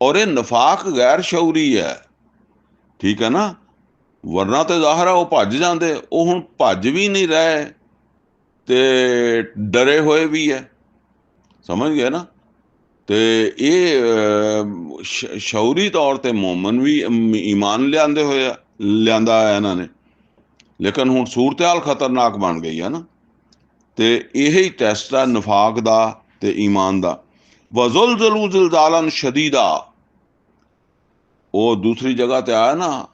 ਔਰ ਇਹ ਨਫਾਕ ਗੈਰ ਸ਼ਊਰੀ ਹੈ, ਠੀਕ ਹੈ ਨਾ। ਵਰਨਾ ਤੇ ਜ਼ਾਹਰ ਹੈ ਉਹ ਭੱਜ ਜਾਂਦੇ, ਉਹ ਹੁਣ ਭੱਜ ਵੀ ਨਹੀਂ ਰਹੇ ਤੇ ਡਰੇ ਹੋਏ ਵੀ ਹੈ, ਸਮਝ ਗਏ ਨਾ। ਤੇ ਇਹ ਸ਼ਊਰੀ ਤੌਰ ਤੇ ਮੋਮਨ ਵੀ ਈਮਾਨ ਲਿਆਂਦੇ ਹੋਏ ਆ, ਲਿਆਂਦਾ ਹੈ ਇਹਨਾਂ ਨੇ, ਲੇਕਿਨ ਹੁਣ ਸੂਰਤ ਹਾਲ ਖਤਰਨਾਕ ਬਣ ਗਈ ਹੈ ਨਾ। ਤੇ ਇਹੀ ਟੈਸਟ ਆ ਨਫਾਕ ਦਾ ਤੇ ਈਮਾਨ ਦਾ। ਵਜ਼ੁਲਜ਼ਲੂ ਜ਼ਿਲਜ਼ਾਲਨ ਸ਼ਦੀਦਾ, ਉਹ ਦੂਸਰੀ ਜਗ੍ਹਾ ਤੇ ਆਇਆ ਨਾ,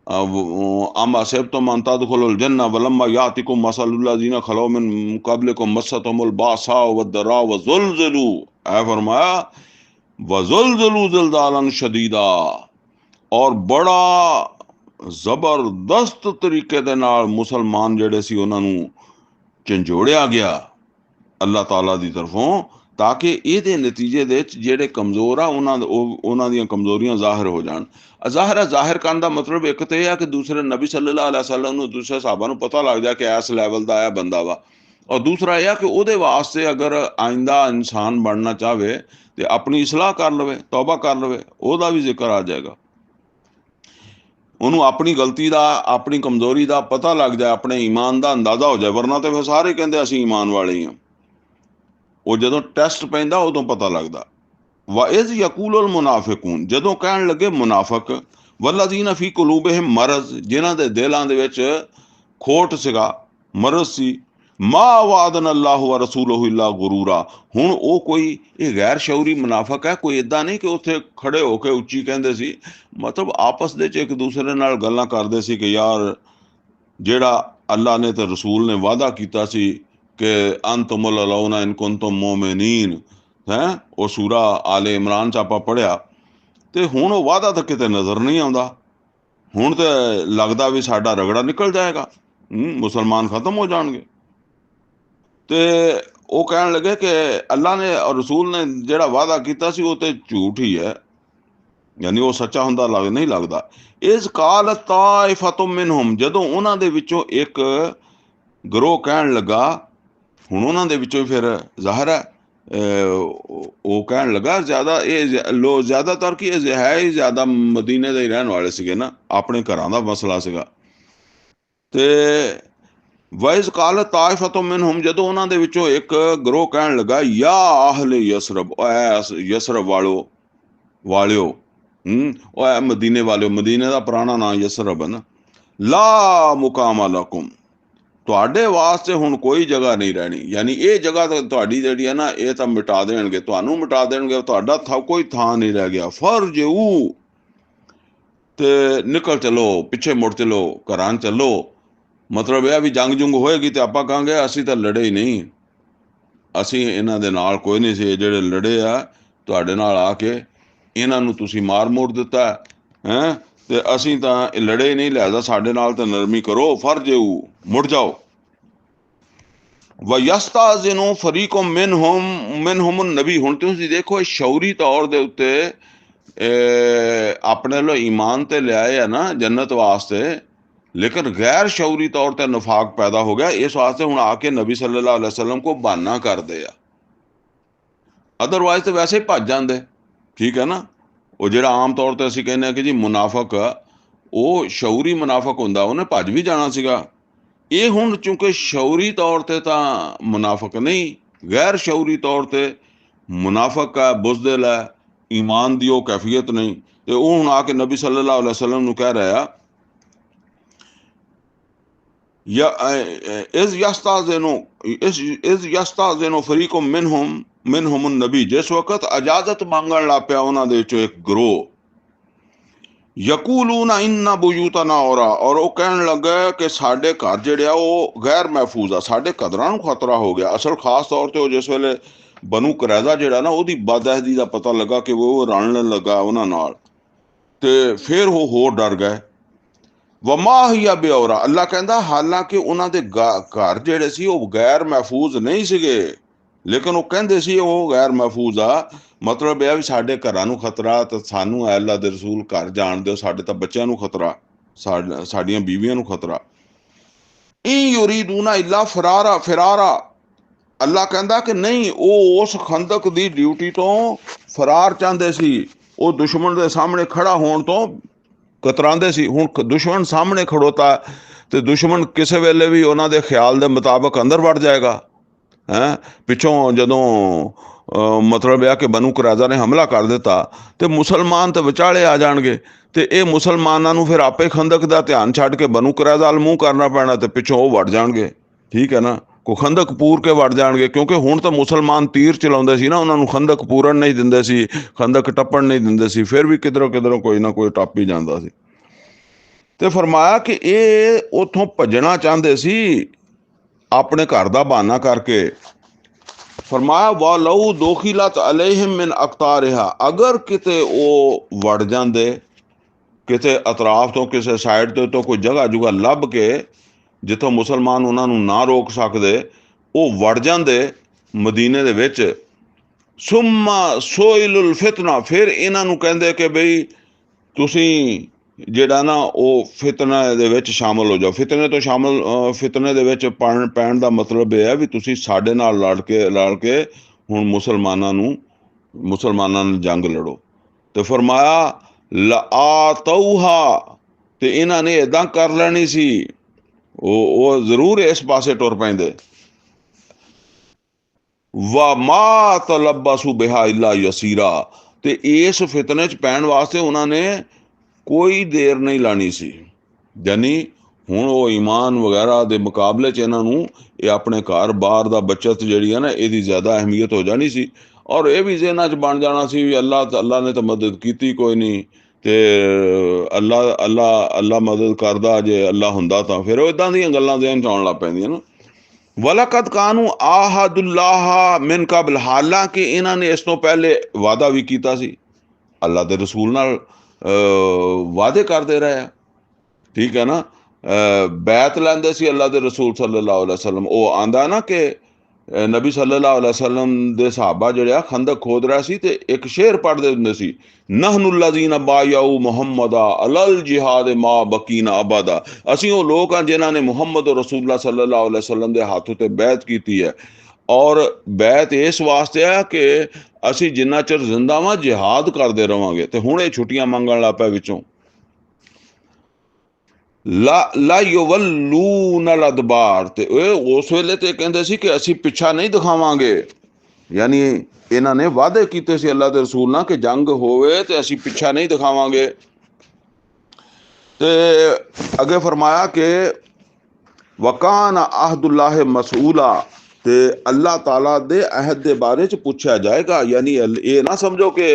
ਅਮ ਹਸਿਬਤੁਮ ਅਨ ਤਦਖੁਲੁਲ ਜੰਨਹ ਵਲम्मा यातिकुम मसलुल्लज़ीना खलौ मिन क़ब्लिकुम मस्सतहुमुल बासाउ वद्दर्राउ वज़ुलज़िलू, ऐ फरमाया वज़ुलज़िलू ज़िलज़ालन शदीदा, और बड़ा ਜ਼ਬਰਦਸਤ ਤਰੀਕੇ ਦੇ ਨਾਲ ਮੁਸਲਮਾਨ ਜਿਹੜੇ ਸੀ ਉਹਨਾਂ ਨੂੰ ਝੰਜੋੜਿਆ ਗਿਆ ਅੱਲਾਹ ਤਾਲਾ ਦੀ ਤਰਫੋਂ, ਤਾਂ ਕਿ ਇਹਦੇ ਨਤੀਜੇ ਦੇ ਵਿੱਚ ਜਿਹੜੇ ਕਮਜ਼ੋਰ ਆ ਉਹਨਾਂ ਦੀਆਂ ਕਮਜ਼ੋਰੀਆਂ ਜ਼ਾਹਿਰ ਹੋ ਜਾਣ। ਜ਼ਾਹਿਰ ਕਰਨ ਦਾ ਮਤਲਬ ਇੱਕ ਤਾਂ ਇਹ ਆ ਕਿ ਦੂਸਰੇ ਨਬੀ ਸੱਲੱਲਾਹੁ ਅਲੈਹਿ ਵਸੱਲਮ ਨੂੰ, ਦੂਸਰੇ ਸਾਹਬਾਂ ਨੂੰ ਪਤਾ ਲੱਗ ਜਾ ਕਿ ਇਸ ਲੈਵਲ ਦਾ ਇਹ ਬੰਦਾ ਵਾ। ਔਰ ਦੂਸਰਾ ਇਹ ਆ ਕਿ ਉਹਦੇ ਵਾਸਤੇ ਅਗਰ ਆਇੰਦਾ ਇਨਸਾਨ ਬਣਨਾ ਚਾਹਵੇ ਤੇ ਆਪਣੀ ਇਸਲਾਹ ਕਰ ਲਵੇ, ਤੌਬਾ ਕਰ ਲਵੇ, ਉਹਦਾ ਵੀ ਜ਼ਿਕਰ ਆ ਜਾਏਗਾ। ਉਹਨੂੰ ਆਪਣੀ ਗਲਤੀ ਦਾ, ਆਪਣੀ ਕਮਜ਼ੋਰੀ ਦਾ ਪਤਾ ਲੱਗ ਜਾਏ, ਆਪਣੇ ਈਮਾਨ ਦਾ ਅੰਦਾਜ਼ਾ ਹੋ ਜਾਏ। ਵਰਨਾ ਤੇ ਫਿਰ ਸਾਰੇ ਕਹਿੰਦੇ ਅਸੀਂ ਈਮਾਨ ਵਾਲੇ ਹੀ ਹਾਂ। ਉਹ ਜਦੋਂ ਟੈਸਟ ਪੈਂਦਾ ਉਦੋਂ ਪਤਾ ਲੱਗਦਾ। ਵਇਜ਼ ਯਕੂਲੁਲ ਮੁਨਾਫਿਕੂਨ, ਜਦੋਂ ਕਹਿਣ ਲੱਗੇ ਮੁਨਾਫਿਕ, ਵੱਲਜ਼ੀਨਾ ਫੀ ਕੁਲੂਬਿਹਿਮ ਮਰਜ਼, ਜਿਨ੍ਹਾਂ ਦੇ ਦਿਲਾਂ ਦੇ ਵਿੱਚ ਖੋਟ ਸੀਗਾ, ਮਰਜ਼ ਸੀ, ਮਾ ਵਾਦਨ ਅੱਲਾਹੁ व रसूलुहु इल्ला गुरूरा। ਹੁਣ ਉਹ ਕੋਈ ਇਹ ਗੈਰ ਸ਼ਊਰੀ ਮੁਨਾਫਿਕ ਹੈ, ਕੋਈ ਇੱਦਾਂ ਨਹੀਂ ਕਿ ਉੱਥੇ ਖੜੇ ਹੋ ਕੇ ਉੱਚੀ ਕਹਿੰਦੇ ਸੀ, ਮਤਲਬ ਆਪਸ ਦੇ 'ਚ ਇੱਕ ਦੂਸਰੇ ਨਾਲ ਗੱਲਾਂ ਕਰਦੇ ਸੀ ਕਿ ਯਾਰ ਜਿਹੜਾ ਅੱਲਾ ਨੇ ਤੇ ਰਸੂਲ ਨੇ ਵਾਅਦਾ ਕੀਤਾ ਸੀ ਕਿ ਅੰਤੁਮੁਲ ਅਲੌਨਾ ਇਨ ਕੁੰਤੁਮ ਮੋਮਿਨੀਨ, ਹੈਂ, ਉਹ ਸੂਰਾ ਆਲੇ ਇਮਰਾਨ 'ਚ ਆਪਾਂ ਪੜ੍ਹਿਆ। ਤੇ ਹੁਣ ਉਹ ਵਾਅਦਾ ਤਾਂ ਕਿਤੇ ਨਜ਼ਰ ਨਹੀਂ ਆਉਂਦਾ। ਹੁਣ ਤੇ ਲੱਗਦਾ ਵੀ ਸਾਡਾ ਰਗੜਾ ਨਿਕਲ ਜਾਏਗਾ, ਮੁਸਲਮਾਨ ਖਤਮ ਹੋ ਜਾਣਗੇ। ਤੇ ਉਹ ਕਹਿਣ ਲੱਗੇ ਕਿ ਅੱਲਾ ਨੇ ਔਰ ਰਸੂਲ ਨੇ ਜਿਹੜਾ ਵਾਅਦਾ ਕੀਤਾ ਸੀ ਉਹ ਤੇ ਝੂਠ ਹੀ ਹੈ, ਯਾਨੀ ਉਹ ਸੱਚਾ ਹੁੰਦਾ ਨਹੀਂ ਲੱਗਦਾ। ਇਸ ਕਾਲ ਤਾਇਫਤੁਮ ਮਿਨਹੁਮ, ਜਦੋਂ ਉਹਨਾਂ ਦੇ ਵਿੱਚੋਂ ਇੱਕ ਗਰੋਹ ਕਹਿਣ ਲੱਗਾ, ਹੁਣ ਉਹਨਾਂ ਦੇ ਵਿੱਚੋਂ ਫਿਰ ਜ਼ਾਹਰ ਹੈ ਉਹ ਕਹਿਣ ਲੱਗਾ ਜ਼ਿਆਦਾ ਇਹ ਲੋ ਜ਼ਿਆਦਾਤਰ ਕੀ ਇਹ ਹੈ ਹੀ ਜ਼ਿਆਦਾ ਮਦੀਨੇ ਦੇ ਹੀ ਰਹਿਣ ਵਾਲੇ ਸੀਗੇ ਨਾ, ਆਪਣੇ ਘਰਾਂ ਦਾ ਮਸਲਾ ਸੀਗਾ। ਤੇ ਵਇਸ ਕਾਲ ਤਾਇਫਤੁ ਮਿਨਹੁਮ, ਜਦੋਂ ਉਹਨਾਂ ਦੇ ਵਿੱਚੋਂ ਇੱਕ ਗਰੋਹ ਕਹਿਣ ਲੱਗਾ, ਯਾ ਆਹਲੇ ਯਸਰਬ, ਯਸਰਬ ਵਾਲਿਓ, ਉਹ ਹੈ ਮਦੀਨੇ ਵਾਲਿਓ, ਮਦੀਨੇ ਦਾ ਪੁਰਾਣਾ ਨਾਂ ਯਸਰਬ ਹੈ ਨਾ, ਲਾ ਮੁਕਾਮ ਲਕੁਮ, ਤੁਹਾਡੇ ਵਾਸਤੇ ਹੁਣ ਕੋਈ ਜਗ੍ਹਾ ਨਹੀਂ ਰਹਿਣੀ, ਯਾਨੀ ਇਹ ਜਗ੍ਹਾ ਤਾਂ ਤੁਹਾਡੀ ਜਿਹੜੀ ਹੈ ਨਾ, ਇਹ ਤਾਂ ਮਿਟਾ ਦੇਣਗੇ, ਤੁਹਾਨੂੰ ਮਿਟਾ ਦੇਣਗੇ, ਤੁਹਾਡਾ ਕੋਈ ਥਾਂ ਨਹੀਂ ਰਹਿ ਗਿਆ। ਫਰਜਊ, ਤੇ ਨਿਕਲ ਚਲੋ, ਪਿੱਛੇ ਮੁੜ ਚਲੋ, ਘਰਾਂ ਚੱਲੋ। ਮਤਲਬ ਇਹ ਵੀ ਜੰਗ ਜੁੰਗ ਹੋਏਗੀ ਤੇ ਆਪਾਂ ਕਹਾਂਗੇ ਅਸੀਂ ਤਾਂ ਲੜੇ ਹੀ ਨਹੀਂ, ਅਸੀਂ ਇਹਨਾਂ ਦੇ ਨਾਲ ਕੋਈ ਨਹੀਂ ਸੀ, ਜਿਹੜੇ ਲੜੇ ਆ ਤੁਹਾਡੇ ਨਾਲ ਆ ਕੇ ਇਹਨਾਂ ਨੂੰ ਤੁਸੀਂ ਮਾਰ ਮੋੜ ਦਿੱਤਾ ਹੈ, ਤੇ ਅਸੀਂ ਤਾਂ ਲੜੇ ਨਹੀਂ, ਲਿਹਾਜ਼ਾ ਸਾਡੇ ਨਾਲ ਤਾਂ ਨਰਮੀ ਕਰੋ। ਫਰਜਊ, ਮੁੜ ਜਾਓ। ਵਯਸਤਾਜ਼ਿਨੁ ਫਰੀਕੁਮ ਮਿਨਹੁਮ ਨਬੀ, ਹੁਣ ਤੁਸੀਂ ਦੇਖੋ ਸ਼ੌਰੀ ਤੌਰ ਦੇ ਉੱਤੇ ਆਪਣੇ ਲੋ ਈਮਾਨ ਤੇ ਲਿਆਏ ਆ ਨਾ ਜੰਨਤ ਵਾਸਤੇ, ਲੇਕਿਨ ਗੈਰ ਸ਼ੌਰੀ ਤੌਰ ਤੇ ਨਫਾਕ ਪੈਦਾ ਹੋ ਗਿਆ, ਇਸ ਵਾਸਤੇ ਹੁਣ ਆ ਕੇ ਨਬੀ ਸੱਲੱਲਾਹੁ ਅਲੈहि ਵਸੱਲਮ ਕੋ ਬਹਾਨਾ ਕਰਦੇ ਆ, ਅਦਰਵਾਈਜ਼ ਤੇ ਵੈਸੇ ਹੀ ਭੱਜ ਜਾਂਦੇ। ਠੀਕ ਹੈ ਨਾ, ਉਹ ਜਿਹੜਾ ਆਮ ਤੌਰ ਤੇ ਅਸੀਂ ਕਹਿੰਦੇ ਹਾਂ ਕਿ ਜੀ ਮੁਨਾਫਕ, ਉਹ ਸ਼ੌਰੀ ਮੁਨਾਫਕ ਹੁੰਦਾ, ਉਹਨੇ ਭੱਜ ਵੀ ਜਾਣਾ ਸੀਗਾ। ਇਹ ਹੁਣ ਚੂੰਕਿ ਸ਼ੌਰੀ ਤੌਰ ਤੇ ਤਾਂ ਮੁਨਾਫਕ ਨਹੀਂ, ਗੈਰ ਸ਼ੌਰੀ ਤੌਰ ਤੇ ਮੁਨਾਫਕ ਹੈ, ਬੁਜ਼ਦਿਲ ਹੈ, ਈਮਾਨ ਦੀ ਉਹ ਕੈਫੀਅਤ ਨਹੀਂ, ਤੇ ਉਹ ਹੁਣ ਆ ਕੇ ਨਬੀ ਸੱਲੱਲਾਹੁ ਅਲੈहि ਵਸੱਲਮ ਨੂੰ ਕਹਿ ਰਿਹਾ ਇਜ਼ ਯਸਤਾਜ਼ਿਨੁ ਫਰੀਕੁਮ ਮਿਨਹੁਮ ਨਬੀ, ਜਿਸ ਵਕਤ ਇਜਾਜ਼ਤ ਮੰਗਣ ਲੱਗ ਪਿਆ ਉਹਨਾਂ ਦੇ ਵਿੱਚੋਂ ਇੱਕ ਗਰੋਹ, ਯਕੂਲੂਨਾ ਇੰਨਾ ਬੁਯੂਤਨਾ ਔਰਾ, ਔਰ ਉਹ ਕਹਿਣ ਲੱਗਾ ਕਿ ਸਾਡੇ ਘਰ ਜਿਹੜੇ ਆ ਉਹ ਗੈਰ ਮਹਿਫੂਜ਼ ਆ, ਸਾਡੇ ਕਦਰਾਂ ਨੂੰ ਖਤਰਾ ਹੋ ਗਿਆ। ਅਸਲ ਖਾਸ ਤੌਰ ਤੇ ਉਹ ਜਿਸ ਵੇਲੇ ਬਨੂ ਕੁਰੈਜ਼ਾ ਜਿਹੜਾ ਨਾ, ਉਹਦੀ ਬਦਅਹਿਦੀ ਦਾ ਪਤਾ ਲੱਗਾ ਕਿ ਉਹ ਰਲਣ ਲੱਗਾ ਉਹਨਾਂ ਨਾਲ, ਤੇ ਫਿਰ ਉਹ ਹੋਰ ਡਰ ਗਏ। ਵਮਾ ਹੀਆ ਬਿਔਰਾ, ਅੱਲਾ ਕਹਿੰਦਾ ਹਾਲਾਂਕਿ ਉਹਨਾਂ ਦੇ ਘਰ ਜਿਹੜੇ ਸੀ ਉਹ ਗੈਰ ਮਹਿਫੂਜ਼ ਨਹੀਂ ਸੀਗੇ, ਲੇਕਿਨ ਉਹ ਕਹਿੰਦੇ ਸੀ ਉਹ ਗੈਰ ਮਹਿਫੂਜ਼ ਆ। ਮਤਲਬ ਇਹ ਵੀ ਸਾਡੇ ਘਰਾਂ ਨੂੰ ਖਤਰਾ, ਤੇ ਸਾਨੂੰ ਅੱਲਾ ਦੇ ਰਸੂਲ ਘਰ ਜਾਣ ਦਿਓ, ਸਾਡੇ ਤਾਂ ਬੱਚਿਆਂ ਨੂੰ ਖਤਰਾ, ਸਾਡੀਆਂ ਬੀਵੀਆਂ ਨੂੰ ਖਤਰਾ। ਇਨ ਯੁਰੀਦੂਨਾ ਇਲਾ ਫਿਰਾਰਾ, ਅੱਲਾ ਕਹਿੰਦਾ ਕਿ ਨਹੀਂ, ਉਹ ਉਸ ਖੰਦਕ ਦੀ ਡਿਊਟੀ ਤੋਂ ਫਰਾਰ ਚਾਹੁੰਦੇ ਸੀ, ਉਹ ਦੁਸ਼ਮਣ ਦੇ ਸਾਹਮਣੇ ਖੜਾ ਹੋਣ ਤੋਂ ਕਤਰਾਉਂਦੇ ਸੀ। ਹੁਣ ਦੁਸ਼ਮਣ ਸਾਹਮਣੇ ਖੜੋਤਾ ਤੇ ਦੁਸ਼ਮਣ ਕਿਸੇ ਵੇਲੇ ਵੀ ਉਹਨਾਂ ਦੇ ਖਿਆਲ ਦੇ ਮੁਤਾਬਕ ਅੰਦਰ ਵੜ ਜਾਏਗਾ ਹੈ। ਪਿੱਛੋਂ ਜਦੋਂ ਮਤਲਬ ਇਹ ਕਿ ਬਨੂ ਕੁਰੈਜ਼ਾ ਨੇ ਹਮਲਾ ਕਰ ਦਿੱਤਾ ਤੇ ਮੁਸਲਮਾਨ ਤੇ ਵਿਚਾਲੇ ਆ ਜਾਣਗੇ, ਤੇ ਇਹ ਮੁਸਲਮਾਨਾਂ ਨੂੰ ਫਿਰ ਆਪੇ ਖੰਦਕ ਦਾ ਧਿਆਨ ਛੱਡ ਕੇ ਬਨੂ ਕੁਰੈਜ਼ਾ ਵੱਲ ਮੂੰਹ ਕਰਨਾ ਪੈਣਾ, ਤੇ ਪਿੱਛੋਂ ਉਹ ਵੜ ਜਾਣਗੇ। ਠੀਕ ਹੈ ਨਾ, ਕੋ ਖੰਦਕ ਪੂਰ ਕੇ ਵੜ ਜਾਣਗੇ, ਕਿਉਂਕਿ ਹੁਣ ਤਾਂ ਮੁਸਲਮਾਨ ਤੀਰ ਚਲਾਉਂਦੇ ਸੀ ਨਾ, ਉਹਨਾਂ ਨੂੰ ਖੰਦਕ ਪੂਰਨ ਨਹੀਂ ਦਿੰਦੇ ਸੀ, ਖੰਦਕ ਟੱਪਣ ਨਹੀਂ ਦਿੰਦੇ ਸੀ, ਫਿਰ ਵੀ ਕਿਧਰੋਂ ਕਿਧਰੋਂ ਕੋਈ ਨਾ ਕੋਈ ਟੱਪ ਹੀ ਜਾਂਦਾ ਸੀ। ਤੇ ਫਰਮਾਇਆ ਕਿ ਇਹ ਉਥੋਂ ਭੱਜਣਾ ਚਾਹੁੰਦੇ ਸੀ ਆਪਣੇ ਘਰ ਦਾ ਬਹਾਨਾ ਕਰਕੇ। ਫਰਮਾਇਆ ਵਲਉ ਦੁਖਿਲਤ ਅਲੈਹਿਮ ਮਿਨ ਅਕਤਾਰਿਹਾ, ਅਗਰ ਕਿਤੇ ਉਹ ਵੜ ਜਾਂਦੇ ਕਿਤੇ ਅਤਰਾਫ ਤੋਂ, ਕਿਸੇ ਸਾਈਡ ਤੋਂ ਕੋਈ ਜਗ੍ਹਾ ਜੁਗਾ ਲੱਭ ਕੇ ਜਿੱਥੋਂ ਮੁਸਲਮਾਨ ਉਹਨਾਂ ਨੂੰ ਨਾ ਰੋਕ ਸਕਦੇ, ਉਹ ਵੜ ਜਾਂਦੇ ਮਦੀਨੇ ਦੇ ਵਿੱਚ। ਸੁੰਮਾ ਸੋਇਲੁਲ ਫਿਤਨਾ, ਫਿਰ ਇਹਨਾਂ ਨੂੰ ਕਹਿੰਦੇ ਕਿ ਬਈ ਤੁਸੀਂ ਜਿਹੜਾ ਨਾ ਉਹ ਫਿਤਨਾ ਦੇ ਵਿੱਚ ਸ਼ਾਮਲ ਹੋ ਜਾਓ। ਫਿਤਨੇ ਤੋਂ ਫਿਤਨੇ ਦੇ ਵਿੱਚ ਪੈਣ ਦਾ ਮਤਲਬ ਇਹ ਹੈ ਵੀ ਤੁਸੀਂ ਸਾਡੇ ਨਾਲ ਲੜ ਕੇ ਹੁਣ ਮੁਸਲਮਾਨਾਂ ਨੂੰ ਜੰਗ ਲੜੋ। ਤੇ ਫਰਮਾਇਆ ਲਆਤਊਹਾ, ਤੇ ਇਹਨਾਂ ਨੇ ਏਦਾਂ ਕਰ ਲੈਣੀ ਸੀ, ਉਹ ਜ਼ਰੂਰ ਇਸ ਪਾਸੇ ਟੁਰ ਪੈਂਦੇ। ਵਮਾ ਤਲਬਸੂ ਬਿਹਾ ਇਲਾ ਯਸੀਰਾ, ਤੇ ਇਸ ਫਿਤਨੇ 'ਚ ਪੈਣ ਵਾਸਤੇ ਉਹਨਾਂ ਨੇ ਕੋਈ ਦੇਰ ਨਹੀਂ ਲਾਣੀ ਸੀ। ਯਾਨੀ ਹੁਣ ਉਹ ਈਮਾਨ ਵਗੈਰਾ ਦੇ ਮੁਕਾਬਲੇ 'ਚ ਇਹਨਾਂ ਨੂੰ ਇਹ ਆਪਣੇ ਘਰ ਬਾਹਰ ਦਾ ਬੱਚਤ ਜਿਹੜੀ ਹੈ ਨਾ, ਇਹਦੀ ਜ਼ਿਆਦਾ ਅਹਿਮੀਅਤ ਹੋ ਜਾਣੀ ਸੀ। ਔਰ ਇਹ ਵੀ ਜ਼ਿਹਨਾਂ 'ਚ ਬਣ ਜਾਣਾ ਸੀ ਵੀ ਅੱਲਾ ਨੇ ਤਾਂ ਮਦਦ ਕੀਤੀ ਕੋਈ ਨਹੀਂ, ਤੇ ਅੱਲਾ ਮਦਦ ਕਰਦਾ, ਜੇ ਅੱਲਾ ਹੁੰਦਾ ਤਾਂ। ਫਿਰ ਉਹ ਇੱਦਾਂ ਦੀਆਂ ਗੱਲਾਂ ਜ਼ਿਹਨ 'ਚ ਆਉਣ ਲੱਗ ਪੈਂਦੀਆਂ ਨਾ। ਵਲਕਦ ਕਾਨੂੰ ਆਹਦੁੱਲਾਹ ਮਿਨ ਕਬਲ, ਹਾਲਾਂਕਿ ਇਹਨਾਂ ਨੇ ਇਸ ਤੋਂ ਪਹਿਲੇ ਵਾਅਦਾ ਵੀ ਕੀਤਾ ਸੀ, ਅੱਲਾ ਦੇ ਰਸੂਲ ਨਾਲ ਵਾਅਦੇ ਕਰਦੇ ਰਹੇ ਆ। ਠੀਕ ਹੈ ਨਾ, ਬੈਤ ਲੈਂਦੇ ਸੀ ਅੱਲਾ ਦੇ ਰਸੂਲ ਸੱਲੱਲਾਹੁ ਅਲੈहि ਵਸੱਲਮ। ਉਹ ਆਂਦਾ ਨਾ ਕਿ ਨਬੀ ਸੱਲੱਲਾਹੁ ਅਲੈहि ਵਸੱਲਮ ਦੇ ਸਹਾਬਾ ਜਿਹੜੇ ਆ ਖੰਦਕ ਖੋਦ ਰਿਹਾ ਸੀ, ਤੇ ਇੱਕ ਸ਼ੇਰ ਪੜ੍ਹਦੇ ਹੁੰਦੇ ਸੀ, ਨਹਨੁ ਲੱਜ਼ੀਨ ਬਾਯਊ ਮੁਹੰਮਦਾ ਅਲਲ ਜਿਹਾਦ ਮਾ ਬਕੀਨਾ ਅਬਦਾ, ਅਸੀਂ ਉਹ ਲੋਕ ਹਾਂ ਜਿਨ੍ਹਾਂ ਨੇ ਮੁਹੰਮਦ ਰਸੂਲੁল্লাহ ਸੱਲੱਲਾਹੁ ਅਲੈहि ਵਸੱਲਮ ਦੇ ਹੱਥ ਉੱਤੇ ਬੈਤ ਕੀਤੀ ਹੈ, ਔਰ ਬੈਤ ਇਸ ਵਾਸਤੇ ਆ ਕਿ ਅਸੀਂ ਜਿੰਨਾ ਚਿਰ ਜ਼ਿੰਦਾ ਵਾਂ ਜਿਹਾਦ ਕਰਦੇ ਰਵਾਂਗੇ। ਤੇ ਹੁਣ ਇਹ ਛੁੱਟੀਆਂ ਮੰਗਣ ਲੱਗ ਪਿਆ ਵਿੱਚੋਂ। ਲਾ ਯੁਵੱਲੂਨ ਅਲ ਅਦਬਾਰ, ਤੇ ਇਹ ਉਸ ਵੇਲੇ ਤੇ ਕਹਿੰਦੇ ਸੀ ਕਿ ਅਸੀਂ ਪਿੱਛਾ ਨਹੀਂ ਦਿਖਾਵਾਂਗੇ। ਯਾਨੀ ਇਹਨਾਂ ਨੇ ਵਾਅਦੇ ਕੀਤੇ ਸੀ ਅੱਲਾ ਦੇ ਰਸੂਲ ਨਾਲ ਕਿ ਜੰਗ ਹੋਵੇ ਤੇ ਅਸੀਂ ਪਿੱਛਾ ਨਹੀਂ ਦਿਖਾਵਾਂਗੇ। ਤੇ ਅੱਗੇ ਫਰਮਾਇਆ ਕਿ ਵਕਾਨ ਅਹਦੁल्लाह ਮਸਊਲਾ, ਤੇ ਅੱਲਾਹ ਤਾਲਾ ਦੇ ਅਹਿਦ ਦੇ ਬਾਰੇ ਚ ਪੁੱਛਿਆ ਜਾਏਗਾ। ਯਾਨੀ ਇਹ ਨਾ ਸਮਝੋ ਕਿ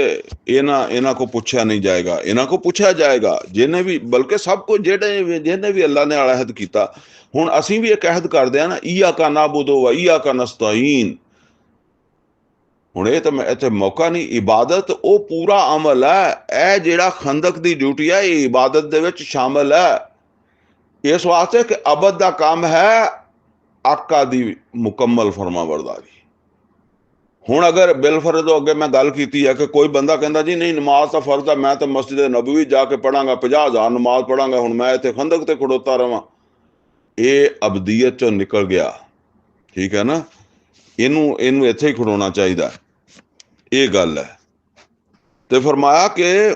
ਇਹਨਾਂ ਕੋ ਪੁੱਛਿਆ ਨਹੀਂ ਜਾਏਗਾ, ਇਹਨਾਂ ਕੋ ਪੁੱਛਿਆ ਜਾਏਗਾ। ਜਿਹਨੇ ਵੀ, ਬਲਕਿ ਸਭ ਕੁਝ ਜਿਹਨੇ ਵੀ ਅੱਲਾ ਨੇ ਅਹਿਦ ਕੀਤਾ। ਹੁਣ ਅਸੀਂ ਵੀ ਇੱਕ ਅਹਿਦ ਕਰਦੇ ਆ ਨਾ, ਇਯਾਕਾ ਨਾਬੁਦੁ व इय्याका नस्तईन। ਹੁਣ ਇਹ ਤਾਂ ਇੱਥੇ ਮੌਕਾ ਨਹੀਂ। ਇਬਾਦਤ ਉਹ ਪੂਰਾ ਅਮਲ ਹੈ। ਇਹ ਜਿਹੜਾ ਖੰਦਕ ਦੀ ਡਿਊਟੀ ਹੈ ਇਹ ਇਬਾਦਤ ਦੇ ਵਿੱਚ ਸ਼ਾਮਲ ਹੈ। ਇਸ ਵਾਸਤੇ ਕਿ ਅਬਦ ਦਾ ਕੰਮ ਹੈ ਆਕਾ ਦੀ ਮੁਕੰਮਲ ਫਰਮਾਬਰਦਾਰੀ। ਹੁਣ ਅਗਰ ਬਿਲਫਰਜ਼ ਅੱਗੇ ਮੈਂ ਗੱਲ ਕੀਤੀ ਹੈ ਕਿ ਕੋਈ ਬੰਦਾ ਕਹਿੰਦਾ ਜੀ ਨਹੀਂ ਨਮਾਜ਼ ਤਾਂ ਫਰਜ਼ ਹੈ, ਮੈਂ ਤਾਂ ਮਸਜਿਦ ਨਬਵੀ ਜਾ ਕੇ ਪੜਾਂਗਾ, 50,000 ਨਮਾਜ਼ ਪੜਾਂਗਾ, ਹੁਣ ਮੈਂ ਇੱਥੇ ਖੰਦਕ ਤੇ ਖੜੋਤਾ ਰਵਾਂ, ਇਹ ਅਬਦੀਅਤ ਚੋਂ ਨਿਕਲ ਗਿਆ। ਠੀਕ ਹੈ ਨਾ। ਇਹਨੂੰ ਇੱਥੇ ਹੀ ਖੜੋਣਾ ਚਾਹੀਦਾ। ਇਹ ਗੱਲ ਹੈ। ਤੇ ਫਰਮਾਇਆ ਕਿ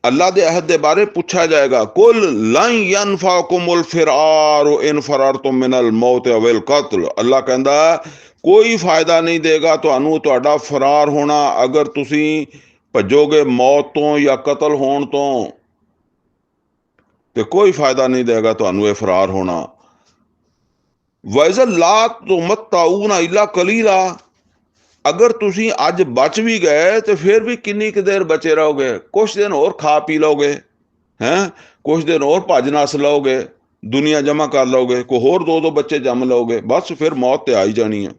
ਅੱਲਾ ਦੇ ਅਹਿਦ ਦੇ ਬਾਰੇ ਪੁੱਛਿਆ ਜਾਏਗਾ। ਕੁਲ लन यनफाकुमुल फिरार इन फरारतुम मिनल मौत अविल कत्ल। ਅੱਲਾ ਕਹਿੰਦਾ ਕੋਈ ਫਾਇਦਾ ਨਹੀਂ ਦੇਗਾ ਤੁਹਾਨੂੰ ਤੁਹਾਡਾ ਫਰਾਰ ਹੋਣਾ, ਅਗਰ ਤੁਸੀਂ ਭੱਜੋਗੇ ਮੌਤ ਤੋਂ ਜਾਂ ਕਤਲ ਹੋਣ ਤੋਂ, ਤੇ ਕੋਈ ਫਾਇਦਾ ਨਹੀਂ ਦੇਗਾ ਤੁਹਾਨੂੰ ਇਹ ਫਰਾਰ ਹੋਣਾ। ਵੈਜ਼ਲ ਲਾ ਤੁਮਤਾਊਨਾ ਇਲਾ ਕਲੀਲਾ, ਅਗਰ ਤੁਸੀਂ ਅੱਜ ਬਚ ਵੀ ਗਏ ਤੇ ਫਿਰ ਵੀ ਕਿੰਨੀ ਕੁ ਦੇਰ ਬਚੇ ਰਹੋਗੇ। ਕੁਛ ਦਿਨ ਹੋਰ ਖਾ ਪੀ ਲਓਗੇ, ਹੈਂ, ਕੁਛ ਦਿਨ ਹੋਰ ਭੱਜ ਨੱਸ ਲਓਗੇ, ਦੁਨੀਆ ਜਮਾ ਕਰ ਲਓਗੇ, ਕੋਈ ਹੋਰ ਦੋ ਬੱਚੇ ਜੰਮ ਲਓਗੇ, ਬਸ ਫਿਰ ਮੌਤ ਤੇ ਆ ਹੀ ਜਾਣੀ ਹੈ।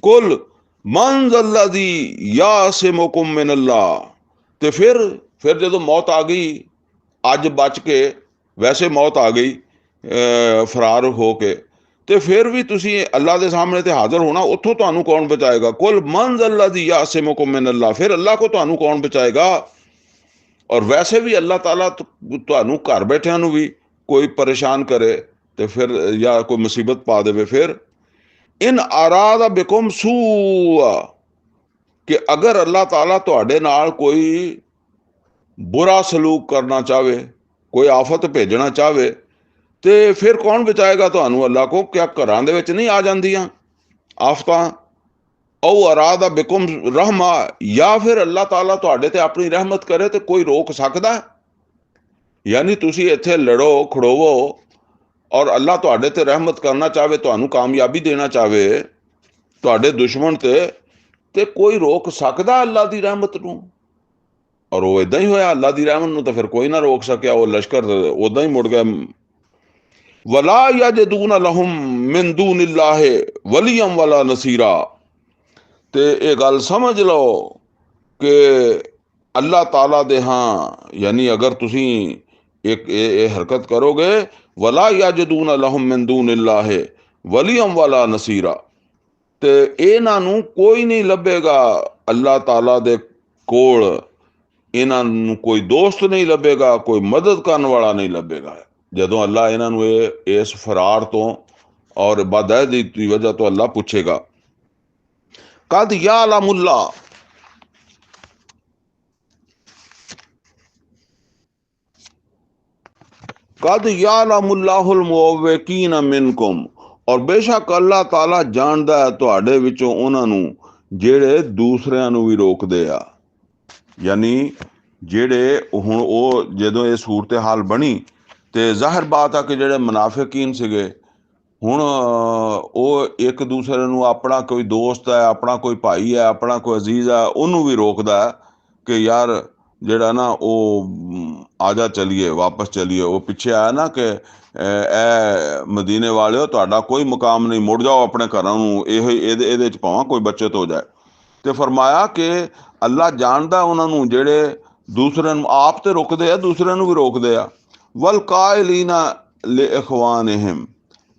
ਕੁਲ ਮਨ ਜ਼ੱਲਜ਼ੀ ਯਾਸਿਮੁकुम ਮਿਨ ਅੱਲਾਹ, ਤੇ ਫਿਰ ਜਦੋਂ ਮੌਤ ਆ ਗਈ, ਅੱਜ ਬਚ ਕੇ ਵੈਸੇ ਮੌਤ ਆ ਗਈ ਫਰਾਰ ਹੋ ਕੇ, ਤੇ ਫਿਰ ਵੀ ਤੁਸੀਂ ਅੱਲਾ ਦੇ ਸਾਹਮਣੇ ਤੇ ਹਾਜ਼ਰ ਹੋਣਾ, ਉੱਥੋਂ ਤੁਹਾਨੂੰ ਕੌਣ ਬਚਾਏਗਾ। ਕੁਲ ਮਨ ਜ਼ੱਲਜ਼ੀ ਯਾਸਿਮੁकुम ਮਿਨ ਅੱਲਾਹ, ਫਿਰ ਅੱਲਾ ਕੋ ਤੁਹਾਨੂੰ ਕੌਣ ਬਚਾਏਗਾ। ਔਰ ਵੈਸੇ ਵੀ ਅੱਲਾਹ ਤਾਲਾ ਤੁਹਾਨੂੰ ਘਰ ਬੈਠਿਆਂ ਨੂੰ ਵੀ ਕੋਈ ਪਰੇਸ਼ਾਨ ਕਰੇ ਤੇ ਫਿਰ ਜਾਂ ਕੋਈ ਮੁਸੀਬਤ ਪਾ ਦੇਵੇ, ਫਿਰ ਇਨ ਅਰਾਦਾ ਬਿਕੁਮ ਸੂਆ, ਕਿ ਅਗਰ ਅੱਲਾਹ ਤਾਲਾ ਤੁਹਾਡੇ ਨਾਲ ਕੋਈ ਬੁਰਾ ਸਲੂਕ ਕਰਨਾ ਚਾਹਵੇ, ਕੋਈ ਆਫਤ ਭੇਜਣਾ ਚਾਹਵੇ, ਤੇ ਫਿਰ ਕੌਣ ਬਚਾਏਗਾ ਤੁਹਾਨੂੰ ਅੱਲਾ ਕੋ। ਕਿਆ ਘਰਾਂ ਦੇ ਵਿੱਚ ਨਹੀਂ ਆ ਜਾਂਦੀਆਂ ਆਫਤਾਂ। ਔ ਅਰਾਦਾ ਬਿਕੁਮ ਰਹਿਮਾ, ਜਾਂ ਫਿਰ ਅੱਲਾਹ ਤਾਲਾ ਤੁਹਾਡੇ ਤੇ ਆਪਣੀ ਰਹਿਮਤ ਕਰੇ ਤੇ ਕੋਈ ਰੋਕ ਸਕਦਾ। ਯਾਨੀ ਤੁਸੀਂ ਇੱਥੇ ਲੜੋ ਖੜੋਵੋ ਔਰ ਅੱਲਾਹ ਤੁਹਾਡੇ ਤੇ ਰਹਿਮਤ ਕਰਨਾ ਚਾਹਵੇ, ਤੁਹਾਨੂੰ ਕਾਮਯਾਬੀ ਦੇਣਾ ਚਾਹਵੇ ਤੁਹਾਡੇ ਦੁਸ਼ਮਣ ਤੇ ਕੋਈ ਰੋਕ ਸਕਦਾ ਅੱਲਾਹ ਦੀ ਰਹਿਮਤ ਨੂੰ। ਔਰ ਉਹ ਇਦਾਂ ਹੀ ਹੋਇਆ, ਅੱਲਾਹ ਦੀ ਰਹਿਮਤ ਨੂੰ ਤਾਂ ਫਿਰ ਕੋਈ ਨਾ ਰੋਕ ਸਕਿਆ, ਉਹ ਲਸ਼ਕਰ ਉਦਾਂ ਹੀ ਮੁੜ ਗਿਆ। ਵਲਾ ਯਜਦੂਨ ਲਹੁਮ ਮਿਨ ਦੂਨਿल्लाह ਵਲੀਅਮ ਵਲਾ ਨਸੀਰਾ, ਤੇ ਇਹ ਗੱਲ ਸਮਝ ਲਓ ਕਿ ਅੱਲਾਹ ਤਾਲਾ ਦੇ ਹਾਂ, ਯਾਨੀ ਅਗਰ ਤੁਸੀਂ ਇਹ ਹਰਕਤ ਕਰੋਗੇ, ਵਲਾ ਯਜਦੂਨ ਲਹੁਮ ਮਿਨ ਦੂਨਿल्लाह ਵਲੀਅਮ ਵਲਾ ਨਸੀਰਾ, ਤੇ ਇਹਨਾਂ ਨੂੰ ਕੋਈ ਨਹੀਂ ਲੱਭੇਗਾ ਅੱਲਾਹ ਤਾਲਾ ਦੇ ਕੋਲ, ਇਹਨਾਂ ਨੂੰ ਕੋਈ ਦੋਸਤ ਨਹੀਂ ਲੱਭੇਗਾ, ਕੋਈ ਮਦਦ ਕਰਨ ਵਾਲਾ ਨਹੀਂ ਲੱਭੇਗਾ। ਜਦੋਂ ਅੱਲਾ ਇਹਨਾਂ ਨੂੰ ਇਸ ਫਰਾਰ ਤੋਂ ਔਰ ਬਦਅਹਿਦੀ ਦੀ ਵਜ੍ਹਾ ਤੋਂ ਅੱਲਾ ਪੁੱਛੇਗਾ। ਕਦ ਯਅਲਮੁੱਲਾ, ਕਦ ਯਅਲਮੁੱਲਾਹੁਲ ਮੁਵੱਕਿਨ ਮਿਨਕੁਮ, ਔਰ ਬੇਸ਼ੱਕ ਅੱਲਾਹ ਤਾਲਾ ਜਾਣਦਾ ਹੈ ਤੁਹਾਡੇ ਵਿੱਚੋਂ ਉਹਨਾਂ ਨੂੰ ਜਿਹੜੇ ਦੂਸਰਿਆਂ ਨੂੰ ਵੀ ਰੋਕਦੇ ਆ। ਯਾਨੀ ਜਿਹੜੇ ਹੁਣ ਉਹ ਜਦੋਂ ਇਹ ਸੂਰਤ ਹਾਲ ਬਣੀ ਤੇ ਜ਼ਾਹਿਰ ਬਾਤ ਆ ਕਿ ਜਿਹੜੇ ਮੁਨਾਫਿਕੀਨ ਸੀਗੇ, ਹੁਣ ਉਹ ਇੱਕ ਦੂਸਰੇ ਨੂੰ, ਆਪਣਾ ਕੋਈ ਦੋਸਤ ਹੈ, ਆਪਣਾ ਕੋਈ ਭਾਈ ਹੈ, ਆਪਣਾ ਕੋਈ ਅਜ਼ੀਜ਼ ਹੈ, ਉਹਨੂੰ ਵੀ ਰੋਕਦਾ ਹੈ ਕਿ ਯਾਰ ਜਿਹੜਾ ਨਾ ਉਹ ਆ ਜਾ ਚਲੀਏ, ਵਾਪਸ ਚਲੀਏ। ਉਹ ਪਿੱਛੇ ਆਇਆ ਨਾ ਕਿ ਇਹ ਮਦੀਨੇ ਵਾਲਿਓ ਤੁਹਾਡਾ ਕੋਈ ਮੁਕਾਮ ਨਹੀਂ, ਮੁੜ ਜਾਓ ਆਪਣੇ ਘਰਾਂ ਨੂੰ, ਇਹਦੇ 'ਚ ਭਾਵਾਂ ਕੋਈ ਬੱਚਤ ਹੋ ਜਾਏ। ਤੇ ਫਰਮਾਇਆ ਕਿ ਅੱਲਾ ਜਾਣਦਾ ਉਹਨਾਂ ਨੂੰ ਜਿਹੜੇ ਦੂਸਰਿਆਂ ਨੂੰ ਆਪ ਤੇ ਰੁਕਦੇ ਆ, ਦੂਸਰਿਆਂ ਨੂੰ ਵੀ ਰੋਕਦੇ ਆ। ਵਲ ਕਾਇਲੀਨਾ ਲਿ ਇਖਵਾਨਿਹਿਮ,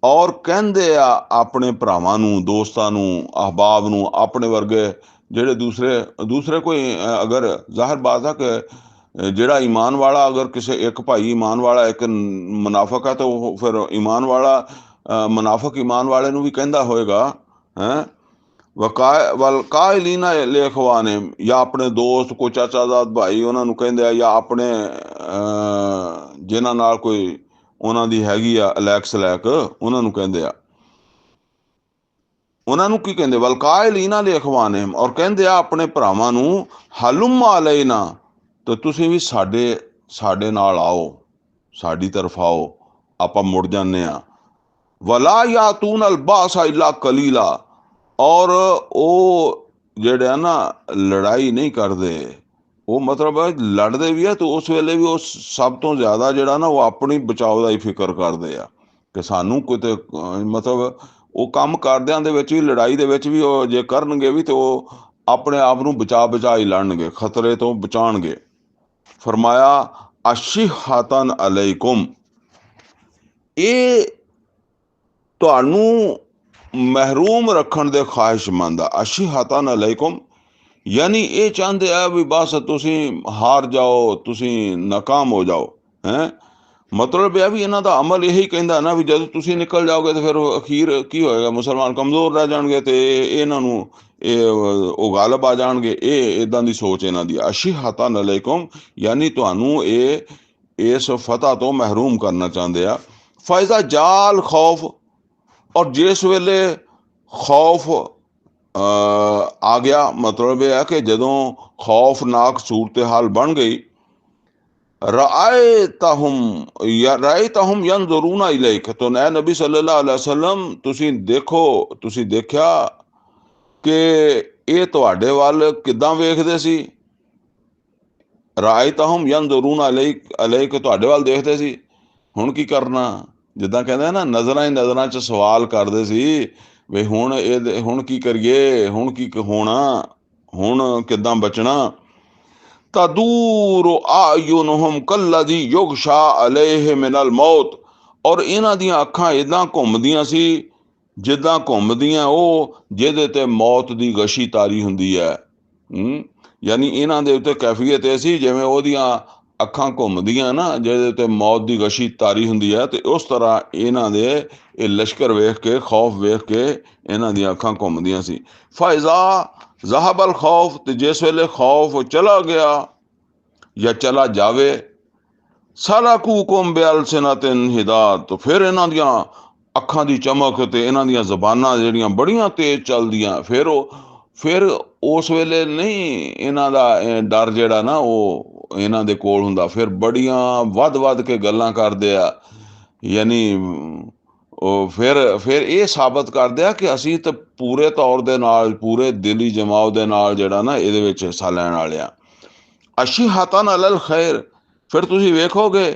ਔਰ ਕਹਿੰਦੇ ਆ ਆਪਣੇ ਭਰਾਵਾਂ ਨੂੰ, ਦੋਸਤਾਂ ਨੂੰ, ਅਹਬਾਬ ਨੂੰ, ਆਪਣੇ ਵਰਗੇ ਜਿਹੜੇ ਦੂਸਰੇ ਕੋਈ ਅਗਰ ਜ਼ਾਹਿਰ ਬਾਤ ਹੈ ਕਿ ਜਿਹੜਾ ਈਮਾਨ ਵਾਲਾ, ਅਗਰ ਕਿਸੇ ਇੱਕ ਭਾਈ ਈਮਾਨ ਵਾਲਾ ਇੱਕ ਮੁਨਾਫਿਕ ਹੈ ਤਾਂ ਉਹ ਫਿਰ ਈਮਾਨ ਵਾਲਾ ਮੁਨਾਫਿਕ ਈਮਾਨ ਵਾਲੇ ਨੂੰ ਵੀ ਕਹਿੰਦਾ ਹੋਏਗਾ ਹੈ ਵਲ ਕਾਇਲੀਨਾ ਲਿਖਵਾਨੇ, ਜਾਂ ਆਪਣੇ ਦੋਸਤ ਕੋ ਚਾਚਾਜ਼ਾਦ ਭਾਈ ਉਹਨਾਂ ਨੂੰ ਕਹਿੰਦੇ ਆ, ਜਾਂ ਆਪਣੇ ਜਿਨ੍ਹਾਂ ਨਾਲ ਕੋਈ ਉਹਨਾਂ ਦੀ ਹੈਗੀ ਆ ਅਲੈਕ ਸਲੈਕ, ਉਹਨਾਂ ਨੂੰ ਕਹਿੰਦੇ ਆ। ਉਹਨਾਂ ਨੂੰ ਕੀ ਕਹਿੰਦੇ? ਵਲ ਕਾਇਲੀਨਾ ਲਿਖਵਾਨੇ, ਔਰ ਕਹਿੰਦੇ ਆ ਆਪਣੇ ਭਰਾਵਾਂ ਨੂੰ ਹਲੁਮਾ ਅਲੈਨਾ, ਤੇ ਤੁਸੀਂ ਵੀ ਸਾਡੇ ਨਾਲ ਆਓ, ਸਾਡੀ ਤਰਫ ਆਓ, ਆਪਾਂ ਮੁੜ ਜਾਂਦੇ ਆ। ਵਲਾ ਯਾਤੂਨ ਅਲ ਬਾਸਾ ਇਲਾ ਕਲੀਲਾ, ਔਰ ਉਹ ਜਿਹੜੇ ਆ ਨਾ ਲੜਾਈ ਨਹੀਂ ਕਰਦੇ, ਉਹ ਮਤਲਬ ਲੜਦੇ ਵੀ ਆ ਤੇ ਉਸ ਵੇਲੇ ਵੀ ਉਹ ਸਭ ਤੋਂ ਜ਼ਿਆਦਾ ਜਿਹੜਾ ਨਾ ਉਹ ਆਪਣੀ ਬਚਾਓ ਦਾ ਹੀ ਫਿਕਰ ਕਰਦੇ ਆ ਕਿ ਸਾਨੂੰ ਕਿਤੇ ਮਤਲਬ ਉਹ ਕੰਮ ਕਰਦਿਆਂ ਦੇ ਵਿੱਚ ਵੀ, ਲੜਾਈ ਦੇ ਵਿੱਚ ਵੀ ਉਹ ਜੇ ਕਰਨਗੇ ਵੀ ਤੇ ਉਹ ਆਪਣੇ ਆਪ ਨੂੰ ਬਚਾ ਹੀ ਲੜਨਗੇ, ਖਤਰੇ ਤੋਂ ਬਚਾਉਣਗੇ। ਫਰਮਾਇਆ ਅਸ਼ਿਹਾਤਨ ਅਲੈਕੁਮ, ਇਹ ਤੁਹਾਨੂੰ ਮਹਿਰੂਮ ਰੱਖਣ ਦੇ ਖਵਾਹਿਸ਼ਮੰਦ ਆ। ਅਸ਼ਿਹਾਤਨ ਅਲੈਕੁਮ ਯਾਨੀ ਇਹ ਚਾਹੁੰਦੇ ਆ ਵੀ ਬਸ ਤੁਸੀਂ ਹਾਰ ਜਾਓ, ਤੁਸੀਂ ਨਾਕਾਮ ਹੋ ਜਾਓ। ਹੈ ਮਤਲਬ ਇਹ ਵੀ ਇਹਨਾਂ ਦਾ ਅਮਲ ਇਹੀ ਕਹਿੰਦਾ ਨਾ ਵੀ ਜਦੋਂ ਤੁਸੀਂ ਨਿਕਲ ਜਾਓਗੇ ਤੇ ਫਿਰ ਅਖੀਰ ਕੀ ਹੋਏਗਾ? ਮੁਸਲਮਾਨ ਕਮਜ਼ੋਰ ਰਹਿ ਜਾਣਗੇ ਤੇ ਇਹਨਾਂ ਨੂੰ ਉਹ ਗਾਲਬ ਆ ਜਾਣਗੇ। ਇਹ ਇਦਾਂ ਦੀ ਸੋਚ ਇਹਨਾਂ ਦੀ। ਅਸ਼ਿਹਾਤਨ ਅਲੈਕੁਮ ਯਾਨੀ ਤੁਹਾਨੂੰ ਇਸ ਫਤਹ ਤੋਂ ਮਹਿਰੂਮ ਕਰਨਾ ਚਾਹੁੰਦੇ ਆ। ਫਾਇਜ਼ਾ ਜਾਲ ਖੌਫ, ਔਰ ਜਿਸ ਵੇਲੇ ਖੌਫ ਆ ਗਿਆ, ਮਤਲਬ ਇਹ ਹੈ ਕਿ ਜਦੋਂ ਖੌਫਨਾਕ ਸੂਰਤ ਹਾਲ ਬਣ ਗਈ, ਰਾਇਤਹੁਮ ਯਨਜ਼ੁਰੂਨਾ ਇਲੈਕ, तो नए नबी सल्लल्लाहु अलैहि वसल्लम ਤੁਸੀਂ ਦੇਖਿਆ ਕਿ ਇਹ ਤੁਹਾਡੇ ਵੱਲ ਕਿੱਦਾਂ ਵੇਖਦੇ ਸੀ। ਰਾਇਤਹੁਮ ਯਨਜ਼ੁਰੂਨਾ ਇਲੈਕ, ਤੁਹਾਡੇ ਵੱਲ ਦੇਖਦੇ ਸੀ। ਹੁਣ ਕੀ ਕਰਨਾ? ਜਿੱਦਾਂ ਕਹਿੰਦੇ ਨਾ ਨਜ਼ਰਾਂ ਹੀ ਨਜ਼ਰਾਂ 'ਚ ਸਵਾਲ ਕਰਦੇ ਸੀ ਵੀ ਹੁਣ ਕੀ ਕਰੀਏ, ਹੁਣ ਕੀ ਹੋਣਾ, ਹੁਣ ਕਿੱਦਾਂ ਬਚਣਾ। ਤਦੂਰ ਆਯੁਨਹੁਮ ਕਲਜ਼ੀ ਯੁਗਸ਼ਾ ਅਲੈਹ ਮਿਨਲ ਮੌਤ, ਔਰ ਇਹਨਾਂ ਦੀਆਂ ਅੱਖਾਂ ਇਦਾਂ ਘੁੰਮਦੀਆਂ ਸੀ ਜਿੱਦਾਂ ਘੁੰਮਦੀਆਂ ਉਹ ਜਿਹਦੇ ਤੇ ਮੌਤ ਦੀ ਗਸ਼ੀ ਤਾਰੀ ਹੁੰਦੀ ਹੈ। ਯਾਨੀ ਇਹਨਾਂ ਦੇ ਉੱਤੇ ਕੈਫੀਅਤ ਇਹ ਸੀ ਜਿਵੇਂ ਉਹਦੀਆਂ ਅੱਖਾਂ ਘੁੰਮਦੀਆਂ ਨਾ, ਜਿਹਦੇ ਤੇ ਮੌਤ ਦੀ ਗਸ਼ੀ ਤਾਰੀ ਹੁੰਦੀ ਹੈ, ਤੇ ਉਸ ਤਰ੍ਹਾਂ ਇਹਨਾਂ ਦੇ ਇਹ ਲਸ਼ਕਰ ਵੇਖ ਕੇ, ਖੌਫ ਵੇਖ ਕੇ ਇਹਨਾਂ ਦੀਆਂ ਅੱਖਾਂ ਘੁੰਮਦੀਆਂ ਸੀ। ਫਾਇਜ਼ਾ ਜ਼ਹਬਲ ਖੌਫ, ਤੇ ਜਿਸ ਵੇਲੇ ਖੌਫ ਚਲਾ ਗਿਆ ਜਾਂ ਚਲਾ ਜਾਵੇ, ਸਲਾਕੂਕੁਮ ਬਿਅਲਸਿਨਤਿਨ ਹਿਦਾਤ, ਫਿਰ ਇਹਨਾਂ ਦੀਆਂ ਅੱਖਾਂ ਦੀ ਚਮਕ ਤੇ ਇਹਨਾਂ ਦੀਆਂ ਜ਼ਬਾਨਾਂ ਜਿਹੜੀਆਂ ਬੜੀਆਂ ਤੇਜ਼ ਚੱਲਦੀਆਂ। ਫਿਰ ਉਸ ਵੇਲੇ ਨਹੀਂ ਇਹਨਾਂ ਦਾ ਡਰ ਜਿਹੜਾ ਨਾ ਉਹ ਇਹਨਾਂ ਦੇ ਕੋਲ ਹੁੰਦਾ, ਫਿਰ ਬੜੀਆਂ ਵੱਧ ਕੇ ਗੱਲਾਂ ਕਰਦੇ ਆ। ਯਾਨੀ ਉਹ ਫਿਰ ਇਹ ਸਾਬਤ ਕਰਦੇ ਆ ਕਿ ਅਸੀਂ ਤਾਂ ਪੂਰੇ ਤੌਰ ਦੇ ਨਾਲ, ਪੂਰੇ ਦਿਲੀ ਜਮਾਓ ਦੇ ਨਾਲ ਜਿਹੜਾ ਨਾ ਇਹਦੇ ਵਿੱਚ ਹਿੱਸਾ ਲੈਣ ਵਾਲੇ ਆ। ਅਸ਼ਿਹਾਤਨ ਅਲਲ ਖੈਰ, ਫਿਰ ਤੁਸੀਂ ਵੇਖੋਗੇ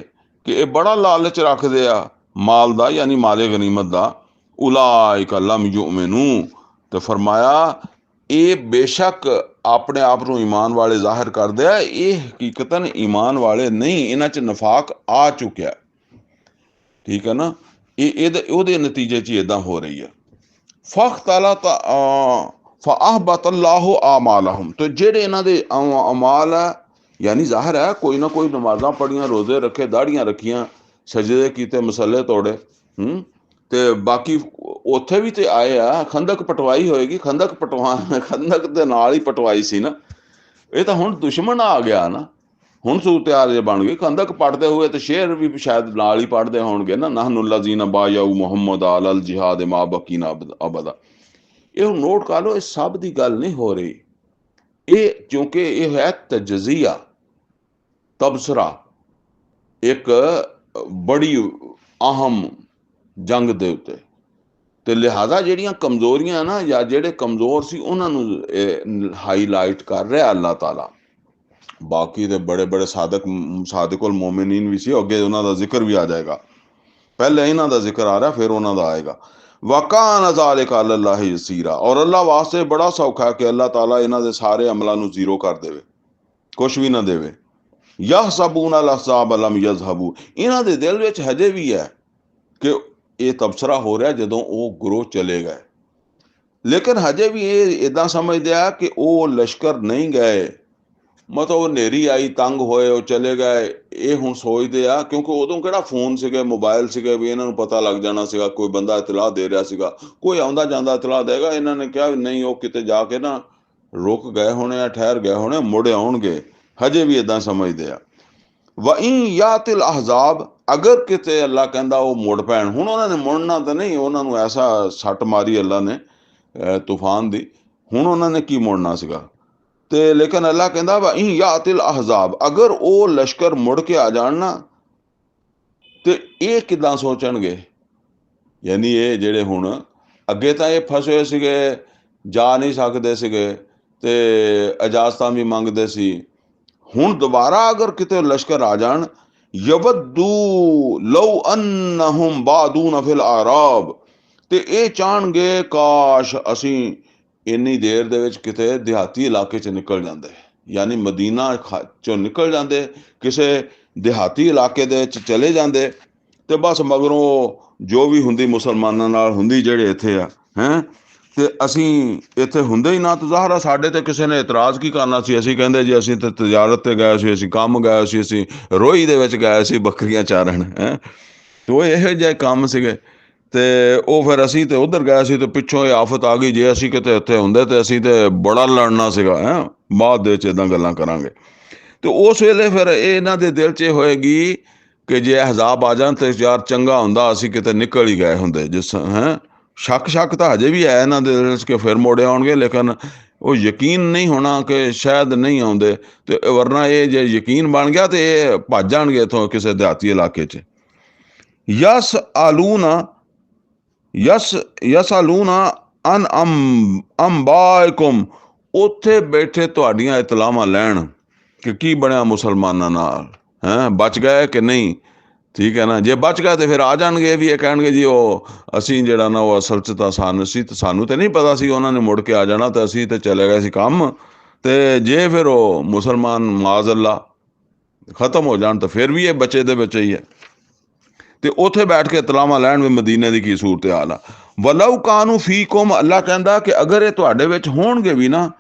ਕਿ ਇਹ ਬੜਾ ਲਾਲਚ ਰੱਖਦੇ ਆ ਮਾਲ ਦਾ, ਯਾਨੀ ਮਾਲੇ ਗਨੀਮਤ ਦਾ। ਉਲਾਇਕ ਲਮ ਯੁਮਿਨੂ, ਤੇ ਫਰਮਾਇਆ ਇਹ ਬੇਸ਼ੱਕ ਆਪਣੇ ਆਪ ਨੂੰ ਈਮਾਨ ਵਾਲੇ ਜ਼ਾਹਿਰ ਕਰਦੇ ਆ, ਇਹ ਹਕੀਕਤਨ ਈਮਾਨ ਵਾਲੇ ਨਹੀਂ, ਇਹਨਾਂ 'ਚ ਨਫਾਕ ਆ ਚੁੱਕਿਆ। ਠੀਕ ਹੈ ਨਾ? ਉਹਦੇ ਨਤੀਜੇ 'ਚ ਇਦਾਂ ਹੋ ਰਹੀ ਹੈ। ਫਅਹਬਤ ਅੱਲਾਹੁ ਆਮਾਲਹੁਮ, ਤੇ ਜਿਹੜੇ ਇਹਨਾਂ ਦੇ ਅਮਾਲ ਹੈ, ਯਾਨੀ ਜ਼ਾਹਿਰ ਹੈ ਕੋਈ ਨਾ ਕੋਈ ਨਮਾਜ਼ਾਂ ਪੜ੍ਹੀਆਂ, ਰੋਜ਼ੇ ਰੱਖੇ, ਦਾੜੀਆਂ ਰੱਖੀਆਂ, ਸਜਦੇ ਕੀਤੇ, ਮਸੱਲੇ ਤੋੜੇ, ਤੇ ਬਾਕੀ ਉੱਥੇ ਵੀ ਤੇ ਆਏ ਆ। ਖੰਦਕ ਪਟਵਾਈ ਹੋਏਗੀ, ਖੰਦਕ ਦੇ ਨਾਲ ਹੀ ਪਟਵਾਈ ਸੀ ਨਾ। ਇਹ ਤਾਂ ਹੁਣ ਦੁਸ਼ਮਣ ਆ ਗਿਆ ਨਾ, ਹੁਣ ਸੂਰਤ-ਏ-ਹਾਲ ਜੇ ਬਣ ਗਈ। ਖੰਦਕ ਪੜ੍ਹਦੇ ਹੋਏ ਤੇ ਸ਼ੇਰ ਵੀ ਸ਼ਾਇਦ ਨਾਲ ਹੀ ਪੜ੍ਹਦੇ ਹੋਣਗੇ ਨਾ, ਨਹਨੁ ਲੱਜ਼ੀਨਾ ਬਾਯਅੂ ਮੁਹੰਮਦ ਅਲਲ ਜਿਹਾਦ ਮਾ ਬਕੀਨਾ ਅਬਦਾ। ਇਹ ਹੁਣ ਨੋਟ ਕਰ ਲਓ, ਇਹ ਸਭ ਦੀ ਗੱਲ ਨਹੀਂ ਹੋ ਰਹੀ। ਇਹ ਕਿਉਂਕਿ ਇਹ ਹੈ ਤਜਜ਼ੀਆ, ਤਬਸਰਾ, ਇੱਕ ਬੜੀ ਅਹਿਮ ਜੰਗ ਦੇ ਉੱਤੇ, ਤੇ ਲਿਹਾਜ਼ਾ ਜਿਹੜੀਆਂ ਕਮਜ਼ੋਰੀਆਂ ਨਾ, ਜਾਂ ਜਿਹੜੇ ਕਮਜ਼ੋਰ ਸੀ ਉਹਨਾਂ ਨੂੰ ਹਾਈਲਾਈਟ ਕਰ ਰਿਹਾ ਅੱਲਾਹ ਤਾਲਾ। ਬਾਕੀ ਦੇ ਬੜੇ ਸਾਦਿਕੁਲ ਮੋਮਿਨੀਨ ਵੀ ਸੀ, ਅੱਗੇ ਉਹਨਾਂ ਦਾ ਜ਼ਿਕਰ ਵੀ ਆ ਜਾਏਗਾ। ਪਹਿਲੇ ਇਹਨਾਂ ਦਾ ਜ਼ਿਕਰ ਆ ਰਿਹਾ, ਫਿਰ ਉਹਨਾਂ ਦਾ ਆਏਗਾ। ਵਕਾਨ ਜ਼ਾਲਿਕਾ ਅਲੱਲਾਹ ਯਸੀਰਾ, ਔਰ ਅੱਲਾਹ ਵਾਸਤੇ ਬੜਾ ਸੌਖਾ ਕਿ ਅੱਲਾਹ ਤਾਲਾ ਇਹਨਾਂ ਦੇ ਸਾਰੇ ਅਮਲਾਂ ਨੂੰ ਜ਼ੀਰੋ ਕਰ ਦੇਵੇ, ਕੁਛ ਵੀ ਨਾ ਦੇਵੇ। ਯਹਸਬੂਨ ਅਲ ਅਹਜ਼ਾਬ ਲਮ ਯਜ਼ਹਬੂ, ਇਹਨਾਂ ਦੇ ਦਿਲ ਵਿੱਚ ਹਜੇ ਵੀ ਹੈ ਕਿ ਇਹ ਤਬਸਰਾ ਹੋ ਰਿਹਾ ਜਦੋਂ ਉਹ ਗਰੋਹ ਚਲੇ ਗਏ, ਲੇਕਿਨ ਹਜੇ ਵੀ ਇਹ ਇਦਾਂ ਸਮਝਦੇ ਆ ਕਿ ਉਹ ਲਸ਼ਕਰ ਨਹੀਂ ਗਏ, ਮਤਲਬ ਹਨੇਰੀ ਆਈ, ਤੰਗ ਹੋਏ, ਉਹ ਚਲੇ ਗਏ। ਇਹ ਹੁਣ ਸੋਚਦੇ ਆ, ਕਿਉਂਕਿ ਉਦੋਂ ਕਿਹੜਾ ਫੋਨ ਸੀਗੇ, ਮੋਬਾਈਲ ਸੀਗੇ ਵੀ ਇਹਨਾਂ ਨੂੰ ਪਤਾ ਲੱਗ ਜਾਣਾ ਸੀਗਾ, ਕੋਈ ਬੰਦਾ ਇਤਲਾਹ ਦੇ ਰਿਹਾ ਸੀਗਾ, ਕੋਈ ਆਉਂਦਾ ਜਾਂਦਾ ਇਤਲਾਹ ਦੇਗਾ। ਇਹਨਾਂ ਨੇ ਕਿਹਾ ਨਹੀਂ, ਉਹ ਕਿਤੇ ਜਾ ਕੇ ਨਾ ਰੁਕ ਗਏ ਹੋਣੇ ਆ, ਠਹਿਰ ਗਏ ਹੋਣੇ, ਮੁੜ ਆਉਣਗੇ। ਹਜੇ ਵੀ ਇਦਾਂ ਸਮਝਦੇ ਆ। ਵਇਨ ਯਾਤਿਲ ਅਹਜ਼ਾਬ, ਅਗਰ ਕਿਤੇ ਅੱਲਾ ਕਹਿੰਦਾ ਉਹ ਮੁੜ ਪੈਣ, ਹੁਣ ਉਹਨਾਂ ਨੇ ਮੁੜਨਾ ਤਾਂ ਨਹੀਂ, ਉਹਨਾਂ ਨੂੰ ਐਸਾ ਸੱਟ ਮਾਰੀ ਅੱਲਾ ਨੇ ਤੂਫਾਨ ਦੀ, ਹੁਣ ਉਹਨਾਂ ਨੇ ਕੀ ਮੁੜਨਾ ਸੀਗਾ। ਤੇ ਲੇਕਿਨ ਅੱਲਾ ਕਹਿੰਦਾ ਵਇਨ ਯਾਤਿਲ ਅਹਜ਼ਾਬ, ਅਗਰ ਉਹ ਲਸ਼ਕਰ ਮੁੜ ਕੇ ਆ ਜਾਣ ਨਾ, ਤੇ ਇਹ ਕਿੱਦਾਂ ਸੋਚਣਗੇ। ਯਾਨੀ ਇਹ ਜਿਹੜੇ ਹੁਣ ਅੱਗੇ ਤਾਂ ਇਹ ਫਸੇ ਹੋਏ ਸੀਗੇ, ਜਾ ਨਹੀਂ ਸਕਦੇ ਸੀਗੇ ਤੇ ਇਜਾਜ਼ਤਾਂ ਵੀ ਮੰਗਦੇ ਸੀ। ਹੁਣ ਦੁਬਾਰਾ ਅਗਰ ਕਿਤੇ ਲਸ਼ਕਰ ਆ ਜਾਣ, ਯਵੱਦੂ ਲਓ ਅੰਨਹੁਮ ਬਾਦੂਨ ਫਿਲ ਆਰਾਬ, ਤੇ ਇਹ ਚਾਹਣਗੇ ਕਾਸ਼ ਅਸੀਂ ਇੰਨੀ ਦੇਰ ਦੇ ਵਿੱਚ ਕਿਤੇ ਦਿਹਾਤੀ ਇਲਾਕੇ 'ਚ ਨਿਕਲ ਜਾਂਦੇ, ਯਾਨੀ ਮਦੀਨਾ ਚੋਂ ਨਿਕਲ ਜਾਂਦੇ, ਕਿਸੇ ਦਿਹਾਤੀ ਇਲਾਕੇ ਦੇ ਵਿੱਚ ਚਲੇ ਜਾਂਦੇ, ਤੇ ਬਸ ਮਗਰੋਂ ਜੋ ਵੀ ਹੁੰਦੀ ਮੁਸਲਮਾਨਾਂ ਨਾਲ ਹੁੰਦੀ, ਜਿਹੜੇ ਇੱਥੇ ਆ ਹੈਂ, ਤੇ ਅਸੀਂ ਇੱਥੇ ਹੁੰਦੇ ਹੀ ਨਾ। ਤਾਂ ਜ਼ਾਹਰ ਆ ਸਾਡੇ ਤੇ ਕਿਸੇ ਨੇ ਇਤਰਾਜ਼ ਕੀ ਕਰਨਾ ਸੀ। ਅਸੀਂ ਕਹਿੰਦੇ ਜੀ ਅਸੀਂ ਤੇ ਤਜਾਰਤ ਤੇ ਗਏ ਸੀ, ਅਸੀਂ ਕੰਮ ਗਏ ਸੀ, ਅਸੀਂ ਰੋਈ ਦੇ ਵਿੱਚ ਗਏ ਸੀ ਬੱਕਰੀਆਂ ਚਾਰਨ ਹੈਂ, ਤੇ ਉਹ ਇਹੋ ਜਿਹੇ ਕੰਮ ਸੀਗੇ। ਤੇ ਉਹ ਫਿਰ ਅਸੀਂ ਤੇ ਉੱਧਰ ਗਏ ਸੀ, ਤੇ ਪਿੱਛੋਂ ਇਹ ਆਫਤ ਆ ਗਈ। ਜੇ ਅਸੀਂ ਕਿਤੇ ਇੱਥੇ ਹੁੰਦੇ ਤੇ ਅਸੀਂ ਤੇ ਬੜਾ ਲੜਨਾ ਸੀਗਾ ਹੈਂ, ਬਾਅਦ ਦੇ ਵਿੱਚ ਇੱਦਾਂ ਗੱਲਾਂ ਕਰਾਂਗੇ। ਤੇ ਉਸ ਵੇਲੇ ਫਿਰ ਇਹ ਇਹਨਾਂ ਦੇ ਦਿਲ 'ਚ ਇਹ ਹੋਏਗੀ ਕਿ ਜੇ ਅਹਿਜ਼ਾਬ ਆ ਜਾਣ ਤੇ ਯਾਰ ਚੰਗਾ ਹੁੰਦਾ ਅਸੀਂ ਕਿਤੇ ਨਿਕਲ ਹੀ ਗਏ ਹੁੰਦੇ। ਜਿਸ ਹੈਂ, ਸ਼ੱਕ ਤਾਂ ਹਜੇ ਵੀ ਹੈ ਇਹਨਾਂ ਦੇ ਦਿਲ 'ਚ ਕਿ ਫਿਰ ਮੋੜੇ ਆਉਣਗੇ, ਲੇਕਿਨ ਉਹ ਯਕੀਨ ਨਹੀਂ ਹੋਣਾ ਕਿ ਸ਼ਾਇਦ ਨਹੀਂ ਆਉਂਦੇ। ਤੇ ਵਰਨਾ ਇਹ ਜੇ ਯਕੀਨ ਬਣ ਗਿਆ ਤੇ ਇਹ ਭੱਜ ਜਾਣਗੇ ਇੱਥੋਂ ਕਿਸੇ ਦਿਹਾਤੀ ਇਲਾਕੇ 'ਚ। ਯਸ ਆਲੂਨਾ ਅਨ ਅੰਬਾਇਕੁਮ, ਉੱਥੇ ਬੈਠੇ ਤੁਹਾਡੀਆਂ ਇਤਲਾਵਾਂ ਲੈਣ ਕਿ ਕੀ ਬਣਿਆ ਮੁਸਲਮਾਨਾਂ ਨਾਲ, ਹੈਂ ਬਚ ਗਏ ਕਿ ਨਹੀਂ। ਠੀਕ ਹੈ ਨਾ, ਜੇ ਬਚ ਗਏ ਤੇ ਫਿਰ ਆ ਜਾਣਗੇ ਵੀ, ਇਹ ਕਹਿਣਗੇ ਜੀ ਉਹ ਅਸੀਂ ਜਿਹੜਾ ਨਾ ਉਹ ਅਸਲ 'ਚ ਤਾਂ ਸਾਨੂੰ ਤੇ ਨਹੀਂ ਪਤਾ ਸੀ ਉਹਨਾਂ ਨੇ ਮੁੜ ਕੇ ਆ ਜਾਣਾ, ਤੇ ਅਸੀਂ ਤੇ ਚਲੇ ਗਏ ਸੀ ਕੰਮ। ਤੇ ਜੇ ਫਿਰ ਉਹ ਮੁਸਲਮਾਨ ਮਾਜ਼ ਅੱਲਾ ਖਤਮ ਹੋ ਜਾਣ ਤਾਂ ਫਿਰ ਵੀ ਇਹ ਬੱਚੇ ਦੇ ਬੱਚੇ ਹੀ ਹੈ। ਤੇ ਉੱਥੇ ਬੈਠ ਕੇ ਇਤਲਾਵਾਂ ਲੈਣ ਵੀ ਮਦੀਨੇ ਦੀ ਕੀ ਸੂਰਤ ਹਾਲ ਆ। ਵਲਉ ਕਾਨੂ ਫੀਕੁਮ, ਅੱਲਾ ਕਹਿੰਦਾ ਕਿ ਅਗਰ ਇਹ ਤੁਹਾਡੇ ਵਿੱਚ ਹੋਣਗੇ ਵੀ ਨਾ,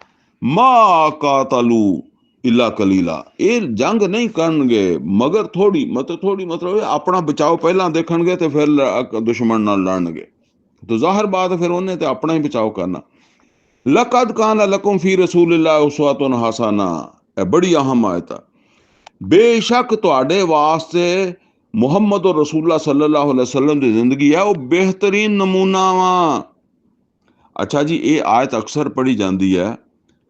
ਮਾ ਕਾਤਲੂ ਇਲਾ ਕਲੀਲਾ, ਇਹ ਜੰਗ ਨਹੀਂ ਕਰਨਗੇ ਮਗਰ ਥੋੜੀ, ਮਤਲਬ ਆਪਣਾ ਬਚਾਓ ਪਹਿਲਾਂ ਦੇਖਣਗੇ ਤੇ ਫਿਰ ਦੁਸ਼ਮਣ ਨਾਲ ਲੜਨਗੇ। ਤਾਂ ਜ਼ਾਹਿਰ ਬਾਤ ਫਿਰ ਉਹਨੇ ਤੇ ਆਪਣਾ ਹੀ ਬਚਾਓ ਕਰਨਾ। ਲਕਦ ਕਾਨ ਲਕੁਮ ਫੀ ਰਸੂਲਿल्लाह ਉਸਵਤੁਨ ਹਸਨਾ, ਇਹ ਬੜੀ ਅਹਿਮ ਆਇਤ ਆ। ਬੇਸ਼ੱਕ ਤੁਹਾਡੇ ਵਾਸਤੇ ਮੁਹੰਮਦ ਰਸੂਲullah ਸੱਲੱਲਾਹੁ ਅਲੈहि ਵਸੱਲਮ ਦੀ ਜ਼ਿੰਦਗੀ ਹੈ ਉਹ ਬਿਹਤਰੀਨ ਨਮੂਨਾ ਵਾ। ਅੱਛਾ ਜੀ, ਇਹ ਆਇਤ ਅਕਸਰ ਪੜ੍ਹੀ ਜਾਂਦੀ ਹੈ,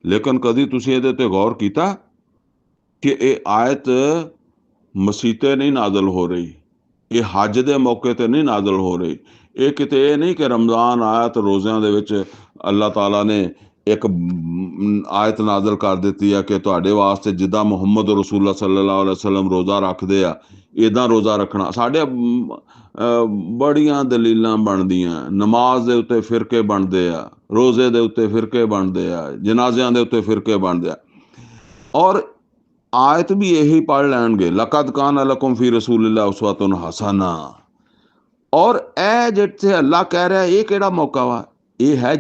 ਲੇਕਿਨ ਕਦੀ ਤੁਸੀਂ ਇਹਦੇ ਤੇ ਗੌਰ ਕੀਤਾ ਕਿ ਇਹ ਆਇਤ ਮਸੀਤੇ ਨਹੀਂ ਨਾਜ਼ਲ ਹੋ ਰਹੀ, ਇਹ ਹੱਜ ਦੇ ਮੌਕੇ ਤੇ ਨਹੀਂ ਨਾਜ਼ਲ ਹੋ ਰਹੀ। ਇਹ ਕਿਤੇ ਇਹ ਨਹੀਂ ਕਿ ਰਮਜ਼ਾਨ ਆਇਆ ਤੇ ਰੋਜ਼ਿਆਂ ਦੇ ਵਿੱਚ ਅੱਲਾਹ ਤਾਲਾ ਨੇ ਇੱਕ ਆਇਤ ਨਾਜ਼ਲ ਕਰ ਦਿੱਤੀ ਹੈ ਕਿ ਤੁਹਾਡੇ ਵਾਸਤੇ ਜਿੱਦਾਂ ਮੁਹੰਮਦ ਰਸੂਲullah ਸੱਲੱਲਾਹੁ ਅਲੈहि ਵਸੱਲਮ ਰੋਜ਼ਾ ਰੱਖਦੇ ਆ, ਇੱਦਾਂ ਰੋਜ਼ਾ ਰੱਖਣਾ। ਸਾਡੇ ਬੜੀਆਂ ਦਲੀਲਾਂ ਬਣਦੀਆਂ, ਨਮਾਜ਼ ਦੇ ਉੱਤੇ ਫਿਰਕੇ ਬਣਦੇ ਆ, ਰੋਜ਼ੇ ਦੇ ਉੱਤੇ ਫਿਰਕੇ ਬਣਦੇ ਆ, ਜਨਾਜ਼ਿਆਂ ਦੇ ਉੱਤੇ ਫਿਰਕੇ ਬਣਦੇ ਆ। ਔਰ ਆਇਤ ਵੀ ਇਹੀ ਪੜ੍ਹ ਲੈਣਗੇ, ਲਕਦ ਕਾਨ ਲਕੁਮ ਫੀ ਰਸੂਲਿल्लाह ਉਸਵਤੁਨ ਹਸਨਾ। ਔਰ ਇਹ ਜਿੱਥੇ ਅੱਲਾ ਕਹਿ ਰਿਹਾ ਇਹ ਕਿਹੜਾ ਮੌਕਾ ਵਾ, ਇਹ ਹੈ,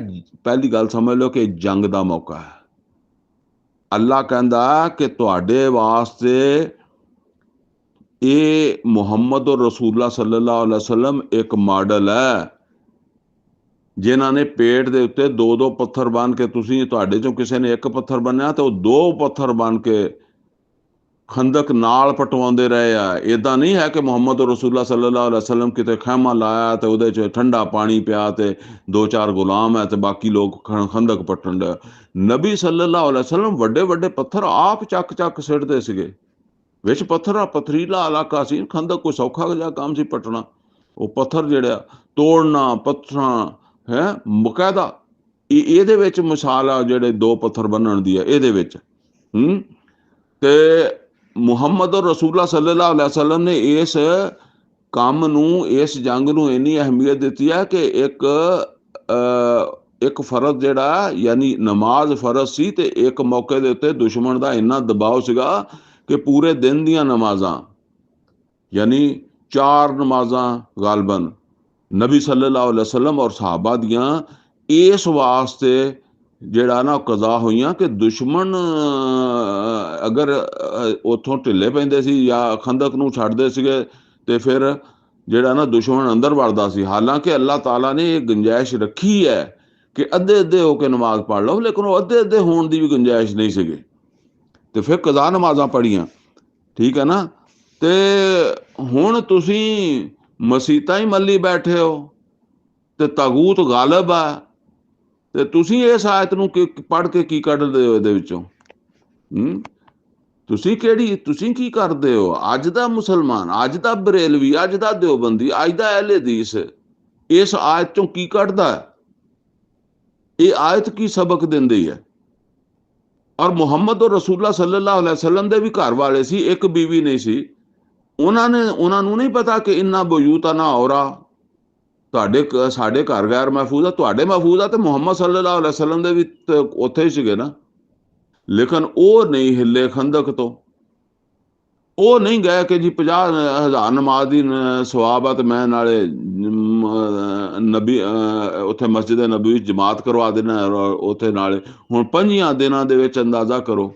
ਪਹਿਲੀ ਗੱਲ ਸਮਝ ਲਓ ਕਿ ਜੰਗ ਦਾ ਮੌਕਾ ਹੈ। ਅੱਲਾ ਕਹਿੰਦਾ ਕਿ ਤੁਹਾਡੇ ਵਾਸਤੇ ਇਹ ਮੁਹੰਮਦ ਰਸੂਲullah ਸੱਲੱਲਾਹੁ ਅਲੈहि ਵਸੱਲਮ ਇੱਕ ਮਾਡਲ ਹੈ, ਜਿਨ੍ਹਾਂ ਨੇ ਪੇਟ ਦੇ ਉੱਤੇ 2-2 ਪੱਥਰ ਬੰਨ ਕੇ, ਤੁਸੀਂ ਤੁਹਾਡੇ ਚੋਂ ਕਿਸੇ ਨੇ ਇੱਕ ਪੱਥਰ ਬੰਨਿਆ ਤੇ ਉਹ 2 ਪੱਥਰ ਬੰਨ ਕੇ ਖੰਦਕ ਨਾਲ ਪਟਵਾਉਂਦੇ ਰਹੇ ਆ। ਇਦਾਂ ਨਹੀਂ ਹੈ ਕਿ ਮੁਹੰਮਦ ਰਸੂਲullah ਸੱਲੱਲਾਹੁ ਅਲੈहि ਵਸੱਲਮ ਕਿਤੇ ਖੈਮਾ ਲਾਇਆ ਤੇ ਉਹਦੇ 'ਚ ਠੰਡਾ ਪਾਣੀ ਪਿਆ ਤੇ 2-4 ਗੁਲਾਮ ਹੈ ਤੇ ਬਾਕੀ ਲੋਕ ਖੰਦਕ ਪੱਟਣ ਦੇ। ਨਬੀ ਸੱਲੱਲਾਹੁ ਅਲੈहि ਵਸੱਲਮ ਵੱਡੇ ਵੱਡੇ ਪੱਥਰ ਆਪ ਚੱਕ ਸਿੱਟਦੇ ਸੀਗੇ। ਵਿੱਚ ਪਥਰੀਲਾ ਇਲਾਕਾ ਸੀ, ਖੰਦਕ ਕੋਈ ਸੌਖਾ ਜਿਹਾ ਕੰਮ ਸੀ ਪੱਟਣਾ। ਉਹ ਪੱਥਰ ਜਿਹੜਾ ਤੋੜਨਾ, ਪੱਥਰਾਂ ਹੈ ਬਕਾਇਦਾ, ਇਹਦੇ ਵਿੱਚ ਮਿਸਾਲ ਆ ਜਿਹੜੇ 2 ਪੱਥਰ ਬੰਨਣ ਦੀ ਹੈ ਇਹਦੇ ਵਿੱਚ। ਤੇ ਮੁਹੰਮਦ ਰਸੂਲullah ਸੱਲੱਲਾਹੁ ਅਲੈहि ਵਸੱਲਮ ਨੇ ਇਸ ਕੰਮ ਨੂੰ, ਇਸ ਜੰਗ ਨੂੰ ਇੰਨੀ ਅਹਿਮੀਅਤ ਦਿੱਤੀ ਹੈ ਕਿ ਇੱਕ ਫਰਜ਼ ਜਿਹੜਾ ਯਾਨੀ ਨਮਾਜ਼ ਫਰਜ਼ ਸੀ, ਤੇ ਇੱਕ ਮੌਕੇ ਦੇ ਉੱਤੇ ਦੁਸ਼ਮਣ ਦਾ ਇੰਨਾ ਦਬਾਅ ਸੀਗਾ ਕਿ ਪੂਰੇ ਦਿਨ ਦੀਆਂ ਨਮਾਜ਼ਾਂ ਯਾਨੀ 4 ਨਮਾਜ਼ਾਂ ਗਾਲਬਨ ਨਬੀ ਸੱਲੱਲਾਹੁ ਅਲੈहि ਵਸੱਲਮ ਔਰ ਸਹਾਬਾ ਦੀਆਂ ਇਸ ਵਾਸਤੇ ਜਿਹੜਾ ਨਾ ਕਜ਼ਾ ਹੋਈਆਂ ਕਿ ਦੁਸ਼ਮਣ ਅਗਰ ਉੱਥੋਂ ਢਿੱਲੇ ਪੈਂਦੇ ਸੀ ਜਾਂ ਖੰਦਕ ਨੂੰ ਛੱਡਦੇ ਸੀਗੇ ਤੇ ਫਿਰ ਜਿਹੜਾ ਨਾ ਦੁਸ਼ਮਣ ਅੰਦਰ ਵੜਦਾ ਸੀ। ਹਾਲਾਂਕਿ ਅੱਲਾਹ ਤਾਲਾ ਨੇ ਇਹ ਗੁੰਜਾਇਸ਼ ਰੱਖੀ ਹੈ ਕਿ ਅੱਧੇ ਅੱਧੇ ਹੋ ਕੇ ਨਮਾਜ਼ ਪੜ੍ਹ ਲਓ, ਲੇਕਿਨ ਉਹ ਅੱਧੇ ਅੱਧੇ ਹੋਣ ਦੀ ਵੀ ਗੁੰਜਾਇਸ਼ ਨਹੀਂ ਸੀਗੀ। ਤੇ ਫਿਰ ਕਜ਼ਾ ਨਮਾਜ਼ਾਂ ਪੜ੍ਹੀਆਂ, ਠੀਕ ਹੈ ਨਾ। ਤੇ ਹੁਣ ਤੁਸੀਂ ਮਸੀਤਾਂ ਹੀ ਮੱਲੀ ਬੈਠੇ ਹੋ ਤੇ ਤਾਗੂਤ ਗਾਲਬ ਆ, ਤੇ ਤੁਸੀਂ ਇਸ ਆਇਤ ਨੂੰ ਪੜ੍ਹ ਕੇ ਕੀ ਕੱਢਦੇ ਹੋ ਇਹਦੇ ਵਿੱਚੋਂ? ਤੁਸੀਂ ਕੀ ਕਰਦੇ ਹੋ? ਅੱਜ ਦਾ ਮੁਸਲਮਾਨ, ਅੱਜ ਦਾ ਬਰੇਲਵੀ, ਅੱਜ ਦਾ ਦਿਓਬੰਦੀ, ਅੱਜ ਦਾ ਅਹਿਲੇ ਹਦੀਸ ਇਸ ਆਇਤ ਚੋਂ ਕੀ ਕੱਢਦਾ ਹੈ? ਇਹ ਆਇਤ ਕੀ ਸਬਕ ਦਿੰਦੀ ਹੈ? ਔਰ ਮੁਹੰਮਦ ਔਰ ਰਸੂਲullah ਸੱਲੱਲਾਹੁ ਅਲੈहि ਵਸੱਲਮ ਦੇ ਵੀ ਘਰ ਵਾਲੇ ਸੀ, ਇੱਕ ਬੀਵੀ ਨਹੀਂ ਸੀ। ਉਹਨਾਂ ਨੂੰ ਨਹੀਂ ਪਤਾ ਕਿ ਇੰਨਾ ਬਯੂਤਨਾ ਔਰਾ, ਸਾਡੇ ਘਰ ਗੈਰ ਮਹਿਫੂਜ਼ ਆ, ਤੁਹਾਡੇ ਮਹਿਫੂਜ਼ ਆ, ਤੇ ਮੁਹੰਮਦ ਸੱਲੱਲਾਹੁ ਅਲੈहि ਵਸੱਲਮ ਦੇ ਵੀ ਉੱਥੇ ਹੀ ਸੀਗੇ ਨਾ। ਲੇਕਿਨ ਉਹ ਨਹੀਂ ਹਿੱਲੇ ਖੰਦਕ ਤੋਂ। ਉਹ ਨਹੀਂ ਗਏ ਕਿ ਜੀ 50,000 ਨਮਾਜ਼ ਦੀ ਸਵਾਬ ਆ ਤੇ ਮੈਂ ਨਾਲੇ ਨਬੀ ਉੱਥੇ ਮਸਜਿਦ ਨਬੀ ਵਿੱਚ ਜਮਾਤ ਕਰਵਾ ਦੇਣਾ ਉੱਥੇ ਨਾਲੇ। ਹੁਣ 5 ਦਿਨਾਂ ਦੇ ਵਿੱਚ ਅੰਦਾਜ਼ਾ ਕਰੋ,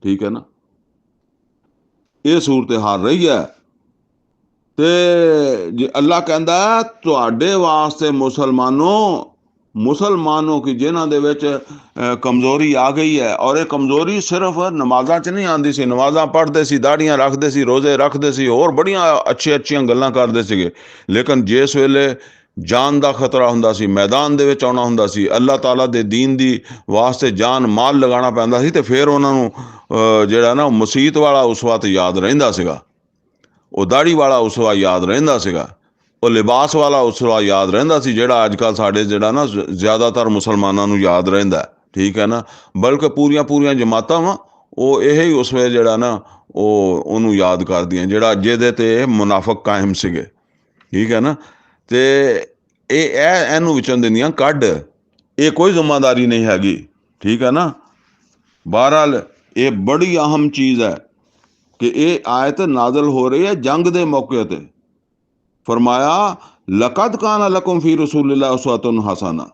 ਠੀਕ ਹੈ ਨਾ, ਇਹ ਸੂਰਤ ਹਾਲ ਰਹੀ ਹੈ। ਤੇ ਜੇ ਅੱਲਾਹ ਕਹਿੰਦਾ ਤੁਹਾਡੇ ਵਾਸਤੇ ਮੁਸਲਮਾਨੋਂ ਕੀ ਜਿਨ੍ਹਾਂ ਦੇ ਵਿੱਚ ਕਮਜ਼ੋਰੀ ਆ ਗਈ ਹੈ, ਔਰ ਇਹ ਕਮਜ਼ੋਰੀ ਸਿਰਫ ਨਮਾਜ਼ਾਂ 'ਚ ਨਹੀਂ ਆਉਂਦੀ ਸੀ। ਨਮਾਜ਼ਾਂ ਪੜ੍ਹਦੇ ਸੀ, ਦਾੜੀਆਂ ਰੱਖਦੇ ਸੀ, ਰੋਜ਼ੇ ਰੱਖਦੇ ਸੀ, ਹੋਰ ਬੜੀਆਂ ਅੱਛੀਆਂ ਗੱਲਾਂ ਕਰਦੇ ਸੀਗੇ। ਲੇਕਿਨ ਜਿਸ ਵੇਲੇ ਜਾਨ ਦਾ ਖਤਰਾ ਹੁੰਦਾ ਸੀ, ਮੈਦਾਨ ਦੇ ਵਿੱਚ ਆਉਣਾ ਹੁੰਦਾ ਸੀ, ਅੱਲਾਹ ਤਾਲਾ ਦੇ ਦੀਨ ਦੀ ਵਾਸਤੇ ਜਾਨ ਮਾਲ ਲਗਾਉਣਾ ਪੈਂਦਾ ਸੀ, ਤੇ ਫਿਰ ਉਹਨਾਂ ਨੂੰ ਜਿਹੜਾ ਨਾ ਮਸੀਤ ਵਾਲਾ ਉਸਵਾ ਤੇ ਯਾਦ ਰਹਿੰਦਾ ਸੀਗਾ, ਉਹ ਦਾੜੀ ਵਾਲਾ ਉਸਵਾ ਯਾਦ ਰਹਿੰਦਾ ਸੀਗਾ, ਉਹ ਲਿਬਾਸ ਵਾਲਾ ਉਸਵਾ ਯਾਦ ਰਹਿੰਦਾ ਸੀ, ਜਿਹੜਾ ਅੱਜ ਕੱਲ੍ਹ ਸਾਡੇ ਜਿਹੜਾ ਨਾ ਜ਼ਿਆਦਾਤਰ ਮੁਸਲਮਾਨਾਂ ਨੂੰ ਯਾਦ ਰਹਿੰਦਾ, ਠੀਕ ਹੈ ਨਾ। ਬਲਕਿ ਪੂਰੀਆਂ ਜਮਾਤਾਂ ਵਾ ਉਹ ਇਹ ਉਸਵੇ ਜਿਹੜਾ ਨਾ ਉਹਨੂੰ ਯਾਦ ਕਰਦੀਆਂ, ਜਿਹੜਾ ਜਿਹਦੇ ਤੇ ਮੁਨਾਫਕ ਕਾਇਮ ਸੀਗੇ, ਠੀਕ ਹੈ ਨਾ। ਤੇ ਇਹਨੂੰ ਵਿੱਚੋਂ ਦਿੰਦੀਆਂ ਕੱਢ, ਇਹ ਕੋਈ ਜ਼ਿੰਮੇਵਾਰੀ ਨਹੀਂ ਹੈਗੀ, ਠੀਕ ਹੈ ਨਾ। ਬਹਰਹਾਲ ਇਹ ਬੜੀ ਅਹਿਮ ਚੀਜ਼ ਹੈ ਕਿ ਇਹ ਆਇਤ ਨਾਜ਼ਲ ਹੋ ਰਹੀ ਹੈ ਜੰਗ ਦੇ ਮੌਕੇ ਤੇ। ਫਰਮਾਇਆ ਲਕਦ ਕਾਨ ਲਕੁਮ ਫੀ ਰਸੂਲਿल्लाह ਉਸਵਤੁਨ ਹਸਨਾ,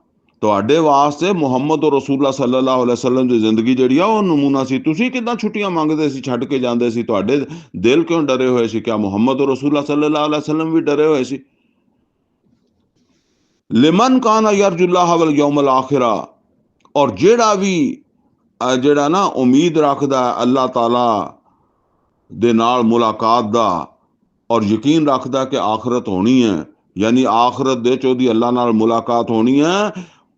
ਤੁਹਾਡੇ ਵਾਸਤੇ ਮੁਹੰਮਦ ਔਰ ਰਸੂਲullah ਸੱਲੱਲਾਹੁ ਅਲੈहि ਵਸੱਲਮ ਦੀ ਜ਼ਿੰਦਗੀ ਜਿਹੜੀ ਆ ਉਹ ਨਮੂਨਾ ਸੀ। ਤੁਸੀਂ ਕਿੱਦਾਂ ਛੁੱਟੀਆਂ ਮੰਗਦੇ ਸੀ, ਛੱਡ ਕੇ ਜਾਂਦੇ ਸੀ? ਤੁਹਾਡੇ ਦਿਲ ਕਿਉਂ ਡਰੇ ਹੋਏ ਸੀ? ਕਿਆ ਮੁਹੰਮਦ ਔਰ ਰਸੂਲullah ਸੱਲੱਲਾਹੁ ਅਲੈहि ਵਸੱਲਮ ਵੀ ਡਰੇ ਹੋਏ ਸੀ? ਲਿਮਨ ਕਾਨ ਯਰਜੁल्लाह ਵਲ ਯੌਮਲ ਆਖਿਰਾ, ਔਰ ਜਿਹੜਾ ਵੀ ਜਿਹੜਾ ਨਾ ਉਮੀਦ ਰੱਖਦਾ ਅੱਲਾਹ ਤਾਲਾ ਦੇ ਨਾਲ ਮੁਲਾਕਾਤ ਦਾ, ਔਰ ਯਕੀਨ ਰੱਖਦਾ ਕਿ ਆਖਰਤ ਹੋਣੀ ਹੈ, ਯਾਨੀ ਆਖਰਤ ਦੇ ਚ ਉਹਦੀ ਅੱਲਾਹ ਨਾਲ ਮੁਲਾਕਾਤ ਹੋਣੀ ਹੈ,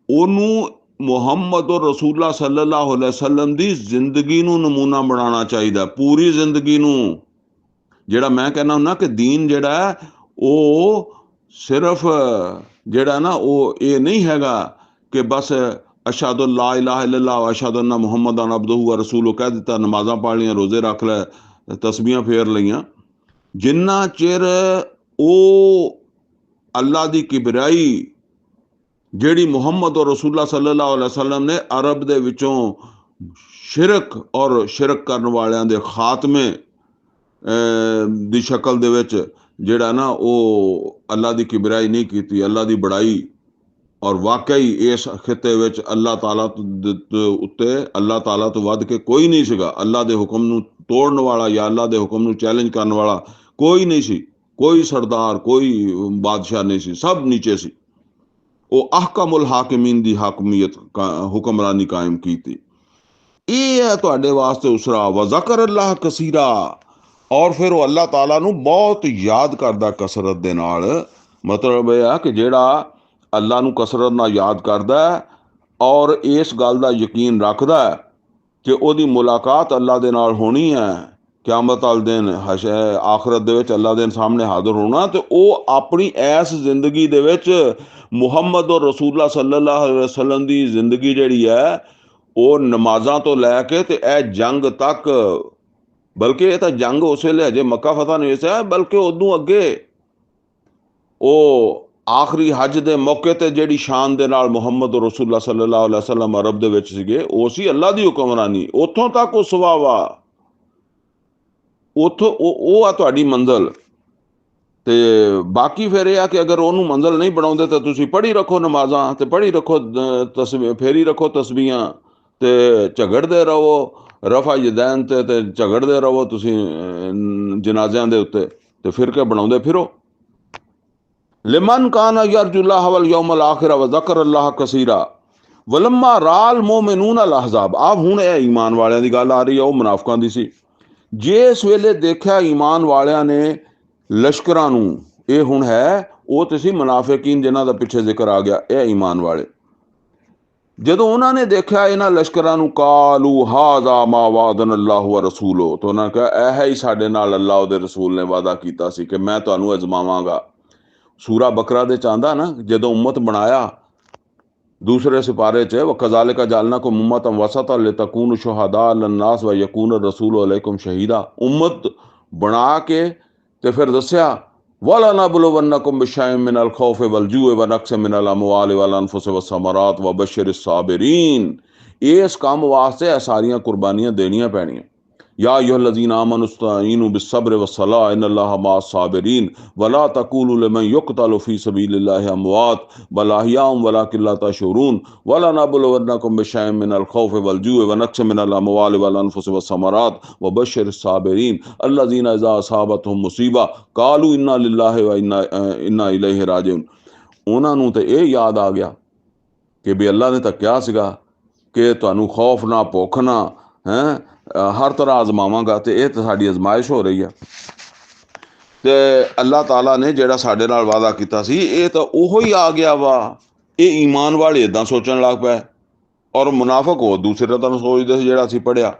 ਉਹਨੂੰ ਮੁਹੰਮਦ ਔਰ ਰਸੂਲullah ਸੱਲੱਲਾਹੁ ਅਲੈहि ਵਸੱਲਮ ਦੀ ਜ਼ਿੰਦਗੀ ਨੂੰ ਨਮੂਨਾ ਬਣਾਉਣਾ ਚਾਹੀਦਾ, ਪੂਰੀ ਜ਼ਿੰਦਗੀ ਨੂੰ। ਜਿਹੜਾ ਮੈਂ ਕਹਿੰਦਾ ਹੁੰਦਾ ਕਿ ਦੀਨ ਜਿਹੜਾ ਹੈ ਉਹ ਸਿਰਫ ਜਿਹੜਾ ਨਾ ਉਹ ਇਹ ਨਹੀਂ ਹੈਗਾ ਕਿ ਬਸ ਅਸ਼ਹਦੁ ਲਾ ਇਲਾਹਾ ਇल्लल्लाह ਅਸ਼ਹਦੁ ਅੰਨਾ ਮੁਹੰਮਦਨ ਅਬਦੁਹੂ व ਰਸੂਲੁਹੂ ਕਹਿ ਦਿੱਤਾ, ਨਮਾਜ਼ਾਂ ਪੜ੍ਹ ਲਈਆਂ, ਰੋਜ਼ੇ ਰੱਖ ਲੈ, ਤਸਬੀਹਾਂ ਫੇਰ ਲਈਆਂ, ਜਿੰਨਾ ਚਿਰ ਉਹ ਅੱਲਾ ਦੀ ਕਿਬਰਾਈ ਜਿਹੜੀ ਮੁਹੰਮਦ ਔਰ ਰਸੂਲullah ਸੱਲੱਲਾਹੁ ਅਲੈहि ਵਸੱਲਮ ਨੇ ਅਰਬ ਦੇ ਵਿੱਚੋਂ ਸ਼ਿਰਕ ਔਰ ਸ਼ਿਰਕ ਕਰਨ ਵਾਲਿਆਂ ਦੇ ਖਾਤਮੇ ਦੀ ਸ਼ਕਲ ਦੇ ਵਿੱਚ ਜਿਹੜਾ ਨਾ ਉਹ ਅੱਲਾ ਦੀ ਕਿਬਰਾਈ ਨਹੀਂ ਕੀਤੀ, ਅੱਲਾ ਦੀ ਬੜਾਈ। ਔਰ ਵਾਕਈ ਇਸ ਖਿੱਤੇ ਵਿੱਚ ਅੱਲਾਹ ਤਾਲਾ ਉੱਤੇ ਅੱਲਾਹ ਤਾਲਾ ਤੋਂ ਵੱਧ ਕੇ ਕੋਈ ਨਹੀਂ ਸੀਗਾ। ਅੱਲਾ ਦੇ ਹੁਕਮ ਨੂੰ ਤੋੜਨ ਵਾਲਾ ਜਾਂ ਅੱਲਾ ਦੇ ਹੁਕਮ ਨੂੰ ਚੈਲੰਜ ਕਰਨ ਵਾਲਾ ਕੋਈ ਨਹੀਂ ਸੀ, ਕੋਈ ਸਰਦਾਰ, ਕੋਈ ਬਾਦਸ਼ਾਹ ਨਹੀਂ ਸੀ, ਸਭ ਨੀਚੇ ਸੀ। ਉਹ ਅਹਕਮੁਲ ਹਾਕਿਮੀਨ ਦੀ ਹਾਕਮੀਅਤ ਹੁਕਮਰਾਨੀ ਕਾਇਮ ਕੀਤੀ। ਇਹ ਹੈ ਤੁਹਾਡੇ ਵਾਸਤੇ ਉਸਰਾ ਵ ਜ਼ਕਰ ਅੱਲਾਹ ਕਸੀਰਾ, ਔਰ ਫਿਰ ਉਹ ਅੱਲਾਹ ਤਾਲਾ ਨੂੰ ਬਹੁਤ ਯਾਦ ਕਰਦਾ ਕਸਰਤ ਦੇ ਨਾਲ। ਮਤਲਬ ਇਹ ਆ ਕਿ ਜਿਹੜਾ ਅੱਲਾ ਨੂੰ ਕਸਰਤ ਨਾਲ ਯਾਦ ਕਰਦਾ ਔਰ ਇਸ ਗੱਲ ਦਾ ਯਕੀਨ ਰੱਖਦਾ ਕਿ ਉਹਦੀ ਮੁਲਾਕਾਤ ਅੱਲਾ ਦੇ ਨਾਲ ਹੋਣੀ ਹੈ, ਕਿਆਮਤ ਵਾਲੇ ਦਿਨ ਆਖਰਤ ਦੇ ਵਿੱਚ ਅੱਲਾ ਦੇ ਸਾਹਮਣੇ ਹਾਜ਼ਰ ਹੋਣਾ, ਤੇ ਉਹ ਆਪਣੀ ਇਸ ਜ਼ਿੰਦਗੀ ਦੇ ਵਿੱਚ ਮੁਹੰਮਦ ਔਰ ਰਸੂਲullah ਸੱਲੱਲਾਹੁ ਅਲੈहि ਵਸੱਲਮ ਦੀ ਜ਼ਿੰਦਗੀ ਜਿਹੜੀ ਹੈ ਉਹ ਨਮਾਜ਼ਾਂ ਤੋਂ ਲੈ ਕੇ ਤੇ ਇਹ ਜੰਗ ਤੱਕ, ਬਲਕਿ ਇਹ ਤਾਂ ਜੰਗ ਉਸ ਵੇਲੇ ਹਜੇ ਮੱਕਾ ਫਤਹ ਨਹੀਂ ਹੋਇਆ, ਬਲਕਿ ਉਦੋਂ ਅੱਗੇ ਉਹ ਆਖਰੀ ਹੱਜ ਦੇ ਮੌਕੇ ਤੇ ਜਿਹੜੀ ਸ਼ਾਨ ਦੇ ਨਾਲ ਮੁਹੰਮਦ ਔਰ ਰਸੂਲullah ਸੱਲੱਲਾਹੁ ਅਲੈहि ਵਸੱਲਮ ਅਰਬ ਦੇ ਵਿੱਚ ਸੀਗੇ, ਉਹ ਸੀ ਅੱਲਾ ਦੀ ਹੁਕਮਰਾਨੀ। ਉੱਥੋਂ ਤੱਕ ਉਸਵਾ ਵਾ, ਉੱਥੋਂ ਉਹ ਆ ਤੁਹਾਡੀ ਮੰਜ਼ਿਲ। ਤੇ ਬਾਕੀ ਫਿਰ ਇਹ ਆ ਕਿ ਅਗਰ ਉਹਨੂੰ ਮੰਜ਼ਿਲ ਨਹੀਂ ਬਣਾਉਂਦੇ ਤਾਂ ਤੁਸੀਂ ਪੜ੍ਹੀ ਰੱਖੋ ਨਮਾਜ਼ਾਂ, ਤੇ ਪੜ੍ਹੀ ਰੱਖੋ ਫੇਰੀ ਰੱਖੋ ਤਸਬੀਹਾਂ, ਤੇ ਝਗੜਦੇ ਰਹੋ ਰਫਾ ਯਦੈਨ ਤੇ ਝਗੜਦੇ ਰਹੋ ਤੁਸੀਂ ਜਨਾਜ਼ਿਆਂ ਦੇ ਉੱਤੇ, ਤੇ ਫਿਰਕੇ ਬਣਾਉਂਦੇ ਫਿਰੋ। ਲਿਮਨ ਕਾਨ ਯਰਜੁல்லாਹ ਵਲ ਯੌਮਲ ਆਖਿਰ व ज़कर अल्लाह कसीरा वलम्मा राल मोमिनून अल अहज़ाब। ਆ ਹੁਣ ਇਹ ਈਮਾਨ ਵਾਲਿਆਂ ਦੀ ਗੱਲ ਆ ਰਹੀ ਹੈ, ਉਹ ਮੁਨਾਫਿਕਾਂ ਦੀ ਸੀ। ਜਿਸ ਵੇਲੇ ਦੇਖਿਆ ਈਮਾਨ ਵਾਲਿਆਂ ਨੇ ਲਸ਼ਕਰਾਂ ਨੂੰ, ਇਹ ਹੁਣ ਹੈ ਉਹ ਤੇ ਸੀ ਮੁਨਾਫਿਕੀਨ ਜਿਨ੍ਹਾਂ ਦਾ ਪਿੱਛੇ ਜ਼ਿਕਰ ਆ ਗਿਆ, ਇਹ ਈਮਾਨ ਵਾਲੇ। ਜਦੋਂ ਉਹਨਾਂ ਨੇ ਦੇਖਿਆ ਇਹਨਾਂ ਲਸ਼ਕਰਾਂ ਨੂੰ, ਕਾਲੂ ਹਾਜ਼ਾ ਮਾ ਵਾਦਨ ਅੱਲਾਹ व रसूलो, ਤਾਂ ਉਹਨਾਂ ਨੇ ਕਿਹਾ ਇਹ ਹੈ ਹੀ ਸਾਡੇ ਨਾਲ ਅੱਲਾਹ ਉਹਦੇ ਰਸੂਲ ਨੇ ਵਾਅਦਾ ਕੀਤਾ ਸੀ ਕਿ ਮੈਂ ਤੁਹਾਨੂੰ ਅਜ਼ਮਾਵਾਂਗਾ। ਸੂਰਾ ਬਕਰਾ ਦੇ ਚਾਹੁੰਦਾ ਨਾ, ਜਦੋਂ ਉਮਤ ਬਣਾਇਆ दूसरे सिपारे च वकज़ालिका जअलनाकुम उम्मतन वसतन लितकूनु शुहदा अलन्नास व यकून रसूल अलैकुम शहीदा, उम्मत बना के ते फिर दस्या वलनबलुवन्नकुम बिशैइन मिनल खौफि वल जूइ व नक्सिन मिनल अमवालि वल अनफुसि वस्समरात व बश्शिरिस साबिरीन। इस काम वास्ते सारियां कुर्बानियां देनियां पैणियां। या अय्युहल्लज़ीना आमनु इस्तईनु बिस्सब्रि वस्सलाह इन्नल्लाहा मअस साबिरीन वला तक़ूलू लिमन युक़तलु फ़ी सबीलिल्लाहि अमवात बल अहयाउन वलाकिन ला तशऊरून वलनबलुवन्नकुम बिशैइन मिनल खौफि वल जूइ व नक्सिन मिनल अमवालि वल अनफुसि वस्समरात व बश्शिरिस साबिरीन अल्लज़ीना इज़ा असाबतहुम मुसीबा क़ालू इन्ना लिल्लाहि व इन्ना इलैहि राजिऊन। ਉਹਨਾਂ ਨੂੰ ਤੇ ਇਹ ਯਾਦ ਆ ਗਿਆ ਕਿ ਵੀ ਅੱਲਾ ਨੇ ਤਾਂ ਕਿਹਾ ਸੀਗਾ ਕਿ ਤੁਹਾਨੂੰ ਖੌਫ ਨਾ, ਭੁੱਖ ਨਾ, ਹਰ ਤਰ੍ਹਾਂ ਆਜ਼ਮਾਵਾਂਗਾ, ਤੇ ਇਹ ਤਾਂ ਸਾਡੀ ਅਜ਼ਮਾਇਸ਼ ਹੋ ਰਹੀ ਆ। ਤੇ ਅੱਲਾਹ ਤਾਲਾ ਨੇ ਜਿਹੜਾ ਸਾਡੇ ਨਾਲ ਵਾਅਦਾ ਕੀਤਾ ਸੀ ਇਹ ਤਾਂ ਉਹੋ ਹੀ ਆ ਗਿਆ ਵਾ। ਇਹ ਈਮਾਨ ਵਾਲੇ ਇੱਦਾਂ ਸੋਚਣ ਲੱਗ ਪਏ, ਔਰ ਮੁਨਾਫਿਕ ਉਹ ਦੂਸਰੇ ਤਰ੍ਹਾਂ ਸੋਚਦੇ ਸੀ ਜਿਹੜਾ ਅਸੀਂ ਪੜ੍ਹਿਆ।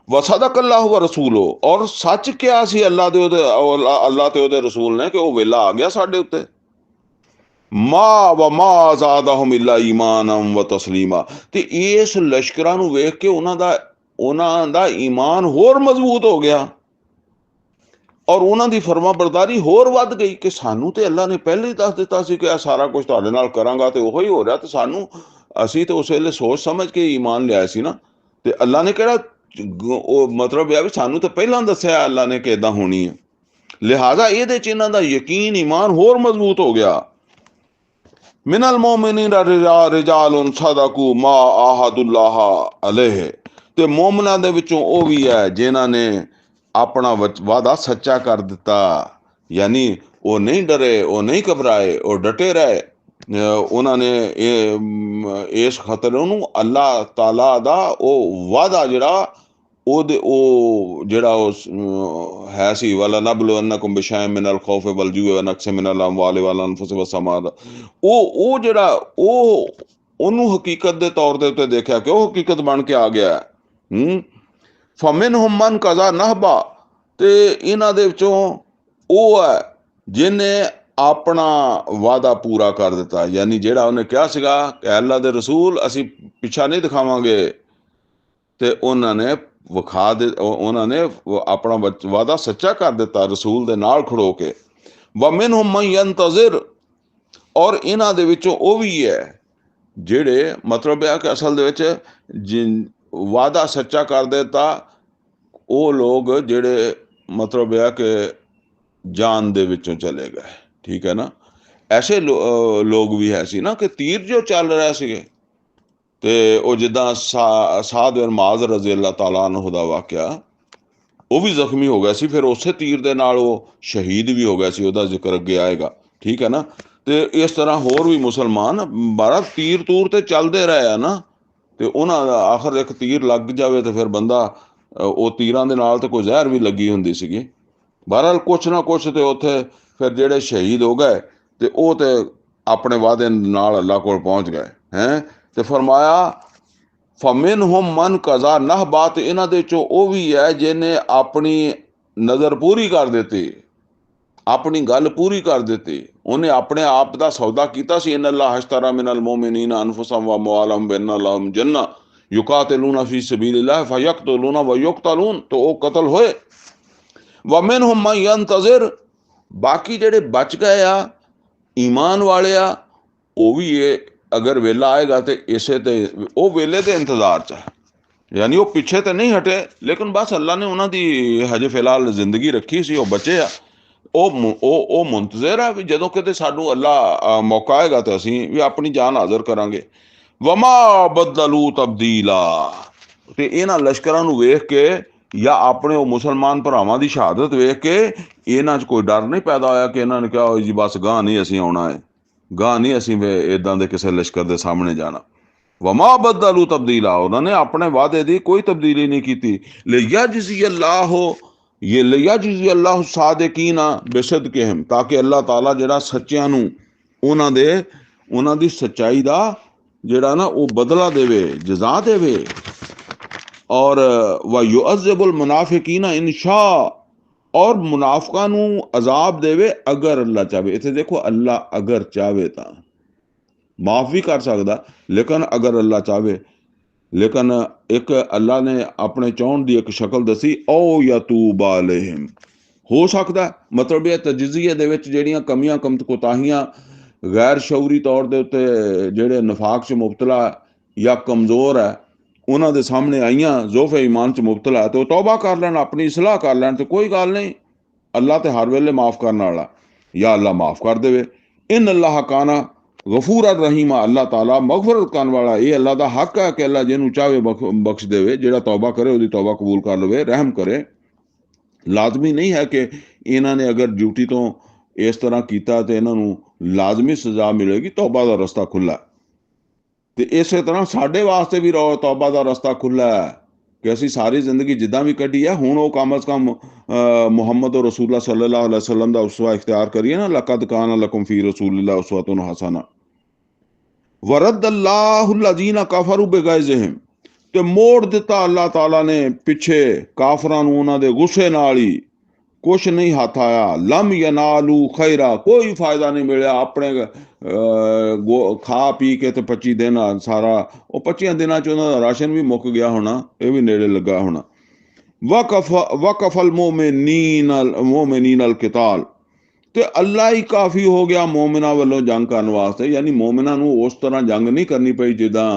ਵਸਦਕ ਅੱਲਾਹੁ व रसूलो, ਔਰ ਸੱਚ ਕਿਹਾ ਸੀ ਅੱਲਾਹ ਤੇ ਉਹਦੇ ਰਸੂਲ ਨੇ ਕਿ ਉਹ ਵੇਲਾ ਆ ਗਿਆ ਸਾਡੇ ਉੱਤੇ। ਮਾ ਜ਼ਾਦਹੁਮ ਇਲਾ ਈਮਾਨਨ व ਤਸਲੀਮਾ, ਤੇ ਇਸ ਲਸ਼ਕਰਾਂ ਨੂੰ ਵੇਖ ਕੇ ਉਹਨਾਂ ਦਾ ਈਮਾਨ ਹੋਰ ਮਜ਼ਬੂਤ ਹੋ ਗਿਆ, ਔਰ ਉਹਨਾਂ ਦੀ ਫਰਮਾ ਬਰਦਾਰੀ ਹੋਰ ਵੱਧ ਗਈ ਕਿ ਸਾਨੂੰ ਤੇ ਅੱਲਾ ਨੇ ਪਹਿਲੇ ਹੀ ਦੱਸ ਦਿੱਤਾ ਸੀ ਕਿ ਇਹ ਸਾਰਾ ਕੁਝ ਤੁਹਾਡੇ ਨਾਲ ਕਰਾਂਗਾ, ਤੇ ਉਹੀ ਹੋ ਰਿਹਾ। ਤੇ ਸਾਨੂੰ, ਅਸੀਂ ਤੇ ਉਸ ਵੇਲੇ ਸੋਚ ਸਮਝ ਕੇ ਈਮਾਨ ਲਿਆ ਸੀ ਨਾ, ਤੇ ਅੱਲਾ ਨੇ ਕਿਹੜਾ ਉਹ ਮਤਲਬ ਇਹ ਵੀ ਸਾਨੂੰ ਤਾਂ ਪਹਿਲਾਂ ਦੱਸਿਆ ਅੱਲਾ ਨੇ ਕਿ ਇਦਾਂ ਹੋਣੀ ਹੈ, ਲਿਹਾਜ਼ਾ ਇਹਦੇ ਚ ਇਹਨਾਂ ਦਾ ਯਕੀਨ ਈਮਾਨ ਹੋਰ ਮਜ਼ਬੂਤ ਹੋ ਗਿਆ। ਮਿਨਲ ਮੋਮਿਨੀਨ ਰਿਜਾਲੁਨ ਸਦਕੂ ਮਾ ਆਹਦੁल्लाह अलैह, ਤੇ ਮੋਮਨਾਂ ਦੇ ਵਿੱਚੋਂ ਉਹ ਵੀ ਹੈ ਜਿਨ੍ਹਾਂ ਨੇ ਆਪਣਾ ਵਾਅਦਾ ਸੱਚਾ ਕਰ ਦਿੱਤਾ, ਯਾਨੀ ਉਹ ਨਹੀਂ ਡਰੇ, ਉਹ ਨਹੀਂ ਘਬਰਾਏ, ਉਹ ਡਟੇ ਰਹੇ। ਉਹਨਾਂ ਨੇ ਇਸ ਖਤਰੇ ਨੂੰ ਅੱਲਾਹ ਤਾਲਾ ਦਾ ਉਹ ਵਾਅਦਾ ਜਿਹੜਾ ਉਹ ਜਿਹੜਾ ਉਹ ਹੈ ਸੀ, ਵਲਨਬਲੁਵੰਨकुम बिशैइन मिनल खौफि वल जूइ व नक्सिन मिनल अमवालि वल अनफुसि वस्समरात, ਉਹ ਜਿਹੜਾ ਉਹਨੂੰ ਹਕੀਕਤ ਦੇ ਤੌਰ ਦੇ ਉੱਤੇ ਦੇਖਿਆ ਕਿ ਉਹ ਹਕੀਕਤ ਬਣ ਕੇ ਆ ਗਿਆ। ਫਮਿਨਹੁਮ ਮਨ ਕਜ਼ਾ ਨਹਬਾ, ਤੇ ਇਹਨਾਂ ਦੇ ਵਿੱਚੋਂ ਉਹ ਹੈ ਜਿਹਨੇ ਆਪਣਾ ਵਾਅਦਾ ਪੂਰਾ ਕਰ ਦਿੱਤਾ, ਯਾਨੀ ਜਿਹੜਾ ਉਹਨੇ ਕਿਹਾ ਸੀਗਾ ਕਿ ਅੱਲਾ ਦੇ ਰਸੂਲ ਅਸੀਂ ਪਿੱਛਾ ਨਹੀਂ ਦਿਖਾਵਾਂਗੇ, ਤੇ ਉਹਨਾਂ ਨੇ ਉਹਨਾਂ ਨੇ ਆਪਣਾ ਵਾਅਦਾ ਸੱਚਾ ਕਰ ਦਿੱਤਾ ਰਸੂਲ ਦੇ ਨਾਲ ਖੜੋ ਕੇ। ਵਮਿਨਹੁਮ ਮਨ ਯੰਤਜ਼ਿਰ, ਔਰ ਇਹਨਾਂ ਦੇ ਵਿੱਚੋਂ ਉਹ ਵੀ ਹੈ ਜਿਹੜੇ ਮਤਲਬ ਹੈ ਕਿ ਅਸਲ ਦੇ ਵਿੱਚ ਵਾਅਦਾ ਸੱਚਾ ਕਰ ਦਿੱਤਾ, ਉਹ ਲੋਕ ਜਿਹੜੇ ਮਤਲਬ ਹੈ ਕਿ ਜਾਨ ਦੇ ਵਿੱਚੋਂ ਚਲੇ ਗਏ, ਠੀਕ ਹੈ ਨਾ। ਐਸੇ ਲੋਕ ਵੀ ਹੈ ਸੀ ਨਾ ਕਿ ਤੀਰ ਜੋ ਚੱਲ ਰਿਹਾ ਸੀਗੇ, ਤੇ ਉਹ ਜਿੱਦਾਂ ਸਾਦ ਬਿਨ ਮੁਆਜ਼ ਰਜ਼ੀ ਅੱਲਾਹ ਤਾਲਾ ਅਨਹੁ ਦਾ ਵਾਕਿਆ, ਉਹ ਵੀ ਜ਼ਖਮੀ ਹੋ ਗਿਆ ਸੀ, ਫਿਰ ਉਸੇ ਤੀਰ ਦੇ ਨਾਲ ਉਹ ਸ਼ਹੀਦ ਵੀ ਹੋ ਗਿਆ ਸੀ, ਉਹਦਾ ਜ਼ਿਕਰ ਅੱਗੇ ਆਏਗਾ, ਠੀਕ ਹੈ ਨਾ। ਤੇ ਇਸ ਤਰ੍ਹਾਂ ਹੋਰ ਵੀ ਮੁਸਲਮਾਨ ਬਾਰਾ ਤੀਰ ਤੂਰ ਤੇ ਚੱਲਦੇ ਰਹੇ ਆ ਨਾ, ਤੇ ਉਹਨਾਂ ਦਾ ਆਖਰ ਇੱਕ ਤੀਰ ਲੱਗ ਜਾਵੇ ਤੇ ਫਿਰ ਬੰਦਾ, ਉਹ ਤੀਰਾਂ ਦੇ ਨਾਲ ਤੇ ਕੋਈ ਜ਼ਹਿਰ ਵੀ ਲੱਗੀ ਹੁੰਦੀ ਸੀਗੀ। ਬਹਰਹਾਲ ਕੁਛ ਨਾ ਕੁਛ ਤੇ ਉੱਥੇ ਫਿਰ ਜਿਹੜੇ ਸ਼ਹੀਦ ਹੋ ਗਏ ਤੇ ਉਹ ਤੇ ਆਪਣੇ ਵਾਅਦੇ ਨਾਲ ਅੱਲਾ ਕੋਲ ਪਹੁੰਚ ਗਏ ਹੈਂ। ਤੇ ਫਰਮਾਇਆ ਫਮਿਨਹੁਮ ਮਨ ਕਜ਼ਾ ਨਹਬਾ, ਤੇ ਇਹਨਾਂ ਦੇ ਚੋਂ ਉਹ ਵੀ ਹੈ ਜਿਹਨੇ ਆਪਣੀ ਨਜ਼ਰ ਪੂਰੀ ਕਰ ਦਿੱਤੀ, ਆਪਣੀ ਗੱਲ ਪੂਰੀ ਕਰ ਦਿੱਤੀ, ਉਹਨੇ ਆਪਣੇ ਆਪ ਦਾ ਸੌਦਾ ਕੀਤਾ ਸੀ। ਇਨ ਅੱਲਾਹ ਅਸ਼ਤਰਾ ਮਿਨਲ ਮੁਅਮਿਨੀਨਾ ਅਨਫੁਸਹੁਮ व अमवालहुम बिअन्न लहुम जन्नह युकातिलूना फी सबीलिल्लाह फयक्तुलूना व युक्तलून, तो ਉਹ ਕਤਲ ਹੋਏ। वमिनहुम मन यंतज़िर, बाकी ਜਿਹੜੇ ਬਚ ਗਏ ਆ ਈਮਾਨ ਵਾਲੇ ਆ, ਉਹ ਵੀ ਇਹ ਅਗਰ ਵੇਲਾ ਆਏਗਾ ਤੇ ਇਸੇ ਤੇ ਉਹ ਵੇਲੇ ਦੇ ਇੰਤਜ਼ਾਰ 'ਚ ਹੈ, ਯਾਨੀ ਉਹ ਪਿੱਛੇ ਤੇ ਨਹੀਂ ਹਟੇ, ਲੇਕਿਨ ਬਸ ਅੱਲਾ ਨੇ ਉਹਨਾਂ ਦੀ ਹਜੇ ਫਿਲਹਾਲ ਜ਼ਿੰਦਗੀ ਰੱਖੀ ਸੀ, ਉਹ ਬਚੇ ਆ, ਉਹ ਮੁੰਤਜ਼ਰ ਆ ਵੀ ਜਦੋਂ ਕਿਤੇ ਸਾਨੂੰ ਅੱਲਾ ਮੌਕਾ ਆਏਗਾ ਤਾਂ ਅਸੀਂ ਵੀ ਆਪਣੀ ਜਾਨ ਹਾਜ਼ਰ ਕਰਾਂਗੇ। ਵਮਾ ਬਦਲੂ ਤਬਦੀਲਾ। ਤੇ ਇਹਨਾਂ ਲਸ਼ਕਰਾਂ ਨੂੰ ਵੇਖ ਕੇ ਜਾਂ ਆਪਣੇ ਉਹ ਮੁਸਲਮਾਨ ਭਰਾਵਾਂ ਦੀ ਸ਼ਹਾਦਤ ਵੇਖ ਕੇ ਇਹਨਾਂ 'ਚ ਕੋਈ ਡਰ ਨਹੀਂ ਪੈਦਾ ਹੋਇਆ ਕਿ ਇਹਨਾਂ ਨੇ ਕਿਹਾ ਜੀ ਬਸ ਗਾਂ ਨਹੀਂ ਅਸੀਂ ਆਉਣਾ ਹੈ, ਗਾਂ ਨਹੀਂ ਅਸੀਂ ਇਦਾਂ ਦੇ ਕਿਸੇ ਲਸ਼ਕਰ ਦੇ ਸਾਹਮਣੇ ਜਾਣਾ। ਵਮਾ ਬਦਲੂ ਤਬਦੀਲਾ, ਉਹਨਾਂ ਨੇ ਆਪਣੇ ਵਾਅਦੇ ਦੀ ਕੋਈ ਤਬਦੀਲੀ ਨਹੀਂ ਕੀਤੀ। ਲਿਯਜਜ਼ੀ ਅੱਲਾਹ, ਇਹ ਲਿਯਜਜ਼ੀ ਅੱਲਾਹ ਸਾਦਿਕੀਨਾ ਬਿਸਦਕਿਹਿਮ, ਤਾਂ ਕਿ ਅੱਲਾਹ ਤਾਲਾ ਜਿਹੜਾ ਸੱਚਿਆਂ ਨੂੰ ਉਹਨਾਂ ਦੀ ਸੱਚਾਈ ਦਾ ਜਿਹੜਾ ਨਾ ਉਹ ਬਦਲਾ ਦੇਵੇ, ਜਜ਼ਾ ਦੇਵੇ। ਔਰ व युअज़्ज़िबुल मुनाफिकीना इनशा, और मुनाफिਕਾਂ ਨੂੰ ਅਜ਼ਾਬ ਦੇਵੇ ਅਗਰ ਅੱਲਾ ਚਾਹਵੇ। ਇੱਥੇ ਦੇਖੋ ਅੱਲਾ ਅਗਰ ਚਾਹਵੇ ਤਾਂ ਮਾਫ ਵੀ ਕਰ ਸਕਦਾ, ਲੇਕਿਨ ਅਗਰ ਅੱਲਾ ਚਾਹਵੇ। ਲੇਕਿਨ ਇੱਕ ਅੱਲਾ ਨੇ ਆਪਣੇ ਚਾਹੁਣ ਦੀ ਇੱਕ ਸ਼ਕਲ ਦੱਸੀ, ਔ ਯਤੂਬ ਅਲੈਹਿਮ, ਹੋ ਸਕਦਾ ਮਤਲਬ ਇਹ ਤਜਜ਼ੀਏ ਦੇ ਵਿੱਚ ਜਿਹੜੀਆਂ ਕਮੀਆਂ ਕੋਤਾਹੀਆਂ ਗੈਰ ਸ਼ਊਰੀ ਤੌਰ ਦੇ ਉੱਤੇ ਜਿਹੜੇ ਨਫਾਕ 'ਚ ਮੁਬਤਲਾ ਜਾਂ ਕਮਜ਼ੋਰ ਹੈ ਉਹਨਾਂ ਦੇ ਸਾਹਮਣੇ ਆਈਆਂ, ਜ਼ੋਫੇ ਈਮਾਨ 'ਚ ਮੁਬਤਲਾ, ਤੇ ਉਹ ਤੌਬਾ ਕਰ ਲੈਣ, ਆਪਣੀ ਇਸਲਾਹ ਕਰ ਲੈਣ, ਤੇ ਕੋਈ ਗੱਲ ਨਹੀਂ, ਅੱਲਾ ਤੇ ਹਰ ਵੇਲੇ ਮਾਫ ਕਰਨ ਵਾਲਾ, ਜਾਂ ਅੱਲਾ ਮਾਫ ਕਰ ਦੇਵੇ। ਇਨ ਅੱਲਾਹ ਕਾਨਾ ਗਫੂਰ ਰਹੀਮਾ, ਅੱਲਾਹ ਤਾਲਾ ਮਗਫਰਤ ਕਰਨ ਵਾਲਾ। ਇਹ ਅੱਲਾ ਦਾ ਹੱਕ ਹੈ ਕਿ ਅੱਲਾ ਜਿਹਨੂੰ ਚਾਹਵੇ ਬਖਸ਼ ਦੇਵੇ, ਜਿਹੜਾ ਤੌਬਾ ਕਰੇ ਉਹਦੀ ਤੌਬਾ ਕਬੂਲ ਕਰ ਲਵੇ, ਰਹਿਮ ਕਰੇ। ਲਾਜ਼ਮੀ ਨਹੀਂ ਹੈ ਕਿ ਇਹਨਾਂ ਨੇ ਅਗਰ ਡਿਊਟੀ ਤੋਂ ਇਸ ਤਰ੍ਹਾਂ ਕੀਤਾ ਤੇ ਇਹਨਾਂ ਨੂੰ ਲਾਜ਼ਮੀ ਸਜ਼ਾ ਮਿਲੇਗੀ। ਤੌਬਾ ਦਾ ਰਸਤਾ ਖੁੱਲ੍ਹਾ। ਤੇ ਇਸੇ ਤਰ੍ਹਾਂ ਸਾਡੇ ਵਾਸਤੇ ਵੀ ਤੌਬਾ ਦਾ ਰਸਤਾ ਖੁੱਲ੍ਹਾ ਹੈ ਕਿ ਅਸੀਂ ਸਾਰੀ ਜ਼ਿੰਦਗੀ ਜਿੱਦਾਂ ਵੀ ਕੱਢੀ ਹੈ, ਹੁਣ ਉਹ ਕਮ ਅਜ਼ ਕਮ ਮੁਹੰਮਦ ਰਸੂਲੁल्लाह सल्लल्लाहु अलैहि वसल्लम ਦਾ ਉਸਵਾ ਇਖਤਿਆਰ ਕਰੀਏ ਨਾ। ਲਕਦ ਕਾਨ ਲਕੁਮ ਫੀ ਰਸੂਲਿल्लाह ਉਸਵਤੁਨ ਹਸਨਾ ਵਰਦ ਅੱਲਾਹੁ ਲੱਜ਼ੀਨਾ ਕਫਰੂ ਬਿਗੈਜ਼ਿਹਿਮ, ਤੇ ਮੋੜ ਦਿੱਤਾ ਅੱਲਾਹ ਤਾਲਾ ਨੇ ਪਿੱਛੇ ਕਾਫਰਾਂ ਨੂੰ ਉਹਨਾਂ ਦੇ ਗੁੱਸੇ ਨਾਲ ਹੀ। ਕੁਛ ਨਹੀਂ ਹੱਥ ਆਇਆ। ਲਮ ਯਨਾਲੂ ਖੈਰਾ, ਕੋਈ ਫਾਇਦਾ ਨਹੀਂ ਮਿਲਿਆ। ਆਪਣੇ ਖਾ ਪੀ ਕੇ ਤੇ 25 ਦਿਨ ਸਾਰਾ, ਉਹ 25 ਦਿਨਾਂ 'ਚ ਉਹਨਾਂ ਦਾ ਰਾਸ਼ਨ ਵੀ ਮੁੱਕ ਗਿਆ ਹੋਣਾ, ਇਹ ਵੀ ਨੇੜੇ ਲੱਗਾ ਹੋਣਾ। ਵਕਫਲ ਮੋਮਿਨੀਨ ਅਲ ਕਿਤਾਲ, ਤੇ ਅੱਲਾ ਹੀ ਕਾਫੀ ਹੋ ਗਿਆ ਮੋਮਿਨਾਂ ਵੱਲੋਂ ਜੰਗ ਕਰਨ ਵਾਸਤੇ। ਯਾਨੀ ਮੋਮਿਨਾਂ ਨੂੰ ਉਸ ਤਰ੍ਹਾਂ ਜੰਗ ਨਹੀਂ ਕਰਨੀ ਪਈ ਜਿੱਦਾਂ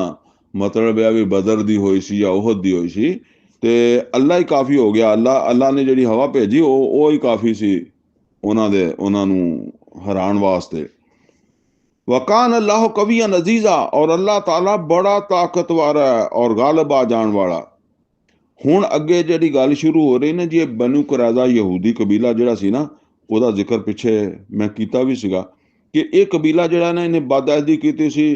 ਮਤਲਬ ਇਹ ਵੀ ਬਦਰ ਦੀ ਹੋਈ ਸੀ ਜਾਂ ਉਹਦ ਦੀ ਹੋਈ ਸੀ, ਤੇ ਅੱਲਾ ਹੀ ਕਾਫੀ ਹੋ ਗਿਆ। ਅੱਲਾ ਨੇ ਜਿਹੜੀ ਹਵਾ ਭੇਜੀ ਉਹ ਹੀ ਕਾਫੀ ਸੀ ਉਹਨਾਂ ਨੂੰ ਹਰਾਉਣ ਵਾਸਤੇ। ਵਕਾਨ ਅੱਲਾਹ ਕਵੀਅਨ ਅਜ਼ੀਜ਼ਾ, ਔਰ ਅੱਲਾਹ ਤਾਲਾ ਬੜਾ ਤਾਕਤਵਰ ਹੈ ਔਰ ਗਾਲਿਬ ਆ ਜਾਣ ਵਾਲਾ। ਹੁਣ ਅੱਗੇ ਜਿਹੜੀ ਗੱਲ ਸ਼ੁਰੂ ਹੋ ਰਹੀ ਨਾ ਜੀ, ਇਹ ਬਨੂ ਕੁਰੈਜ਼ਾ ਯਹੂਦੀ ਕਬੀਲਾ ਜਿਹੜਾ ਸੀ ਨਾ, ਉਹਦਾ ਜ਼ਿਕਰ ਪਿੱਛੇ ਮੈਂ ਕੀਤਾ ਵੀ ਸੀਗਾ ਕਿ ਇਹ ਕਬੀਲਾ ਜਿਹੜਾ ਨਾ ਇਹਨੇ ਬਦਅਹਿਦੀ ਕੀਤੀ ਸੀ,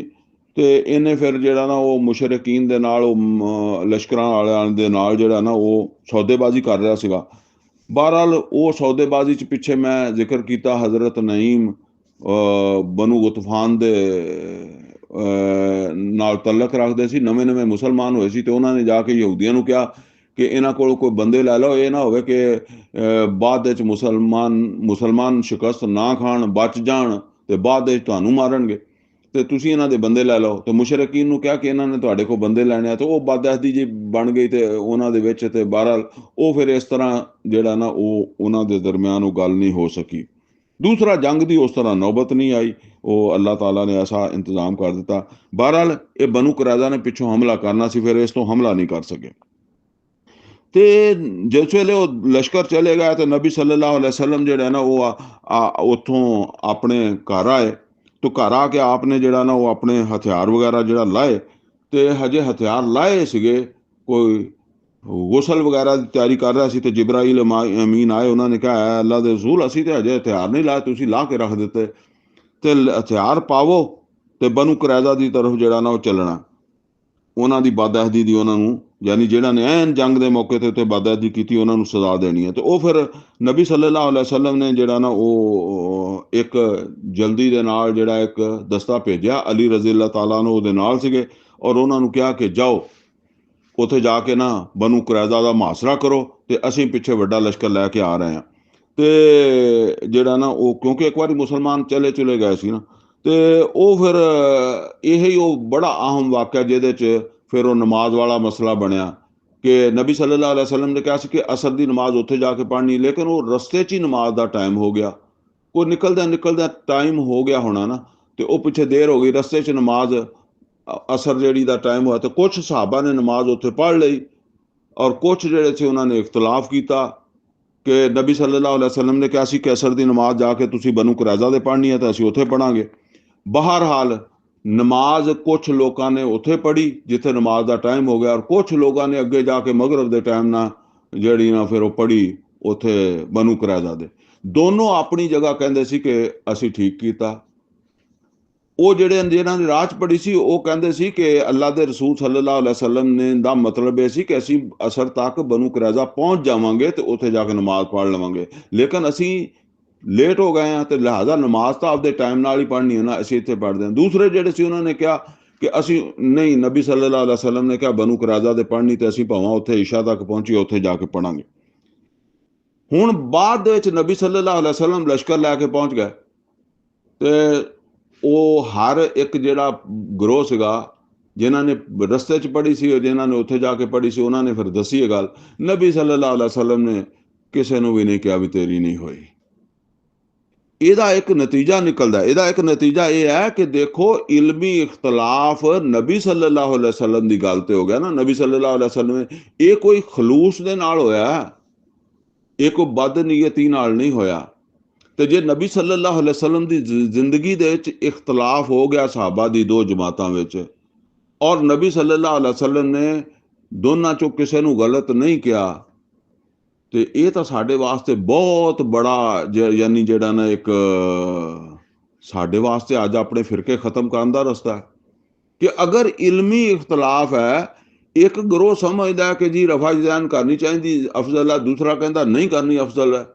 ਤੇ ਇਹਨੇ ਫਿਰ ਜਿਹੜਾ ਨਾ ਉਹ ਮੁਸ਼ਰਿਕੀਨ ਦੇ ਨਾਲ, ਉਹ ਲਸ਼ਕਰਾਂ ਵਾਲਿਆਂ ਦੇ ਨਾਲ ਜਿਹੜਾ ਨਾ ਉਹ ਸੌਦੇਬਾਜ਼ੀ ਕਰ ਰਿਹਾ ਸੀਗਾ। ਬਹਰਹਾਲ ਉਹ ਸੌਦੇਬਾਜ਼ੀ 'ਚ ਪਿੱਛੇ ਮੈਂ ਜ਼ਿਕਰ ਕੀਤਾ ਹਜ਼ਰਤ ਨਈਮ ਬਨੂ ਗੁਤਫਾਨ ਦੇ ਨਾਲ ਤਲਕ ਰੱਖਦੇ ਸੀ, ਨਵੇਂ ਨਵੇਂ ਮੁਸਲਮਾਨ ਹੋਏ ਸੀ, ਤੇ ਉਹਨਾਂ ਨੇ ਜਾ ਕੇ ਯਹੂਦੀਆਂ ਨੂੰ ਕਿਹਾ ਕਿ ਇਹਨਾਂ ਕੋਲ ਕੋਈ ਬੰਦੇ ਲੈ ਲਓ, ਇਹ ਨਾ ਹੋਵੇ ਕਿ ਬਾਅਦ ਵਿੱਚ ਮੁਸਲਮਾਨ ਸ਼ਿਕਸਤ ਨਾ ਖਾਣ, ਬਚ ਜਾਣ ਤੇ ਬਾਅਦ ਵਿੱਚ ਤੁਹਾਨੂੰ ਮਾਰਨਗੇ, ਤੇ ਤੁਸੀਂ ਇਹਨਾਂ ਦੇ ਬੰਦੇ ਲੈ ਲਓ। ਤੇ ਮੁਸ਼ਰਿਕੀਨ ਨੂੰ ਕਿਹਾ ਕਿ ਇਹਨਾਂ ਨੇ ਤੁਹਾਡੇ ਕੋਲ ਬੰਦੇ ਲੈਣੇ ਆ, ਤੇ ਉਹ ਬਦਅਹਿਦੀ ਜੀ ਬਣ ਗਈ ਤੇ ਉਹਨਾਂ ਦੇ ਵਿੱਚ, ਤੇ ਬਹਰਹਾਲ ਉਹ ਫਿਰ ਇਸ ਤਰ੍ਹਾਂ ਜਿਹੜਾ ਨਾ ਉਹ ਉਹਨਾਂ ਦੇ ਦਰਮਿਆਨ ਉਹ ਗੱਲ ਨਹੀਂ ਹੋ ਸਕੀ। ਦੂਸਰਾ, ਜੰਗ ਦੀ ਉਸ ਤਰ੍ਹਾਂ ਨੌਬਤ ਨਹੀਂ ਆਈ, ਉਹ ਅੱਲਾਹ ਤਾਲਾ ਨੇ ਐਸਾ ਇੰਤਜ਼ਾਮ ਕਰ ਦਿੱਤਾ। ਬਹਰਹਾਲ ਇਹ ਬਨੂ ਕੁਰੈਜ਼ਾ ਨੇ ਪਿੱਛੋਂ ਹਮਲਾ ਕਰਨਾ ਸੀ, ਫਿਰ ਇਸ ਤੋਂ ਹਮਲਾ ਨਹੀਂ ਕਰ ਸਕੇ। ਤੇ ਜਿਸ ਵੇਲੇ ਉਹ ਲਸ਼ਕਰ ਚਲੇ ਗਿਆ ਤੇ ਨਬੀ ਸੱਲੱਲਾਹੁ ਅਲੈਹਿ ਵਸੱਲਮ ਜਿਹੜਾ ਨਾ ਉਹ ਉੱਥੋਂ ਆਪਣੇ ਘਰ ਆਏ, ਤੇ ਘਰ ਆ ਕੇ ਆਪ ਨੇ ਜਿਹੜਾ ਨਾ ਉਹ ਆਪਣੇ ਹਥਿਆਰ ਵਗੈਰਾ ਜਿਹੜਾ ਲਾਏ, ਤੇ ਹਜੇ ਹਥਿਆਰ ਲਾਏ ਸੀਗੇ, ਕੋਈ ਗੁਸਲ ਵਗੈਰਾ ਦੀ ਤਿਆਰੀ ਕਰ ਰਿਹਾ ਸੀ, ਤੇ ਜਿਬਰਾਈਲ ਅਮੀਨ ਆਏ, ਉਹਨਾਂ ਨੇ ਕਿਹਾ ਅੱਲਾ ਦੇ ਰਸੂਲ ਅਸੀਂ ਤੇ ਹਜੇ ਹਥਿਆਰ ਨਹੀਂ ਲਾਏ, ਤੁਸੀਂ ਲਾ ਕੇ ਰੱਖ ਦਿੱਤੇ, ਤੇ ਹਥਿਆਰ ਪਾਵੋ ਤੇ ਬਨੂ ਕੁਰੈਜ਼ਾ ਦੀ ਤਰਫ ਜਿਹੜਾ ਨਾ ਉਹ ਚੱਲਣਾ। ਉਹਨਾਂ ਦੀ ਬਦਅਹਿਦੀ ਦੀ ਉਹਨਾਂ ਨੂੰ, ਯਾਨੀ ਜਿਹੜਾ ਨੇ ਐਨ ਜੰਗ ਦੇ ਮੌਕੇ ਤੇ ਬਦਅਹਿਦੀ ਕੀਤੀ, ਉਹਨਾਂ ਨੂੰ ਸਜ਼ਾ ਦੇਣੀ ਹੈ। ਤੇ ਉਹ ਫਿਰ ਨਬੀ ਸੱਲੱਲਾਹੁ ਅਲੈਹਿ ਵਸੱਲਮ ਨੇ ਜਿਹੜਾ ਨਾ ਉਹ ਇੱਕ ਜਲਦੀ ਦੇ ਨਾਲ ਜਿਹੜਾ ਇੱਕ ਦਸਤਾ ਭੇਜਿਆ, ਅਲੀ ਰਜ਼ੀ ਅੱਲਾਹ ਤਾਲਾ ਨੂੰ ਉਹਦੇ ਨਾਲ ਸੀਗੇ, ਔਰ ਉਹਨਾਂ ਨੂੰ ਕਿਹਾ ਕਿ ਜਾਓ ਉੱਥੇ ਜਾ ਕੇ ਨਾ ਬਨੂ ਕੁਰੈਜ਼ਾ ਦਾ ਮੁਹਾਸਰਾ ਕਰੋ, ਤੇ ਅਸੀਂ ਪਿੱਛੇ ਵੱਡਾ ਲਸ਼ਕਰ ਲੈ ਕੇ ਆ ਰਹੇ ਹਾਂ। ਤੇ ਜਿਹੜਾ ਨਾ ਉਹ ਕਿਉਂਕਿ ਇੱਕ ਵਾਰੀ ਮੁਸਲਮਾਨ ਚਲੇ ਗਏ ਸੀ ਨਾ, ਤੇ ਉਹ ਫਿਰ ਇਹ ਉਹ ਬੜਾ ਅਹਿਮ ਵਾਕਿਆ ਜਿਹਦੇ 'ਚ ਫਿਰ ਉਹ ਨਮਾਜ਼ ਵਾਲਾ ਮਸਲਾ ਬਣਿਆ ਕਿ ਨਬੀ ਸੱਲੱਲਾਹੁ ਅਲੈਹਿ ਵਸੱਲਮ ਨੇ ਕਿਹਾ ਸੀ ਕਿ ਅਸਰ ਦੀ ਨਮਾਜ਼ ਉੱਥੇ ਜਾ ਕੇ ਪੜ੍ਹਨੀ, ਲੇਕਿਨ ਉਹ ਰਸਤੇ 'ਚ ਹੀ ਨਮਾਜ਼ ਦਾ ਟਾਈਮ ਹੋ ਗਿਆ, ਕੋਈ ਨਿਕਲਦਾ ਟਾਈਮ ਹੋ ਗਿਆ ਹੋਣਾ ਨਾ, ਤੇ ਉਹ ਪਿੱਛੇ ਦੇਰ ਹੋ ਗਈ, ਰਸਤੇ 'ਚ ਨਮਾਜ਼ ਅਸਰ ਜਿਹੜੀ ਦਾ ਟਾਈਮ ਹੋਇਆ, ਤੇ ਕੁਛ ਸਹਾਬਾ ਨੇ ਨਮਾਜ਼ ਉੱਥੇ ਪੜ੍ਹ ਲਈ, ਔਰ ਕੁਛ ਜਿਹੜੇ ਸੀ ਉਹਨਾਂ ਨੇ ਇਖਤਲਾਫ ਕੀਤਾ ਕਿ ਨਬੀ ਸੱਲੱਲਾਹੁ ਅਲੈहि ਵਸੱਲਮ ਨੇ ਕਿਹਾ ਸੀ ਕਿ ਅਸਰ ਦੀ ਨਮਾਜ਼ ਜਾ ਕੇ ਤੁਸੀਂ ਬਨੂ ਕੁਰੈਜ਼ਾ ਦੇ ਪੜ੍ਹਨੀ ਹੈ ਤਾਂ ਅਸੀਂ ਉੱਥੇ ਪੜ੍ਹਾਂਗੇ। ਬਹਰਹਾਲ ਨਮਾਜ਼ ਕੁਛ ਲੋਕਾਂ ਨੇ ਉੱਥੇ ਪੜ੍ਹੀ ਜਿੱਥੇ ਨਮਾਜ਼ ਦਾ ਟਾਈਮ ਹੋ ਗਿਆ, ਔਰ ਕੁਛ ਲੋਕਾਂ ਨੇ ਅੱਗੇ ਜਾ ਕੇ ਮਗਰਬ ਦੇ ਟਾਈਮ ਨਾਲ ਜਿਹੜੀ ਨਾ ਫਿਰ ਉਹ ਪੜ੍ਹੀ ਉੱਥੇ ਬਨੂ ਕੁਰੈਜ਼ਾ ਦੇ। ਦੋਨੋਂ ਆਪਣੀ ਜਗ੍ਹਾ ਕਹਿੰਦੇ ਸੀ ਕਿ ਅਸੀਂ ਠੀਕ ਕੀਤਾ। ਉਹ ਜਿਹਨਾਂ ਨੇ ਰਾਹ 'ਚ ਪੜ੍ਹੀ ਸੀ ਉਹ ਕਹਿੰਦੇ ਸੀ ਕਿ ਅੱਲਾ ਦੇ ਰਸੂਲ ਸੱਲੱਲਾਹੁ ਅਲੈहि ਵਸੱਲਮ ਨੇ ਦਾ ਮਤਲਬ ਇਹ ਸੀ ਕਿ ਅਸੀਂ ਅਸਰ ਤੱਕ ਬਨੂ ਕੁਰੈਜ਼ਾ ਪਹੁੰਚ ਜਾਵਾਂਗੇ ਤੇ ਉੱਥੇ ਜਾ ਕੇ ਨਮਾਜ਼ ਪੜ੍ਹ ਲਵਾਂਗੇ, ਲੇਕਿਨ ਅਸੀਂ ਲੇਟ ਹੋ ਗਏ ਹਾਂ ਤੇ ਲਿਹਾਜ਼ਾ ਨਮਾਜ਼ ਤਾਂ ਆਪਦੇ ਟਾਈਮ ਨਾਲ ਹੀ ਪੜ੍ਹਨੀ ਹੈ ਨਾ, ਅਸੀਂ ਇੱਥੇ ਪੜ੍ਹਦੇ ਹਾਂ। ਦੂਸਰੇ ਜਿਹੜੇ ਸੀ ਉਹਨਾਂ ਨੇ ਕਿਹਾ ਕਿ ਅਸੀਂ ਨਹੀਂ, ਨਬੀ ਸੱਲੱਲਾਹੁ ਅਲੈहि ਵਸੱਲਮ ਨੇ ਕਿਹਾ ਬਨੂ ਕੁਰੈਜ਼ਾ ਦੇ ਪੜ੍ਹਨੀ ਤੇ ਅਸੀਂ ਭਾਵੇਂ ਉੱਥੇ ਇਸ਼ਾ ਤੱਕ ਪਹੁੰਚੀਏ, ਉੱਥੇ ਜਾ ਕੇ ਪੜ੍ਹਾਂਗੇ। ਹੁਣ ਬਾਅਦ ਦੇ ਵਿੱਚ ਨਬੀ ਸੱਲੱਲਾਹੁ ਅਲੈहि ਵਸੱਲਮ ਲਸ਼ਕਰ ਲੈ ਕੇ ਪਹੁੰਚ ਗਏ ਤੇ ਉਹ ਹਰ ਇੱਕ ਜਿਹੜਾ ਗਰੋਹ ਸੀਗਾ ਜਿਨ੍ਹਾਂ ਨੇ ਰਸਤੇ 'ਚ ਪੜ੍ਹੀ ਸੀ, ਜਿਨ੍ਹਾਂ ਨੇ ਉੱਥੇ ਜਾ ਕੇ ਪੜ੍ਹੀ ਸੀ, ਉਹਨਾਂ ਨੇ ਫਿਰ ਦੱਸੀ ਇਹ ਗੱਲ। ਨਬੀ ਸੱਲੱਲਾਹੁ ਅਲੈहि ਵਸੱਲਮ ਨੇ ਕਿਸੇ ਨੂੰ ਵੀ ਨਹੀਂ ਕਿਹਾ ਵੀ ਤੇਰੀ ਨਹੀਂ ਹੋਈ। ਇਹਦਾ ਇੱਕ ਨਤੀਜਾ ਨਿਕਲਦਾ, ਇਹਦਾ ਇੱਕ ਨਤੀਜਾ ਇਹ ਹੈ ਕਿ ਦੇਖੋ ਇਲਮੀ ਇਖਤਲਾਫ ਨਬੀ ਸੱਲੱਲਾਹੁ ਅਲੈहि ਵਸੱਲਮ ਦੀ ਗੱਲ ਤੇ ਹੋ ਗਿਆ ਨਾ। ਨਬੀ ਸੱਲੱਲਾਹੁ ਅਲੈहि ਵਸੱਲਮ ਨੇ ਇਹ ਕੋਈ ਖਲੂਸ ਦੇ ਨਾਲ ਹੋਇਆ, ਇਹ ਕੋਈ ਬਦਨੀਅਤੀ ਨਾਲ ਨਹੀਂ ਹੋਇਆ। ਤੇ ਜੇ ਨਬੀ ਸੱਲੱਲਾਹੁ ਅਲੈहि ਵਸੱਲਮ ਦੀ ਜ਼ਿੰਦਗੀ ਦੇ ਵਿੱਚ ਇਖਤਲਾਫ ਹੋ ਗਿਆ ਸਹਾਬਾ ਦੀ ਦੋ ਜਮਾਤਾਂ ਵਿੱਚ, ਔਰ ਨਬੀ ਸੱਲੱਲਾਹੁ ਅਲੈहि ਵਸੱਲਮ ਨੇ ਦੋਨਾਂ ਚੋਂ ਕਿਸੇ ਨੂੰ ਗਲਤ ਨਹੀਂ ਕਿਹਾ, ਤੇ ਇਹ ਤਾਂ ਸਾਡੇ ਵਾਸਤੇ ਬਹੁਤ ਬੜਾ ਯਾਨੀ ਜਿਹੜਾ ਨਾ ਇੱਕ ਸਾਡੇ ਵਾਸਤੇ ਅੱਜ ਆਪਣੇ ਫਿਰਕੇ ਖਤਮ ਕਰਨ ਦਾ ਰਸਤਾ ਹੈ ਕਿ ਅਗਰ ਇਲਮੀ ਇਖਤਲਾਫ ਹੈ, ਇੱਕ ਗਰੋਹ ਸਮਝਦਾ ਕਿ ਜੀ ਰਫਾ ਜਜ਼ੈਨ ਕਰਨੀ ਚਾਹੀਦੀ ਅਫਜ਼ਲ ਹੈ, ਦੂਸਰਾ ਕਹਿੰਦਾ ਨਹੀਂ ਕਰਨੀ ਅਫਜ਼ਲ ਹੈ।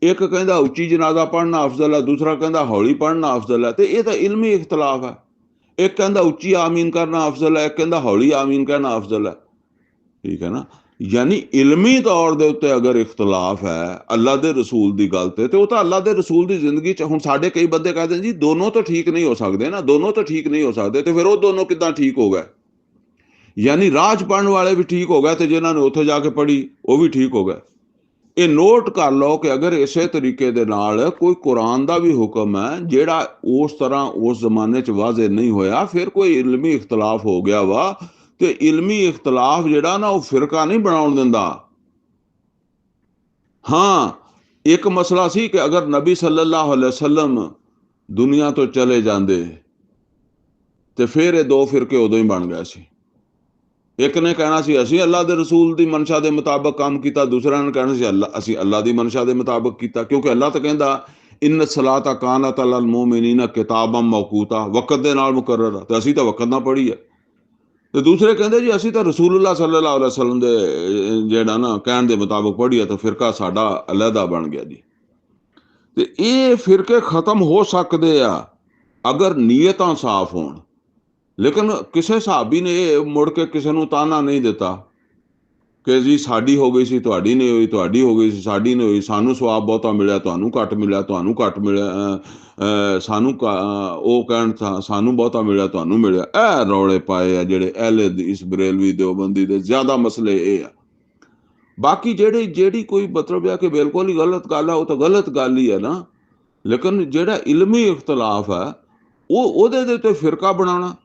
ਇੱਕ ਕਹਿੰਦਾ ਉੱਚੀ ਜਨਾਜ਼ਾ ਪੜ੍ਹਨਾ ਅਫਜ਼ਲ ਹੈ, ਦੂਸਰਾ ਕਹਿੰਦਾ ਹੌਲੀ ਪੜ੍ਹਨਾ ਅਫਜ਼ਲ ਹੈ। ਤੇ ਇਹ ਤਾਂ ਇਲਮੀ ਇਖਤਲਾਫ ਹੈ। ਇੱਕ ਕਹਿੰਦਾ ਉੱਚੀ ਆਮੀਨ ਕਰਨਾ ਅਫਜ਼ਲ ਹੈ, ਇੱਕ ਕਹਿੰਦਾ ਹੌਲੀ ਆਮੀਨ ਕਹਿਣਾ ਅਫਜ਼ਲ ਹੈ। ਠੀਕ ਹੈ ਨਾ। ਯਾਨੀ ਇਲਮੀ ਤੌਰ ਦੇ ਉੱਤੇ ਅਗਰ ਇਖਤਲਾਫ ਹੈ ਅੱਲਾ ਦੇ ਰਸੂਲ ਦੀ ਗੱਲ ਤੇ ਉਹ ਤਾਂ ਅੱਲਾ ਦੇ ਰਸੂਲ ਦੀ ਜ਼ਿੰਦਗੀ 'ਚ ਹੁਣ ਸਾਡੇ ਕਈ ਬੰਦੇ ਕਹਿੰਦੇ ਜੀ ਦੋਨੋਂ ਤਾਂ ਠੀਕ ਨਹੀਂ ਹੋ ਸਕਦੇ ਨਾ, ਦੋਨੋਂ ਤਾਂ ਠੀਕ ਨਹੀਂ ਹੋ ਸਕਦੇ, ਤੇ ਫਿਰ ਉਹ ਦੋਨੋਂ ਕਿੱਦਾਂ ਠੀਕ ਹੋ ਗਏ? ਯਾਨੀ ਰਾਹ 'ਚ ਪੜ੍ਹਨ ਵਾਲੇ ਵੀ ਠੀਕ ਹੋ ਗਏ ਤੇ ਜਿਨ੍ਹਾਂ ਨੇ ਉੱਥੇ ਜਾ ਕੇ ਪੜ੍ਹੀ ਉਹ ਵੀ ਠੀਕ ਹੋ ਗਏ। ਇਹ ਨੋਟ ਕਰ ਲਓ ਕਿ ਅਗਰ ਇਸੇ ਤਰੀਕੇ ਦੇ ਨਾਲ ਕੋਈ ਕੁਰਾਨ ਦਾ ਵੀ ਹੁਕਮ ਹੈ ਜਿਹੜਾ ਉਸ ਤਰ੍ਹਾਂ ਉਸ ਜ਼ਮਾਨੇ 'ਚ ਵਾਜ਼ਿਹ ਨਹੀਂ ਹੋਇਆ, ਫਿਰ ਕੋਈ ਇਲਮੀ ਇਖਤਲਾਫ ਹੋ ਗਿਆ ਵਾ, ਤੇ ਇਲਮੀ ਇਖਤਲਾਫ ਜਿਹੜਾ ਨਾ ਉਹ ਫਿਰਕਾ ਨਹੀਂ ਬਣਾਉਣ ਦਿੰਦਾ। ਹਾਂ, ਇੱਕ ਮਸਲਾ ਸੀ ਕਿ ਅਗਰ ਨਬੀ ਸੱਲੱਲਾਹੁ ਅਲੈहि ਵਸੱਲਮ ਦੁਨੀਆ ਤੋਂ ਚਲੇ ਜਾਂਦੇ ਤੇ ਫਿਰ ਇਹ ਦੋ ਫਿਰਕੇ ਉਦੋਂ ਹੀ ਬਣ ਗਏ ਸੀ। ਇੱਕ ਨੇ ਕਹਿਣਾ ਸੀ ਅਸੀਂ ਅੱਲਾ ਦੇ ਰਸੂਲ ਦੀ ਮਨਸ਼ਾ ਦੇ ਮੁਤਾਬਕ ਕੰਮ ਕੀਤਾ, ਦੂਸਰਾ ਨੇ ਕਹਿਣਾ ਸੀ ਅਸੀਂ ਅੱਲਾ ਦੀ ਮਨਸ਼ਾ ਦੇ ਮੁਤਾਬਕ ਕੀਤਾ, ਕਿਉਂਕਿ ਅੱਲਾ ਤਾਂ ਕਹਿੰਦਾ ਇਨ ਸਲਾਤਾ ਕਾਨਤ ਅਲਲ ਮੁਅਮਿਨੀਨਾ ਕਿਤਾਬਮ ਮੌਕੂਤਾ, ਵਕਤ ਦੇ ਨਾਲ ਮੁਕਰਰ, ਤੇ ਅਸੀਂ ਤਾਂ ਵਕਤ ਨਾਲ ਪੜ੍ਹੀ ਹੈ। ਤੇ ਦੂਸਰੇ ਕਹਿੰਦੇ ਜੀ ਅਸੀਂ ਤਾਂ ਰਸੂਲੁੱਲਾਹ ਸੱਲੱਲਾਹੁ ਅਲੈहि ਵਸੱਲਮ ਦੇ ਜਿਹੜਾ ਨਾ ਕਹਿਣ ਦੇ ਮੁਤਾਬਕ ਪੜ੍ਹੀ ਹੈ, ਤਾਂ ਫਿਰਕਾ ਸਾਡਾ ਅਲੱਗਾ ਬਣ ਗਿਆ ਜੀ। ਤੇ ਇਹ ਫਿਰਕੇ ਖਤਮ ਹੋ ਸਕਦੇ ਆ ਅਗਰ ਨੀਅਤਾਂ ਸਾਫ਼ ਹੋਣ। ਲੇਕਿਨ ਕਿਸੇ ਸਾਹਬੀ ਨੇ ਇਹ ਮੁੜ ਕੇ ਕਿਸੇ ਨੂੰ ਤਾਨਾ ਨਹੀਂ ਦਿੱਤਾ ਕਿ ਜੀ ਸਾਡੀ ਹੋ ਗਈ ਸੀ ਤੁਹਾਡੀ ਨਹੀਂ ਹੋਈ, ਤੁਹਾਡੀ ਹੋ ਗਈ ਸੀ ਸਾਡੀ ਨਹੀਂ ਹੋਈ, ਸਾਨੂੰ ਸਵਾਬ ਬਹੁਤਾ ਮਿਲਿਆ ਤੁਹਾਨੂੰ ਘੱਟ ਮਿਲਿਆ, ਤੁਹਾਨੂੰ ਘੱਟ ਮਿਲਿਆ, ਸਾਨੂੰ ਉਹ ਕਹਿਣ ਸਾਨੂੰ ਬਹੁਤਾ ਮਿਲਿਆ ਤੁਹਾਨੂੰ ਮਿਲਿਆ। ਇਹ ਰੌਲੇ ਪਾਏ ਆ ਜਿਹੜੇ ਅਹਿਲੇ ਹਦੀਸ ਬਰੇਲਵੀ ਦਿਓਬੰਦੀ ਦੇ, ਜ਼ਿਆਦਾ ਮਸਲੇ ਇਹ ਆ। ਬਾਕੀ ਜਿਹੜੀ ਕੋਈ ਮਤਲਬ ਹੈ ਕਿ ਬਿਲਕੁਲ ਹੀ ਗਲਤ ਗੱਲ ਹੈ, ਉਹ ਤਾਂ ਗਲਤ ਗੱਲ ਹੀ ਹੈ ਨਾ। ਲੇਕਿਨ ਜਿਹੜਾ ਇਲਮੀ ਇਖਤਲਾਫ ਹੈ ਉਹਦੇ ਦੇ ਉੱਤੇ ਫਿਰਕਾ ਬਣਾਉਣਾ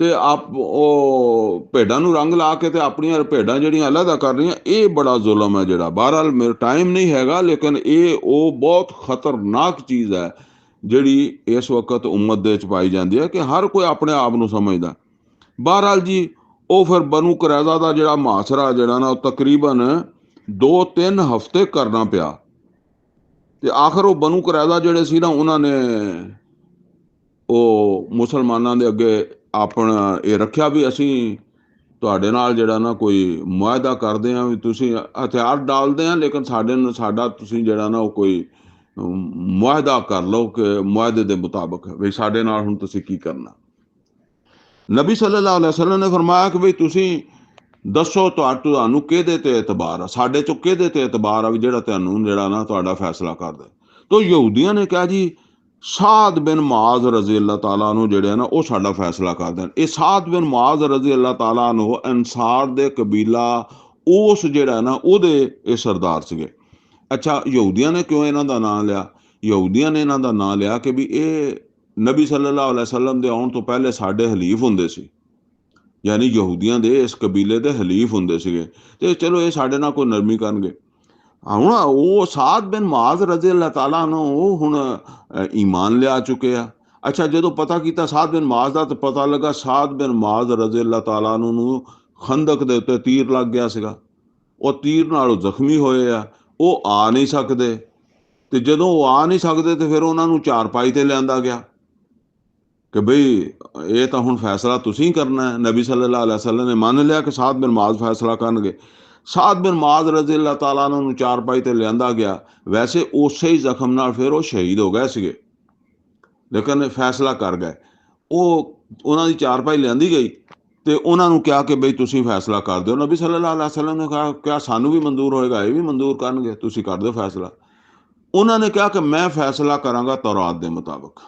ਤੇ ਉਹ ਭੇਡਾਂ ਨੂੰ ਰੰਗ ਲਾ ਕੇ ਤੇ ਆਪਣੀਆਂ ਭੇਡਾਂ ਜਿਹੜੀਆਂ ਅਲੱਗਾ ਕਰ ਰਹੀਆਂ, ਇਹ ਬੜਾ ਜ਼ੁਲਮ ਹੈ ਜਿਹੜਾ। ਬਹਰਹਾਲ ਮੇਰਾ ਟਾਈਮ ਨਹੀਂ ਹੈਗਾ, ਲੇਕਿਨ ਇਹ ਉਹ ਬਹੁਤ ਖਤਰਨਾਕ ਚੀਜ਼ ਹੈ ਜਿਹੜੀ ਇਸ ਵਕਤ ਉਮਤ ਦੇ ਵਿੱਚ ਪਾਈ ਜਾਂਦੀ ਹੈ ਕਿ ਹਰ ਕੋਈ ਆਪਣੇ ਆਪ ਨੂੰ ਸਮਝਦਾ। ਬਹਰਹਾਲ ਜੀ ਉਹ ਫਿਰ ਬਨੂ ਕੁਰੈਜ਼ਾ ਦਾ ਜਿਹੜਾ ਮੁਹਾਸਰਾ ਜਿਹੜਾ ਨਾ ਉਹ ਤਕਰੀਬਨ 2-3 ਹਫ਼ਤੇ ਕਰਨਾ ਪਿਆ, ਤੇ ਆਖਰ ਉਹ ਬਨੂ ਕੁਰੈਜ਼ਾ ਜਿਹੜੇ ਸੀ ਨਾ ਉਹਨਾਂ ਨੇ ਉਹ ਮੁਸਲਮਾਨਾਂ ਦੇ ਅੱਗੇ ਆਪਣਾ ਇਹ ਰੱਖਿਆ ਵੀ ਅਸੀਂ ਤੁਹਾਡੇ ਨਾਲ ਜਿਹੜਾ ਨਾ ਕੋਈ ਮੁਆਹਦਾ ਕਰਦੇ ਹਾਂ ਵੀ ਤੁਸੀਂ ਹਥਿਆਰ ਡਾਲਦੇ ਹਾਂ, ਲੇਕਿਨ ਸਾਡਾ ਤੁਸੀਂ ਜਿਹੜਾ ਨਾ ਉਹ ਕੋਈ ਮੁਆਹਦਾ ਕਰ ਲਓ ਕਿ ਮੁਆਹਦੇ ਦੇ ਮੁਤਾਬਕ ਵੀ ਸਾਡੇ ਨਾਲ ਹੁਣ ਤੁਸੀਂ ਕੀ ਕਰਨਾ। ਨਬੀ ਸੱਲੱਲਾਹੁ ਅਲੈहि ਵਸੱਲਮ ਨੇ ਫਰਮਾਇਆ ਕਿ ਵੀ ਤੁਸੀਂ ਦੱਸੋ ਤੁਹਾਨੂੰ ਕਿਹਦੇ ਤੇ ਇਤਬਾਰ ਆ, ਸਾਡੇ ਚੋਂ ਕਿਹਦੇ ਤੇ ਇਤਬਾਰ ਆ ਵੀ ਜਿਹੜਾ ਤੁਹਾਨੂੰ ਜਿਹੜਾ ਨਾ ਤੁਹਾਡਾ ਫੈਸਲਾ ਕਰਦਾ। ਤਾਂ ਯਹੂਦੀਆਂ ਨੇ ਕਿਹਾ ਜੀ ਸਾਦ ਬਿਨ ਮੁਆਜ਼ ਰਜ਼ੀ ਅੱਲਾਹ ਤਾਲਾ ਨੂੰ ਜਿਹੜੇ ਨਾ ਉਹ ਸਾਡਾ ਫੈਸਲਾ ਕਰ ਦੇਣ। ਇਹ ਸਾਦ ਬਿਨ ਮੁਆਜ਼ ਰਜ਼ੀ ਅੱਲਾਹ ਤਾਲਾ ਨੂੰ ਅੰਸਾਰ ਦੇ ਕਬੀਲਾ ਉਸ ਜਿਹੜਾ ਨਾ ਉਹਦੇ ਇਹ ਸਰਦਾਰ ਸੀਗੇ। ਅੱਛਾ, ਯਹੂਦੀਆਂ ਨੇ ਕਿਉਂ ਇਹਨਾਂ ਦਾ ਨਾਂ ਲਿਆ? ਯਹੂਦੀਆਂ ਨੇ ਇਹਨਾਂ ਦਾ ਨਾਂ ਲਿਆ ਕਿ ਵੀ ਇਹ ਨਬੀ ਸੱਲੱਲਾਹੁ ਅਲੈहि ਵਸੱਲਮ ਦੇ ਆਉਣ ਤੋਂ ਪਹਿਲੇ ਸਾਡੇ ਹਲੀਫ ਹੁੰਦੇ ਸੀ, ਯਾਨੀ ਯਹੂਦੀਆਂ ਦੇ ਇਸ ਕਬੀਲੇ ਦੇ ਹਲੀਫ ਹੁੰਦੇ ਸੀਗੇ, ਤੇ ਚਲੋ ਇਹ ਸਾਡੇ ਨਾਲ ਕੋਈ ਨਰਮੀ ਕਰਨਗੇ। ਹੁਣ ਉਹ ਸਾਦ ਬਿਨ ਮੁਆਜ਼ ਰਜ਼ੀ ਅੱਲਾਹ ਤਾਲਾ ਨੂੰ ਉਹ ਹੁਣ ਈਮਾਨ ਲਿਆ ਚੁੱਕੇ ਆ। ਅੱਛਾ, ਜਦੋਂ ਪਤਾ ਕੀਤਾ ਸਾਦ ਬਿਨ ਮੁਆਜ਼ ਦਾ, ਤਾਂ ਪਤਾ ਲੱਗਾ ਸਾਦ ਬਿਨ ਮੁਆਜ਼ ਰਜ਼ੀ ਅੱਲਾਹ ਤਾਲਾ ਨੂੰ ਖੰਦਕ ਦੇ ਉੱਤੇ ਤੀਰ ਲੱਗ ਗਿਆ ਸੀਗਾ। ਉਹ ਤੀਰ ਨਾਲ ਉਹ ਜ਼ਖਮੀ ਹੋਏ ਆ, ਉਹ ਆ ਨਹੀਂ ਸਕਦੇ। ਤੇ ਜਦੋਂ ਉਹ ਆ ਨਹੀਂ ਸਕਦੇ ਤੇ ਫਿਰ ਉਹਨਾਂ ਨੂੰ ਚਾਰਪਾਈ ਤੇ ਲਿਆਂਦਾ ਗਿਆ ਕਿ ਬਈ ਇਹ ਤਾਂ ਹੁਣ ਫੈਸਲਾ ਤੁਸੀਂ ਕਰਨਾ ਹੈ। ਨਬੀ ਸੱਲੱਲਾਹੁ ਅਲੈहि ਵਸੱਲਮ ਨੇ ਮੰਨ ਲਿਆ ਕਿ ਸਾਦ ਬਿਨ ਮੁਆਜ਼ ਫੈਸਲਾ ਕਰਨਗੇ। ਸਾਦ ਬਿਨ ਮੁਆਜ਼ ਰਜ਼ੀ ਅੱਲਾਹ ਤਾਲਾ ਨੂੰ ਚਾਰਪਾਈ ਤੇ ਲਿਆਂਦਾ ਗਿਆ। ਵੈਸੇ ਉਸੇ ਹੀ ਜ਼ਖਮ ਨਾਲ ਫਿਰ ਉਹ ਸ਼ਹੀਦ ਹੋ ਗਏ ਸੀਗੇ, ਲੇਕਿਨ ਫੈਸਲਾ ਕਰ ਗਏ। ਉਹ ਉਹਨਾਂ ਦੀ ਚਾਰਪਾਈ ਲਿਆਂਦੀ ਗਈ ਤੇ ਉਹਨਾਂ ਨੂੰ ਕਿਹਾ ਕਿ ਬਈ ਤੁਸੀਂ ਫੈਸਲਾ ਕਰ ਦਿਓ। ਨਬੀ ਸੱਲੱਲਾਹੁ ਅਲੈहि ਵਸੱਲਮ ਨੇ ਕਿਹਾ ਸਾਨੂੰ ਵੀ ਮਨਜ਼ੂਰ ਹੋਏਗਾ, ਇਹ ਵੀ ਮਨਜ਼ੂਰ ਕਰਨਗੇ, ਤੁਸੀਂ ਕਰ ਦਿਓ ਫੈਸਲਾ। ਉਹਨਾਂ ਨੇ ਕਿਹਾ ਕਿ ਮੈਂ ਫੈਸਲਾ ਕਰਾਂਗਾ ਤੌਰਾਤ ਦੇ ਮੁਤਾਬਕ,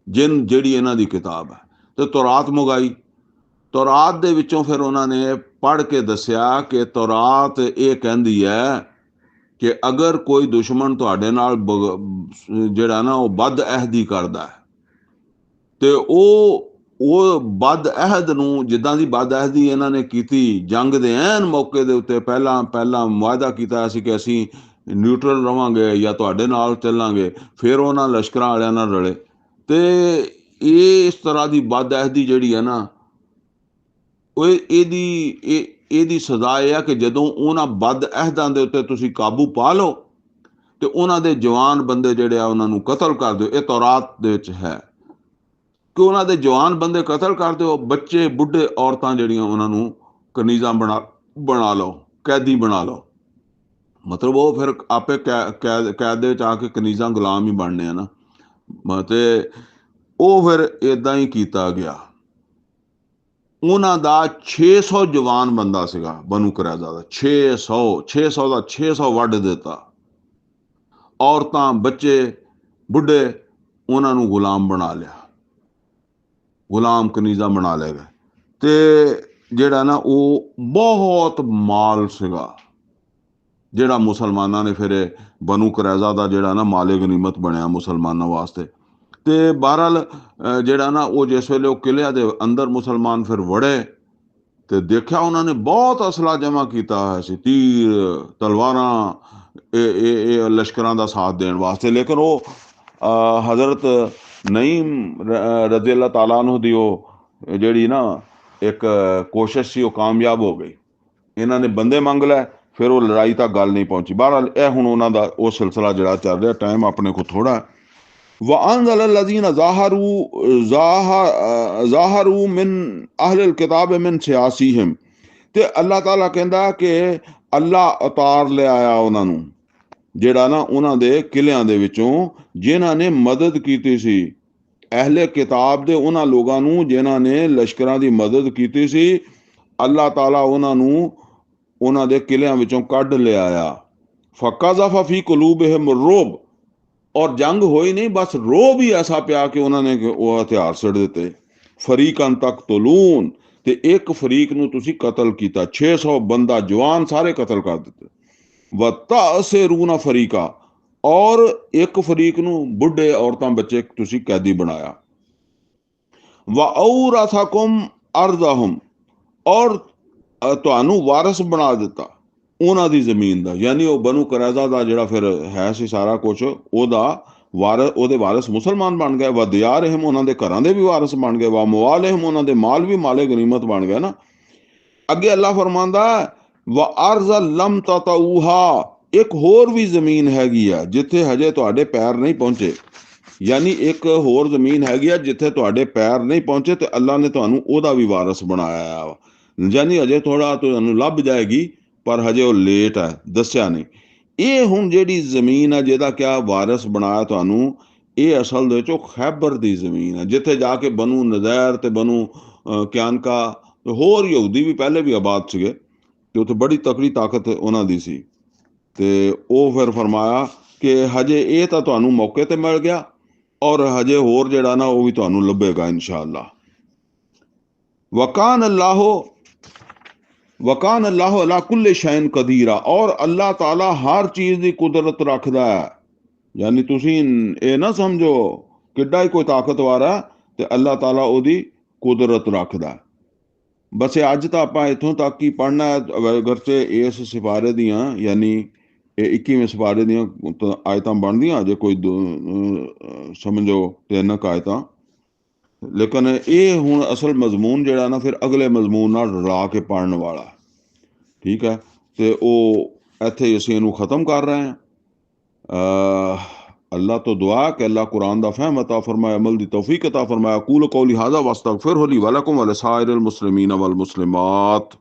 ਜਿਹੜੀ ਇਹਨਾਂ ਦੀ ਕਿਤਾਬ ਹੈ। ਤੇ ਤੌਰਾਤ ਮੰਗਾਈ। ਤੌਰਾਤ ਦੇ ਵਿੱਚੋਂ ਫਿਰ ਉਹਨਾਂ ਨੇ ਪੜ੍ਹ ਕੇ ਦੱਸਿਆ ਕਿ ਤੌਰਾਤ ਇਹ ਕਹਿੰਦੀ ਹੈ ਕਿ ਅਗਰ ਕੋਈ ਦੁਸ਼ਮਣ ਤੁਹਾਡੇ ਨਾਲ ਜਿਹੜਾ ਨਾ ਉਹ ਬਦ ਅਹਿਦੀ ਕਰਦਾ ਹੈ, ਤੇ ਉਹ ਬਦ ਅਹਿਦ ਨੂੰ, ਜਿੱਦਾਂ ਦੀ ਬਦ ਅਹਿਦੀ ਇਹਨਾਂ ਨੇ ਕੀਤੀ ਜੰਗ ਦੇ ਐਨ ਮੌਕੇ ਦੇ ਉੱਤੇ, ਪਹਿਲਾਂ ਮੁਆਹਦਾ ਕੀਤਾ ਸੀ ਕਿ ਅਸੀਂ ਨਿਊਟਰਲ ਰਵਾਂਗੇ ਜਾਂ ਤੁਹਾਡੇ ਨਾਲ ਚੱਲਾਂਗੇ, ਫਿਰ ਉਹਨਾਂ ਲਸ਼ਕਰਾਂ ਵਾਲਿਆਂ ਨਾਲ ਰਲੇ। ਤੇ ਇਹ ਇਸ ਤਰ੍ਹਾਂ ਦੀ ਬਦ ਅਹਿਦੀ ਜਿਹੜੀ ਹੈ ਨਾ, ਇਹਦੀ ਸਜ਼ਾ ਇਹ ਆ ਕਿ ਜਦੋਂ ਉਹਨਾਂ ਬਦ ਅਹਿਦਾਂ ਦੇ ਉੱਤੇ ਤੁਸੀਂ ਕਾਬੂ ਪਾ ਲਓ ਤੇ ਉਹਨਾਂ ਦੇ ਜਵਾਨ ਬੰਦੇ ਜਿਹੜੇ ਆ ਉਹਨਾਂ ਨੂੰ ਕਤਲ ਕਰ ਦਿਓ। ਇਹ ਤੌਰਾਤ ਦੇ ਵਿੱਚ ਹੈ ਕਿ ਉਹਨਾਂ ਦੇ ਜਵਾਨ ਬੰਦੇ ਕਤਲ ਕਰ ਦਿਓ, ਬੱਚੇ ਬੁੱਢੇ ਔਰਤਾਂ ਜਿਹੜੀਆਂ ਉਹਨਾਂ ਨੂੰ ਕਨੀਜ਼ਾਂ ਬਣਾ ਲਓ, ਕੈਦੀ ਬਣਾ ਲਓ। ਮਤਲਬ ਉਹ ਫਿਰ ਆਪੇ ਕੈਦ ਦੇ ਵਿੱਚ ਆ ਕੇ ਕਨੀਜ਼ਾਂ ਗੁਲਾਮ ਹੀ ਬਣਨੇ ਆ ਨਾ। ਤੇ ਉਹ ਫਿਰ ਇਦਾਂ ਹੀ ਕੀਤਾ ਗਿਆ। ਉਹਨਾਂ ਦਾ 600 ਜਵਾਨ ਬੰਦਾ ਸੀਗਾ ਬਨੂ ਕੁਰੈਜ਼ਾ ਦਾ। 600 ਦਾ 600 ਵੱਢ ਦਿੱਤਾ। ਔਰਤਾਂ, ਬੱਚੇ, ਬੁੱਢੇ ਉਹਨਾਂ ਨੂੰ ਗੁਲਾਮ ਬਣਾ ਲਿਆ, ਗੁਲਾਮ ਕਨੀਜ਼ਾ ਬਣਾ ਲਏ ਗਏ। ਤੇ ਜਿਹੜਾ ਨਾ ਉਹ ਬਹੁਤ ਮਾਲ ਸੀਗਾ ਜਿਹੜਾ ਮੁਸਲਮਾਨਾਂ ਨੇ ਫਿਰ ਬਨੂ ਕੁਰੈਜ਼ਾ ਦਾ ਜਿਹੜਾ ਨਾ ਮਾਲੇ ਗਨੀਮਤ ਬਣਿਆ ਮੁਸਲਮਾਨਾਂ ਵਾਸਤੇ। ਤੇ ਬਹਰਹਾਲ ਜਿਹੜਾ ਨਾ ਉਹ ਜਿਸ ਵੇਲੇ ਉਹ ਕਿਲਿਆਂ ਦੇ ਅੰਦਰ ਮੁਸਲਮਾਨ ਫਿਰ ਵੜੇ ਤੇ ਦੇਖਿਆ ਉਹਨਾਂ ਨੇ ਬਹੁਤ ਅਸਲਾ ਜਮ੍ਹਾਂ ਕੀਤਾ ਹੋਇਆ ਸੀ, ਤੀਰ, ਤਲਵਾਰਾਂ, ਇਹ ਲਸ਼ਕਰਾਂ ਦਾ ਸਾਥ ਦੇਣ ਵਾਸਤੇ। ਲੇਕਿਨ ਉਹ ਹਜ਼ਰਤ ਨਈਮ ਰਜ਼ੀ ਅੱਲਾਹ ਤਾਲਾ ਅਨਹੂ ਦੀ ਉਹ ਜਿਹੜੀ ਨਾ ਇੱਕ ਕੋਸ਼ਿਸ਼ ਸੀ ਉਹ ਕਾਮਯਾਬ ਹੋ ਗਈ। ਇਹਨਾਂ ਨੇ ਬੰਦੇ ਮੰਗ ਲਏ, ਫਿਰ ਉਹ ਲੜਾਈ ਤੱਕ ਗੱਲ ਨਹੀਂ ਪਹੁੰਚੀ। ਬਹਰਹਾਲ ਇਹ ਹੁਣ ਉਹਨਾਂ ਦਾ ਉਹ ਸਿਲਸਿਲਾ ਜਿਹੜਾ ਚੱਲ ਰਿਹਾ। ਟਾਈਮ ਆਪਣੇ ਕੋਲ ਥੋੜਾ। وأنزل الذين ظاهروا من أهل الكتاب من سياسيهم। ਤੇ ਅੱਲਾਹ ਤਾਲਾ ਕਹਿੰਦਾ ਕਿ ਅੱਲਾ ਉਤਾਰ ਲਿਆਇਆ ਉਹਨਾਂ ਨੂੰ, ਜਿਹੜਾ ਨਾ ਉਹਨਾਂ ਦੇ ਕਿਲਿਆਂ ਦੇ ਵਿੱਚੋਂ ਜਿਨ੍ਹਾਂ ਨੇ ਮਦਦ ਕੀਤੀ ਸੀ, ਅਹਿਲੇ ਕਿਤਾਬ ਦੇ ਉਹਨਾਂ ਲੋਕਾਂ ਨੂੰ ਜਿਨ੍ਹਾਂ ਨੇ ਲਸ਼ਕਰਾਂ ਦੀ ਮਦਦ ਕੀਤੀ ਸੀ। ਅੱਲਾਹ ਤਾਲਾ ਉਹਨਾਂ ਨੂੰ ਉਹਨਾਂ ਦੇ ਕਿਲਿਆਂ ਵਿੱਚੋਂ ਕੱਢ ਲਿਆਇਆ। ਫਕਜ਼ਫ ਫੀ ਕੁਲੂਬਿਹਿਮ ਰੁਬ। ਔਰ ਜੰਗ ਹੋਈ ਨਹੀਂ, ਬਸ ਰੋਬ ਹੀ ਐਸਾ ਪਿਆ ਕਿ ਉਹਨਾਂ ਨੇ ਉਹ ਹਥਿਆਰ ਸੁੱਟ ਦਿੱਤੇ। ਫਰੀਕਨ ਤਕ ਤਲੂਨ, ਤੇ ਇੱਕ ਫਰੀਕ ਨੂੰ ਤੁਸੀਂ ਕਤਲ ਕੀਤਾ। 600 ਬੰਦਾ ਜਵਾਨ ਸਾਰੇ ਕਤਲ ਕਰ ਦਿੱਤੇ। ਵਤਅਸਿਰੂਨ ਫਰੀਕਾ, ਔਰ ਇੱਕ ਫਰੀਕ ਨੂੰ ਬੁੱਢੇ, ਔਰਤਾਂ, ਬੱਚੇ ਤੁਸੀਂ ਕੈਦੀ ਬਣਾਇਆ। ਵਅੌਰਥਕੁਮ ਅਰਜ਼ਹੁਮ, ਔਰ ਤੁਹਾਨੂੰ ਵਾਰਿਸ ਬਣਾ ਦਿੱਤਾ ਉਹਨਾਂ ਦੀ ਜ਼ਮੀਨ ਦਾ। ਯਾਨੀ ਉਹ ਬਨੂ ਕੁਰੈਜ਼ਾ ਦਾ ਜਿਹੜਾ ਫਿਰ ਹੈ ਸੀ ਸਾਰਾ ਕੁਛ, ਉਹਦੇ ਵਾਰਿਸ ਮੁਸਲਮਾਨ ਬਣ ਗਏ। ਵ ਦਿਆਰਿਹਿਮ, ਉਹਨਾਂ ਦੇ ਘਰਾਂ ਦੇ ਵੀ ਵਾਰਿਸ ਬਣ ਗਏ। ਵ ਅਮਵਾਲਿਹਿਮ, ਉਹਨਾਂ ਦੇ ਮਾਲ ਵੀ ਮਾਲੇ ਗਨੀਮਤ ਬਣ ਗਏ ਨਾ। ਅੱਗੇ ਅੱਲਾਹ ਫਰਮਾਂਦਾ ਵ ਅਰਜ਼ ਲਮ ਤਤਊਹਾ, ਇੱਕ ਹੋਰ ਵੀ ਜ਼ਮੀਨ ਹੈਗੀ ਆ ਜਿੱਥੇ ਹਜੇ ਤੁਹਾਡੇ ਪੈਰ ਨਹੀਂ ਪਹੁੰਚੇ। ਯਾਨੀ ਇੱਕ ਹੋਰ ਜ਼ਮੀਨ ਹੈਗੀ ਆ ਜਿੱਥੇ ਤੁਹਾਡੇ ਪੈਰ ਨਹੀਂ ਪਹੁੰਚੇ ਤੇ ਅੱਲਾਹ ਨੇ ਤੁਹਾਨੂੰ ਉਹਦਾ ਵੀ ਵਾਰਿਸ ਬਣਾਇਆ ਵਾ। ਯਾਨੀ ਹਜੇ ਥੋੜਾ ਤੁਹਾਨੂੰ ਲੱਭ ਜਾਏਗੀ, ਪਰ ਹਜੇ ਉਹ ਲੇਟ ਹੈ, ਦੱਸਿਆ ਨਹੀਂ। ਇਹ ਹੁਣ ਜਿਹੜੀ ਜ਼ਮੀਨ ਆ ਜਿਹਦਾ ਕਿਆ ਵਾਰਿਸ ਬਣਾਇਆ ਤੁਹਾਨੂੰ, ਇਹ ਅਸਲ ਦੇ ਵਿੱਚ ਉਹ ਖੈਬਰ ਦੀ ਜ਼ਮੀਨ ਹੈ, ਜਿੱਥੇ ਜਾ ਕੇ ਬਨੂ ਨਜ਼ੈਰ ਤੇ ਬਨੂ ਕਿਆਨਕਾ ਤੇ ਹੋਰ ਯਹੂਦੀ ਵੀ ਪਹਿਲੇ ਵੀ ਆਬਾਦ ਸੀਗੇ, ਤੇ ਉੱਥੇ ਬੜੀ ਤਕੜੀ ਤਾਕਤ ਉਹਨਾਂ ਦੀ ਸੀ। ਤੇ ਉਹ ਫਿਰ ਫਰਮਾਇਆ ਕਿ ਹਜੇ ਇਹ ਤਾਂ ਤੁਹਾਨੂੰ ਮੌਕੇ ਤੇ ਮਿਲ ਗਿਆ, ਔਰ ਹਜੇ ਹੋਰ ਜਿਹੜਾ ਨਾ ਉਹ ਵੀ ਤੁਹਾਨੂੰ ਲੱਭੇਗਾ ਇਨਸ਼ਾ ਅੱਲਾਹ। ਵਕਾਨ ਅੱਲਾਹੁ ਅਲਾ ਕੁੱਲ ਸ਼ੈਨ ਕਦੀਰਾ, ਔਰ ਅੱਲਾਹ ਤਾਲਾ ਹਰ ਚੀਜ਼ ਦੀ ਕੁਦਰਤ ਰੱਖਦਾ ਹੈ। ਯਾਨੀ ਤੁਸੀਂ ਇਹ ਨਾ ਸਮਝੋ ਕਿੱਡਾ ਹੀ ਕੋਈ ਤਾਕਤਵਰ ਹੈ, ਤੇ ਅੱਲਾਹ ਤਾਲਾ ਉਹਦੀ ਕੁਦਰਤ ਰੱਖਦਾ। बस ये अज तो आप इतों तक ही पढ़ना है। अगर तो इस सिपारे दियाँ यानी 21वें सिपारे दियाँ आयतां बनदियां जे कोई समझो 3 आयतां, लेकिन ये हुण असल मजमून जिहड़ा ना फिर अगले मजमून नाल रला के पढ़न वाला, ठीक है। तो वो इत्थे असीं इहनूं खत्म कर रहे हैं। अल्लाह तो दुआ कि अल्लाह कुरान दा फहम अता फरमाए, अमल दी तौफीक अता फरमाए। अकूलु कौली हाज़ा वस्तगफिरुहु ली व लकुम व लिसाइरिल मुस्लिमीन वल मुस्लिमात।